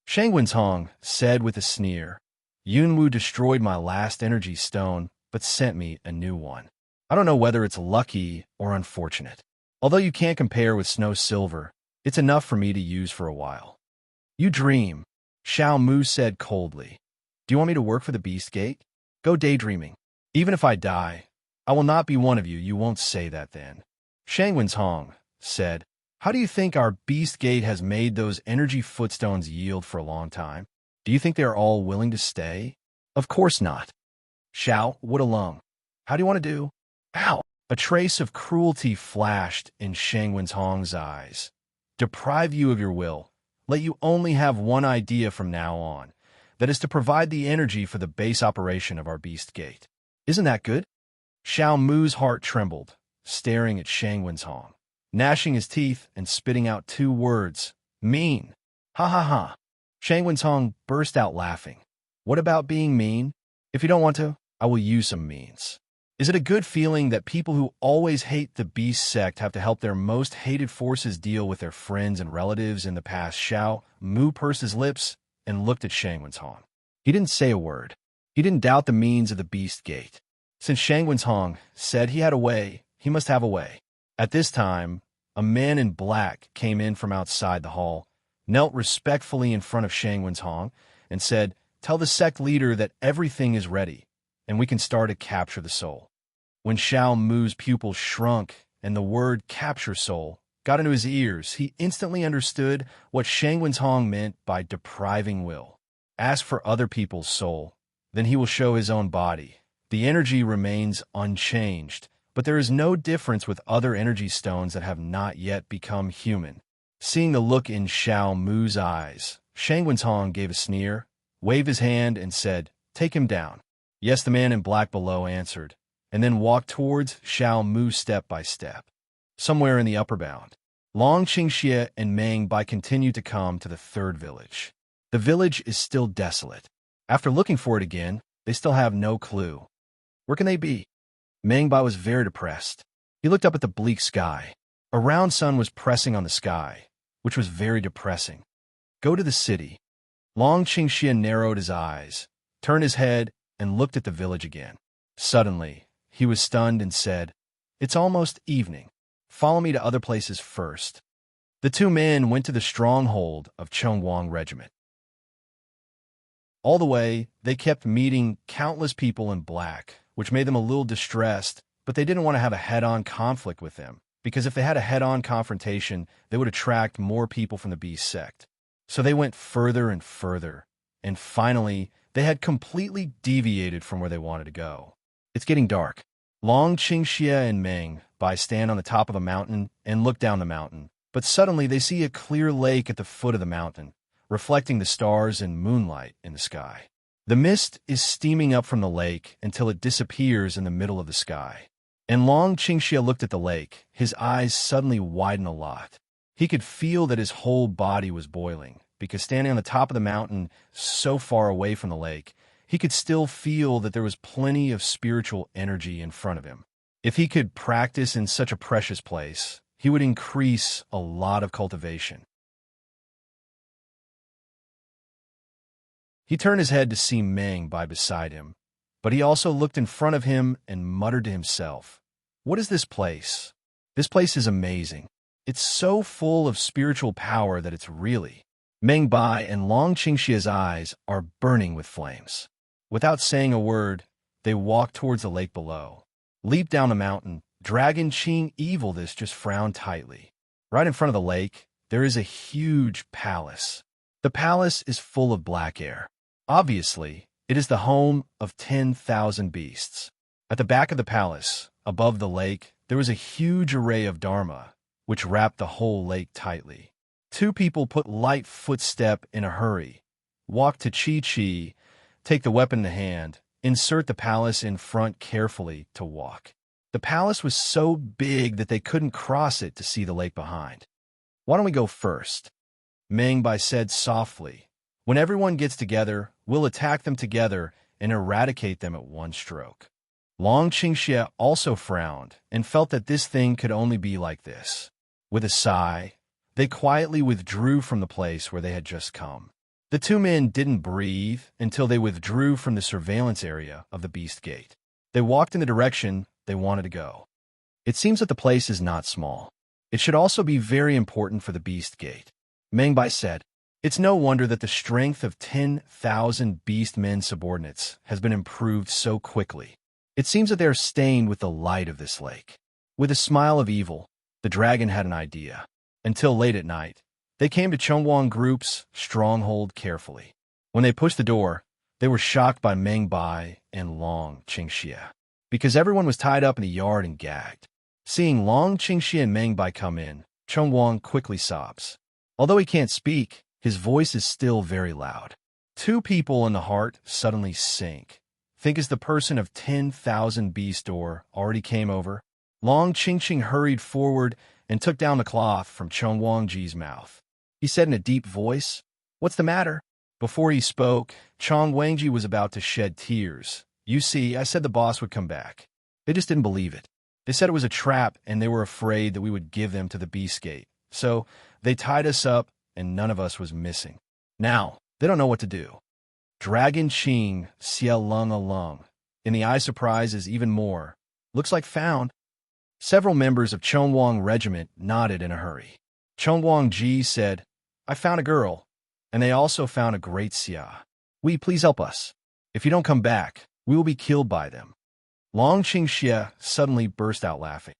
[SPEAKER 1] Shangwen's Hong said with a sneer, "Yunwu destroyed my last energy stone, but sent me a new one. I don't know whether it's lucky or unfortunate. Although you can't compare with Snow Silver, it's enough for me to use for a while." "You dream," Xiao Mu said coldly. "Do you want me to work for the Beast Gate? Go daydreaming. Even if I die, I will not be one of you. You won't say that then. Shangwen's Hong said, how do you think our beast gate has made those energy footstones yield for a long time? Do you think they are all willing to stay? Of course not. Xiao, what a lung. How do you want to do? Ow! A trace of cruelty flashed in Shangwen's Hong's eyes. Deprive you of your will. Let you only have one idea from now on. That is to provide the energy for the base operation of our beast gate. Isn't that good? Xiao Mu's heart trembled, staring at Shangwen's Hong, gnashing his teeth and spitting out two words, mean. Ha ha ha. Shangwen's Hong burst out laughing. What about being mean? If you don't want to, I will use some means. Is it a good feeling that people who always hate the beast sect have to help their most hated forces deal with their friends and relatives in the past? Xiao Mu pursed his lips and looked at Shangwen's Hong. He didn't say a word. He didn't doubt the means of the beast gate. Since Shangwen's Hong said he had a way, he must have a way. At this time, a man in black came in from outside the hall, knelt respectfully in front of Shangwen's Hong, and said, tell the sect leader that everything is ready, and we can start to capture the soul. When Xiao Mu's pupils shrunk and the word capture soul got into his ears, he instantly understood what Shangwen's Hong meant by depriving will. Ask for other people's soul, then he will show his own body. The energy remains unchanged, but there is no difference with other energy stones that have not yet become human. Seeing the look in Xiao Mu's eyes, Shangwen's Hong gave a sneer, waved his hand, and said, take him down. Yes, the man in black below answered, and then walked towards Xiao Mu step by step. Somewhere in the upper bound, Long Qingxie and Meng Bai continued to come to the third village. The village is still desolate. After looking for it again, they still have no clue. Where can they be? Meng Bai was very depressed. He looked up at the bleak sky. A round sun was pressing on the sky, which was very depressing. Go to the city. Long Qingxie narrowed his eyes, turned his head, and looked at the village again. Suddenly, he was stunned and said, it's almost evening. Follow me to other places first. The two men went to the stronghold of Chongguang Regiment. All the way, they kept meeting countless people in black, which made them a little distressed, but they didn't want to have a head-on conflict with them, because if they had a head-on confrontation, they would attract more people from the beast sect. So they went further and further, and finally, they had completely deviated from where they wanted to go. It's getting dark. Long Qingxie and Meng Bai stand on the top of a mountain and look down the mountain, but suddenly they see a clear lake at the foot of the mountain, reflecting the stars and moonlight in the sky. The mist is steaming up from the lake until it disappears in the middle of the sky. And Long Qingxie looked at the lake. His eyes suddenly widened a lot. He could feel that his whole body was boiling, because standing on the top of the mountain so far away from the lake, he could still feel that there was plenty of spiritual energy in front of him. If he could practice in such a precious place, he would increase a lot of cultivation. He turned his head to see Meng Bai beside him, but he also looked in front of him and muttered to himself, what is this place? This place is amazing. It's so full of spiritual power that it's really. Meng Bai and Long Qingxie's eyes are burning with flames. Without saying a word, they walked towards the lake below. Leaped down the mountain. Dragon Qing Evil This just frowned tightly. Right in front of the lake, there is a huge palace. The palace is full of black air. Obviously, it is the home of 10,000 beasts. At the back of the palace, above the lake, there was a huge array of dharma, which wrapped the whole lake tightly. Two people put light footstep in a hurry, walk to Chi-Chi, take the weapon in the hand, insert the palace in front carefully to walk. The palace was so big that they couldn't cross it to see the lake behind. Why don't we go first? Meng Bai said softly. When everyone gets together, we'll attack them together and eradicate them at one stroke. Long Qingxie also frowned and felt that this thing could only be like this. With a sigh, they quietly withdrew from the place where they had just come. The two men didn't breathe until they withdrew from the surveillance area of the Beast Gate. They walked in the direction they wanted to go. It seems that the place is not small. It should also be very important for the Beast Gate. Meng Bai said, it's no wonder that the strength of 10,000 beast men subordinates has been improved so quickly. It seems that they are stained with the light of this lake. With a smile of evil, the dragon had an idea. Until late at night, they came to Chongwang Group's stronghold carefully. When they pushed the door, they were shocked by Meng Bai and Long Qingxie, because everyone was tied up in the yard and gagged. Seeing Long Qingxie and Meng Bai come in, Chongwang quickly sobs. Although he can't speak, his voice is still very loud. Two people in the heart suddenly sink. Think as the person of 10,000 beast door already came over. Long Qingxing hurried forward and took down the cloth from Chongwang Ji's mouth. He said in a deep voice, "What's the matter?" Before he spoke, Chong Wangji was about to shed tears. "You see, I said the boss would come back. They just didn't believe it. They said it was a trap and they were afraid that we would give them to the Beast Gate. So they tied us up and none of us was missing. Now, they don't know what to do." Dragon Qing Xia Lung Alung. In the eye surprises even more. "Looks like found." Several members of Chongwang Regiment nodded in a hurry. Chongwang Ji said, "I found a girl, and they also found a great Xia. Please help us. If you don't come back, we will be killed by them." Long Qingxie suddenly burst out laughing.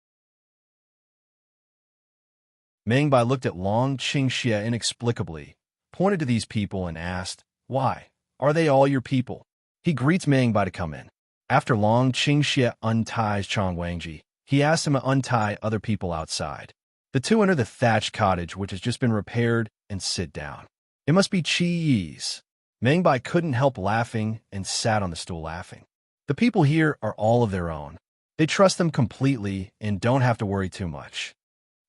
[SPEAKER 1] Meng Bai looked at Long Qingxie inexplicably, pointed to these people and asked, "Why? Are they all your people?" He greets Meng Bai to come in. After Long Qingxie unties Chong Wangji, he asks him to untie other people outside. The two enter the thatched cottage, which has just been repaired, and sit down. It must be Qi Yi's. Meng Bai couldn't help laughing and sat on the stool laughing. The people here are all of their own. They trust them completely and don't have to worry too much.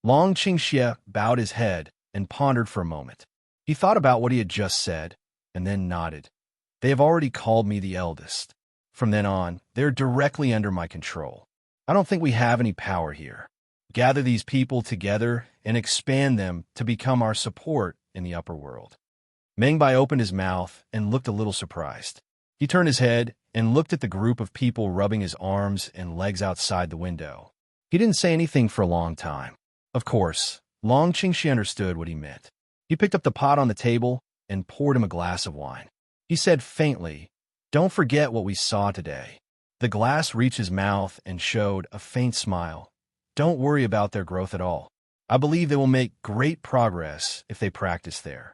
[SPEAKER 1] Long Qingxie bowed his head and pondered for a moment. He thought about what he had just said, and then nodded. "They have already called me the eldest. From then on, they're directly under my control. I don't think we have any power here. Gather these people together and expand them to become our support in the upper world." Meng Bai opened his mouth and looked a little surprised. He turned his head and looked at the group of people rubbing his arms and legs outside the window. He didn't say anything for a long time. Of course, Long Qingxie understood what he meant. He picked up the pot on the table and poured him a glass of wine. He said faintly, "Don't forget what we saw today." The glass reached his mouth and showed a faint smile. "Don't worry about their growth at all. I believe they will make great progress if they practice there."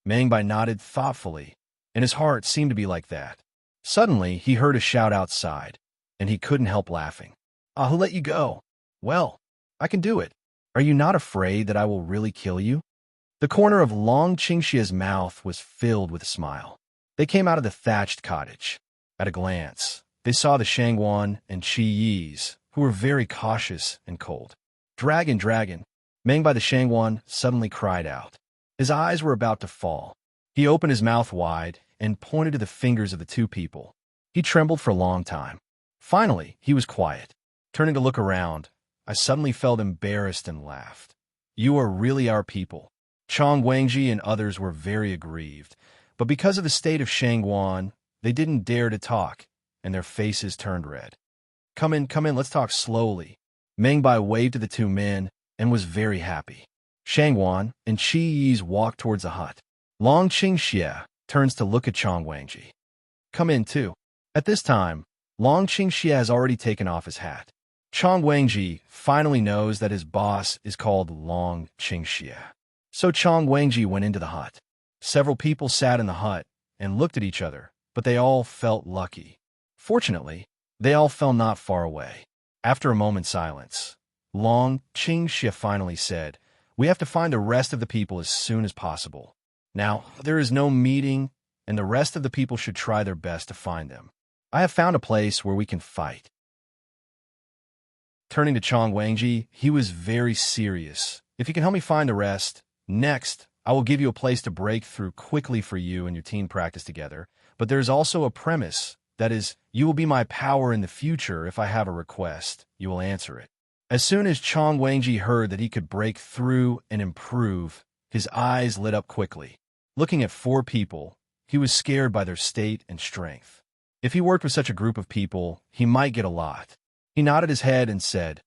[SPEAKER 1] Meng Bai nodded thoughtfully, and his heart seemed to be like that. Suddenly, he heard a shout outside, and he couldn't help laughing. "I'll let you go." "Well, I can do it. Are you not afraid that I will really kill you?" The corner of Long Qingxie's mouth was filled with a smile. They came out of the thatched cottage. At a glance, they saw the Shangwan and Qi Yi's, who were very cautious and cold. "Dragon, dragon!" Meng Bai the Shangwan suddenly cried out. His eyes were about to fall. He opened his mouth wide and pointed to the fingers of the two people. He trembled for a long time. Finally, he was quiet. Turning to look around, I suddenly felt embarrassed and laughed. "You are really our people." Chong Wangji and others were very aggrieved, but because of the state of Shangwan, they didn't dare to talk, and their faces turned red. Come in, let's talk slowly." Meng Bai waved to the two men and was very happy. Shangwan and Qi Yi's walked towards the hut. Long Qingxie turns to look at Chong Wangji. "Come in, too." At this time, Long Qingxie has already taken off his hat. Chong Wangji finally knows that his boss is called Long Qingxie. So Chong Wangji went into the hut. Several people sat in the hut and looked at each other, but they all felt lucky. Fortunately, they all fell not far away. After a moment's silence, Long Qingxie finally said, "We have to find the rest of the people as soon as possible. Now, there is no meeting, and the rest of the people should try their best to find them. I have found a place where we can fight." Turning to Chong Wangji, he was very serious. "If you can help me find the rest, next, I will give you a place to break through quickly for you and your team practice together. But there's also a premise, that is, you will be my power in the future. If I have a request, you will answer it." As soon as Chong Wangji heard that he could break through and improve, his eyes lit up quickly. Looking at 4 people, he was scared by their state and strength. If he worked with such a group of people, he might get a lot. He nodded his head and said,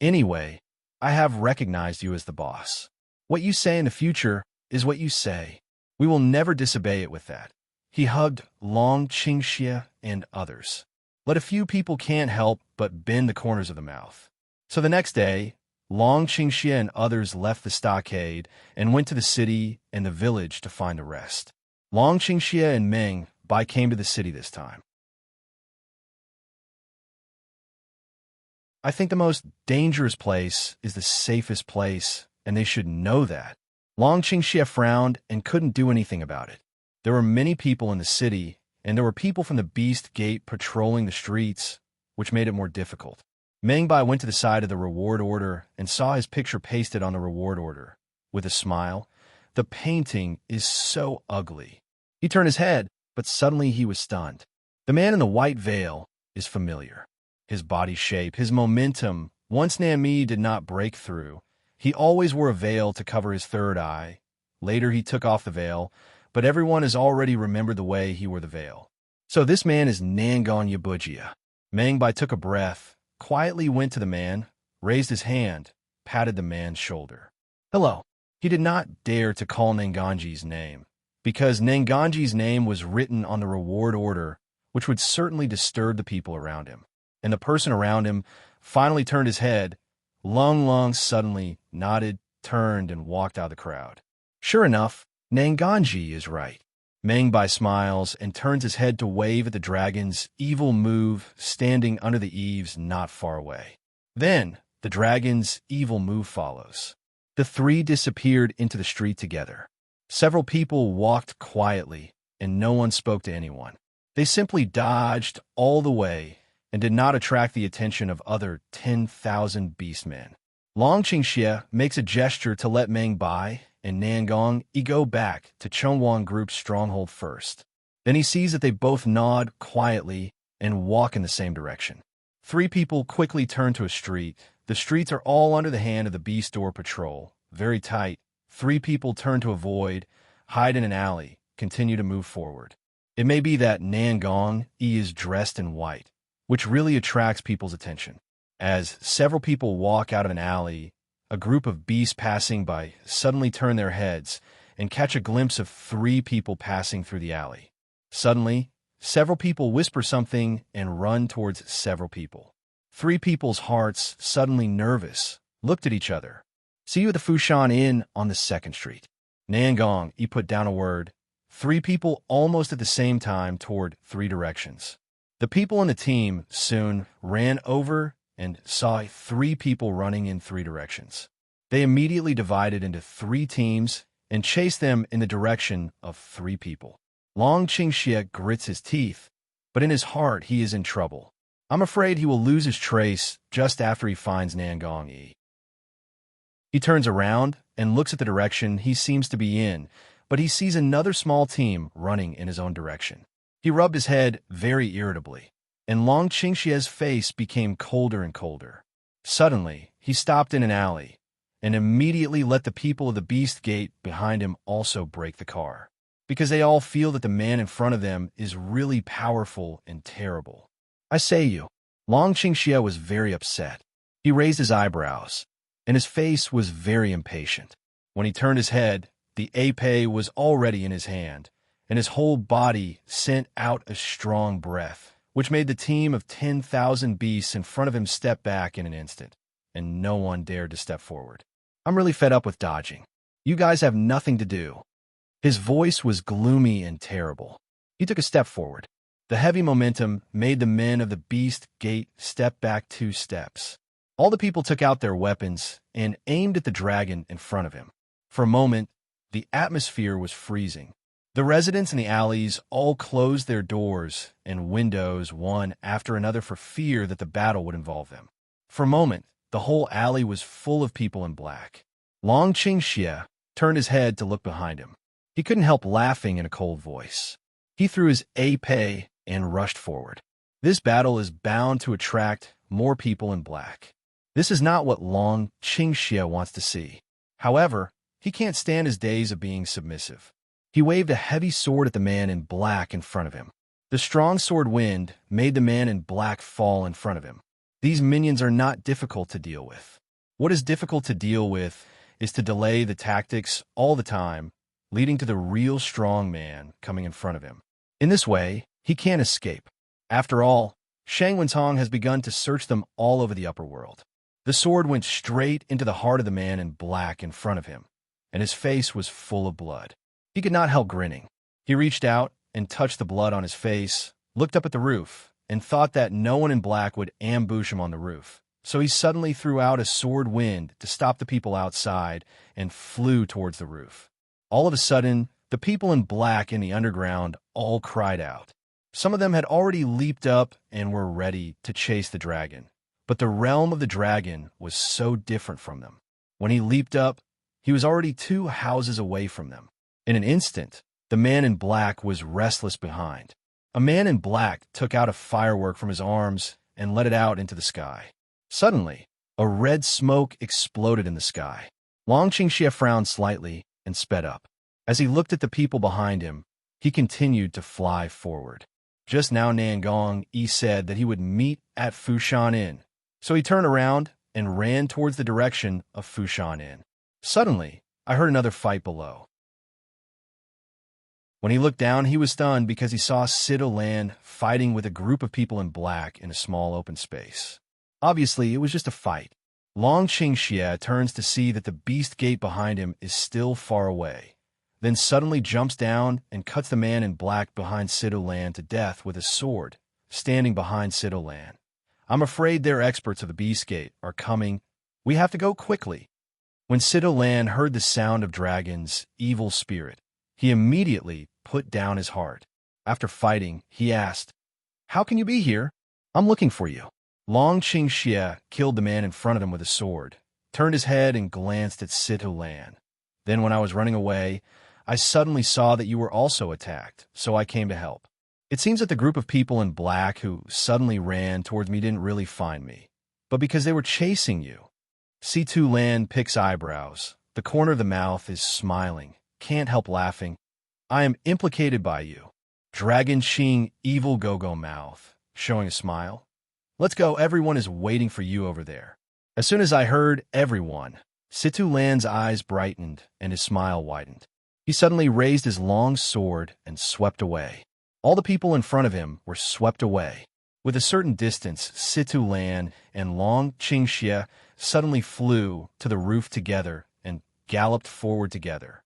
[SPEAKER 1] "Anyway, I have recognized you as the boss. What you say in the future is what you say. We will never disobey it with that." He hugged Long Qingxie and others. but a few people can't help but bend the corners of the mouth. So the next day, Long Qingxie and others left the stockade and went to the city and the village to find a rest. Long Qingxie and Meng Bai came to the city this time. I think the most dangerous place is the safest place, and they should know that. Long Qingxie frowned and couldn't do anything about it. There were many people in the city, and there were people from the Beast Gate patrolling the streets, which made it more difficult. Meng Bai went to the side of the reward order and saw his picture pasted on the reward order. With a smile, "The painting is so ugly." He turned his head, but suddenly he was stunned. The man in the white veil is familiar. His body shape, his momentum. Once Nanmi did not break through. He always wore a veil to cover his third eye. Later he took off the veil, but everyone has already remembered the way he wore the veil. So this man is Nangon Yabujia. Meng Bai took a breath, quietly went to the man, raised his hand, patted the man's shoulder. "Hello." He did not dare to call Nanganji's name, because Nanganji's name was written on the reward order, which would certainly disturb the people around him. And the person around him finally turned his head. Long suddenly nodded, turned, and walked out of the crowd. Sure enough, Nanganji is right. Meng Bai smiles and turns his head to wave at the dragon's evil move standing under the eaves not far away. Then, the dragon's evil move follows. The three disappeared into the street together. Several people walked quietly, and no one spoke to anyone. They simply dodged all the way and did not attract the attention of other 10,000 beastmen. Long Qingxie makes a gesture to let Meng Bai and Nangong go back to Chongwang Group's stronghold first. Then he sees that they both nod quietly and walk in the same direction. Three people quickly turn to a street. The streets are all under the hand of the Beast Door Patrol, very tight. Three people turn to avoid, hide in an alley, continue to move forward. It may be that Nangong is dressed in white, which really attracts people's attention. As several people walk out of an alley, a group of beasts passing by suddenly turn their heads and catch a glimpse of three people passing through the alley. Suddenly, several people whisper something and run towards several people. Three people's hearts, suddenly nervous, looked at each other. "See you at the Fushan Inn on the 2nd Street. Nangong, he put down a word. Three people almost at the same time toward three directions. The people in the team soon ran over and saw three people running in three directions. They immediately divided into three teams and chased them in the direction of three people. Long Qingxie grits his teeth, but in his heart he is in trouble. I'm afraid he will lose his trace just after he finds Nangong Yi. He turns around and looks at the direction he seems to be in, but he sees another small team running in his own direction. He rubbed his head very irritably, and Long Qingxie's face became colder and colder. Suddenly, he stopped in an alley and immediately let the people of the Beast Gate behind him also break the car, because they all feel that the man in front of them is really powerful and terrible. I say you, Long Qingxie was very upset. He raised his eyebrows, and his face was very impatient. When he turned his head, the épée was already in his hand, and his whole body sent out a strong breath, which made the team of 10,000 beasts in front of him step back in an instant, and no one dared to step forward. I'm really fed up with dodging. You guys have nothing to do. His voice was gloomy and terrible. He took a step forward. The heavy momentum made the men of the Beast Gate step back 2 steps. All the people took out their weapons and aimed at the dragon in front of him. For a moment, the atmosphere was freezing. The residents in the alleys all closed their doors and windows one after another for fear that the battle would involve them. For a moment, the whole alley was full of people in black. Long Qingxie turned his head to look behind him. He couldn't help laughing in a cold voice. He threw his épée and rushed forward. This battle is bound to attract more people in black. This is not what Long Qingxie wants to see. However, he can't stand his days of being submissive. He waved a heavy sword at the man in black in front of him. The strong sword wind made the man in black fall in front of him. These minions are not difficult to deal with. What is difficult to deal with is to delay the tactics all the time, leading to the real strong man coming in front of him. In this way, he can't escape. After all, Shangwen's Hong has begun to search them all over the upper world. The sword went straight into the heart of the man in black in front of him, and his face was full of blood. He could not help grinning. He reached out and touched the blood on his face, looked up at the roof, and thought that no one in black would ambush him on the roof. So he suddenly threw out a sword wind to stop the people outside and flew towards the roof. All of a sudden, the people in black in the underground all cried out. Some of them had already leaped up and were ready to chase the dragon. But the realm of the dragon was so different from them. When he leaped up, he was already 2 houses away from them. In an instant, the man in black was restless behind. A man in black took out a firework from his arms and let it out into the sky. Suddenly, a red smoke exploded in the sky. Long Qingxie frowned slightly and sped up. As he looked at the people behind him, he continued to fly forward. Just now Nangong Yi said that he would meet at Fushan Inn, so he turned around and ran towards the direction of Fushan Inn. Suddenly, I heard another fight below. When he looked down, he was stunned because he saw Sido Lan fighting with a group of people in black in a small open space. Obviously, it was just a fight. Long Qingxie turns to see that the beast gate behind him is still far away, then suddenly jumps down and cuts the man in black behind Sido Lan to death with a sword, standing behind Sido Lan. I'm afraid their experts of the beast gate are coming. We have to go quickly. When Sido Lan heard the sound of Dragon's evil spirit, he immediately put down his heart. After fighting, he asked, "How can you be here? I'm looking for you." Long Qingxie killed the man in front of him with a sword, turned his head and glanced at Sido Lan. Then when I was running away, I suddenly saw that you were also attacked, so I came to help. It seems that the group of people in black who suddenly ran towards me didn't really find me, but because they were chasing you. Situ Lan picks eyebrows. The corner of the mouth is smiling. Can't help laughing. I am implicated by you. Dragon Qing evil go-go mouth, showing a smile. Let's go, everyone is waiting for you over there. As soon as I heard everyone, Situ Lan's eyes brightened and his smile widened. He suddenly raised his long sword and swept away. All the people in front of him were swept away. With a certain distance, Situ Lan and Long Qingxie suddenly flew to the roof together and galloped forward together.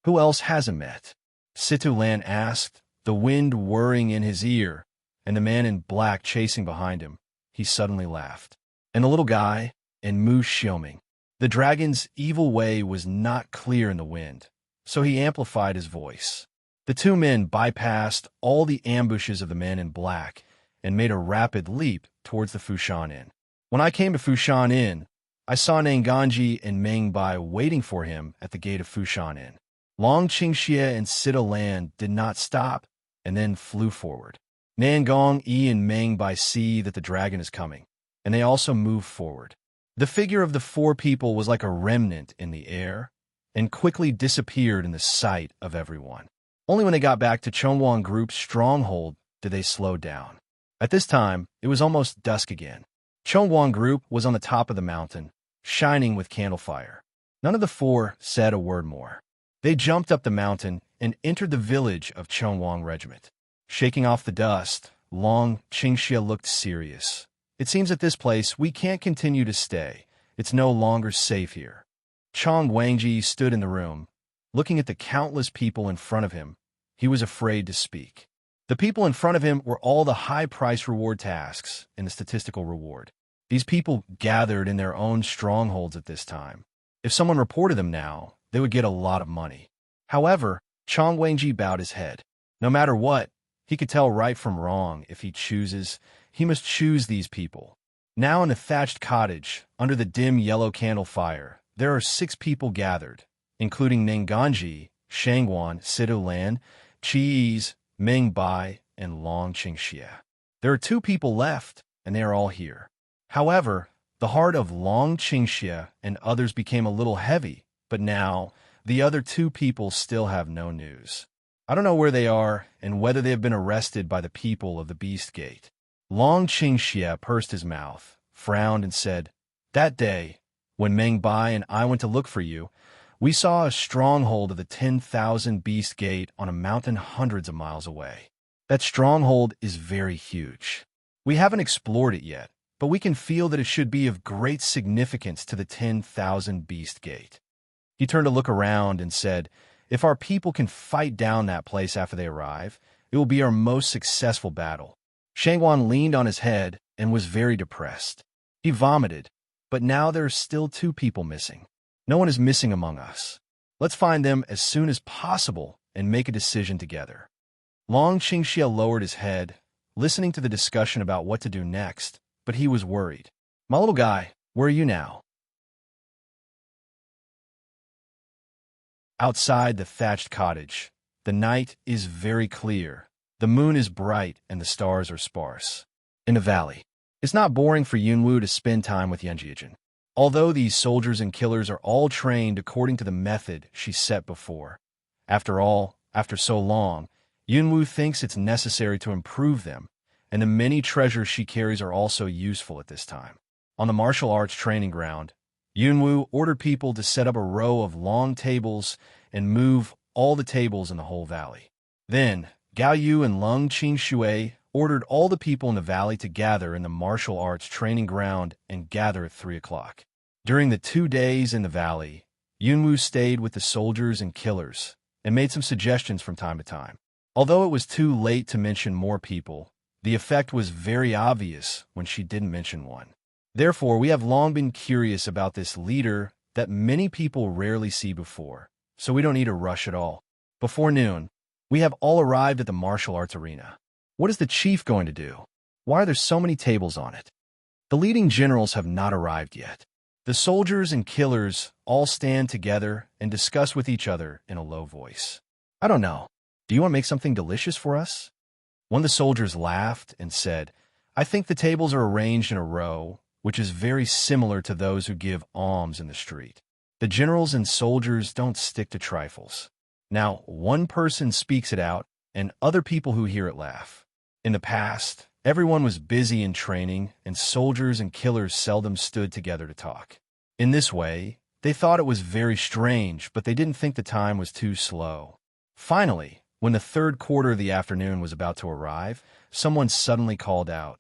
[SPEAKER 1] Who else hasn't met? Situ Lan asked, the wind whirring in his ear, and the man in black chasing behind him. He suddenly laughed. And the little guy, and Mu Xiaoming. The dragon's evil way was not clear in the wind, so he amplified his voice. The 2 men bypassed all the ambushes of the man in black and made a rapid leap towards the Fushan Inn. When I came to Fushan Inn, I saw Nanganji and Meng Bai waiting for him at the gate of Fushan Inn. Long Qingxie and Sido Lan did not stop and then flew forward. Nangong Yi and Meng Bai see that the dragon is coming, and they also move forward. The figure of the 4 people was like a remnant in the air and quickly disappeared in the sight of everyone. Only when they got back to Chongwang Group's stronghold did they slow down. At this time, it was almost dusk again. Chongwang Group was on the top of the mountain, shining with candlefire. None of the 4 said a word more. They jumped up the mountain and entered the village of Chongwang Regiment. Shaking off the dust, Long Qingxie looked serious. It seems at this place we can't continue to stay. It's no longer safe here. Chong Wangji stood in the room, looking at the countless people in front of him. He was afraid to speak. The people in front of him were all the high-price reward tasks in the statistical reward. These people gathered in their own strongholds at this time. If someone reported them now, they would get a lot of money. However, Chong Wangji bowed his head. No matter what, he could tell right from wrong. If he chooses, he must choose these people. Now in a thatched cottage, under the dim yellow candle fire, there are 6 people gathered, including Nanganji, Shangwan, Sido Lan, Chi's, Meng Bai, and Long Qingxie. There are 2 people left, and they are all here. However, the heart of Long Qingxie and others became a little heavy, but now the other 2 people still have no news. I don't know where they are and whether they have been arrested by the people of the Beast Gate. Long Qingxie pursed his mouth, frowned, and said, "That day, when Meng Bai and I went to look for you, we saw a stronghold of the 10,000 Beast Gate on a mountain hundreds of miles away. That stronghold is very huge. We haven't explored it yet, but we can feel that it should be of great significance to the 10,000 Beast Gate. He turned to look around and said, if our people can fight down that place after they arrive, it will be our most successful battle. Shangwan leaned on his head and was very depressed. He vomited, but now there are still 2 people missing. No one is missing among us. Let's find them as soon as possible and make a decision together. Long Qingxia lowered his head, listening to the discussion about what to do next, but he was worried. My little guy, where are you now? Outside the thatched cottage, the night is very clear. The moon is bright and the stars are sparse. In the valley, it's not boring for Yunwu to spend time with Yanjiajin. Although these soldiers and killers are all trained according to the method she set before. After all, after so long, Yunwu thinks it's necessary to improve them, and the many treasures she carries are also useful at this time. On the martial arts training ground, Yunwu ordered people to set up a row of long tables and move all the tables in the whole valley. Then, Gao Yu and Lung Qingxue ordered all the people in the valley to gather in the martial arts training ground and gather at 3 o'clock. During the 2 days in the valley, Yunwu stayed with the soldiers and killers and made some suggestions from time to time. Although it was too late to mention more people, the effect was very obvious when she didn't mention one. Therefore, we have long been curious about this leader that many people rarely see before, so we don't need to rush at all. Before noon, we have all arrived at the martial arts arena. What is the chief going to do? Why are there so many tables on it? The leading generals have not arrived yet. The soldiers and killers all stand together and discuss with each other in a low voice. I don't know. Do you want to make something delicious for us? One of the soldiers laughed and said, I think the tables are arranged in a row, which is very similar to those who give alms in the street. The generals and soldiers don't stick to trifles. Now, one person speaks it out, and other people who hear it laugh. In the past, everyone was busy in training, and soldiers and killers seldom stood together to talk. In this way, they thought it was very strange, but they didn't think the time was too slow. Finally, when the 3rd quarter of the afternoon was about to arrive, someone suddenly called out,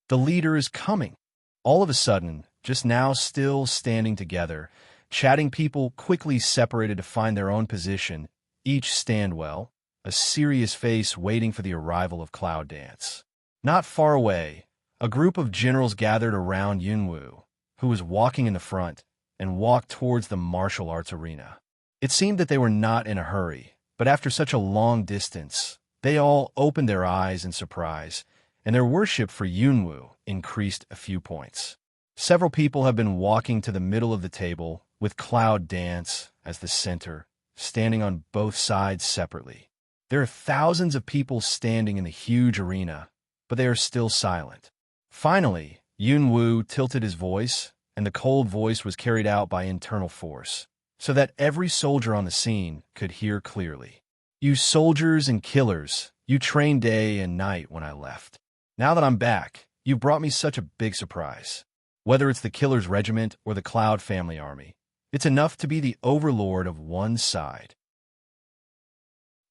[SPEAKER 1] "The leader is coming!" All of a sudden, just now still standing together, chatting people quickly separated to find their own position, each stand well, a serious face waiting for the arrival of Cloud Dance. Not far away, a group of generals gathered around Yunwu, who was walking in the front, and walked towards the martial arts arena. It seemed that they were not in a hurry, but after such a long distance, they all opened their eyes in surprise, and their worship for Yunwu increased a few points. Several people have been walking to the middle of the table, with Cloud Dance as the center, standing on both sides separately. There are thousands of people standing in the huge arena, but they are still silent. Finally, Yunwu tilted his voice, and the cold voice was carried out by internal force, so that every soldier on the scene could hear clearly. You soldiers and killers, you trained day and night when I left. Now that I'm back, you've brought me such a big surprise. Whether it's the Killer's Regiment or the Cloud Family Army, it's enough to be the overlord of one side.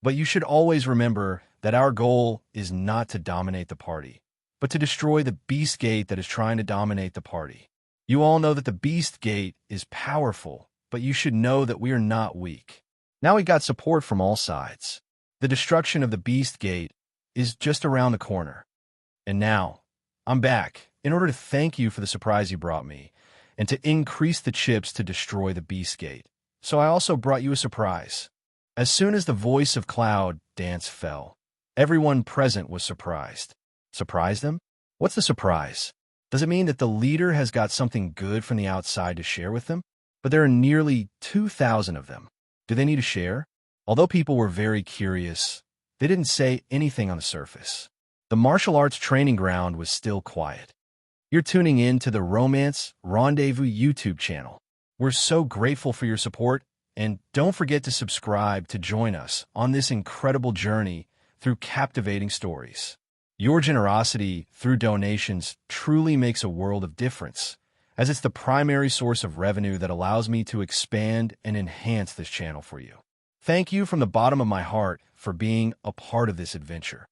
[SPEAKER 1] But you should always remember that our goal is not to dominate the party, but to destroy the Beast Gate that is trying to dominate the party. You all know that the Beast Gate is powerful, but you should know that we are not weak. Now we got support from all sides. The destruction of the Beast Gate is just around the corner. And now, I'm back in order to thank you for the surprise you brought me, and to increase the chips to destroy the Beast Gate. So I also brought you a surprise. As soon as the voice of Cloud Dance fell, everyone present was surprised. Surprise them? What's the surprise? Does it mean that the leader has got something good from the outside to share with them? But there are nearly 2,000 of them. Do they need to share? Although people were very curious, they didn't say anything on the surface. The martial arts training ground was still quiet. You're tuning in to the Romance Rendezvous YouTube channel. We're so grateful for your support, and don't forget to subscribe to join us on this incredible journey through captivating stories. Your generosity through donations truly makes a world of difference, as it's the primary source of revenue that allows me to expand and enhance this channel for you. Thank you from the bottom of my heart for being a part of this adventure.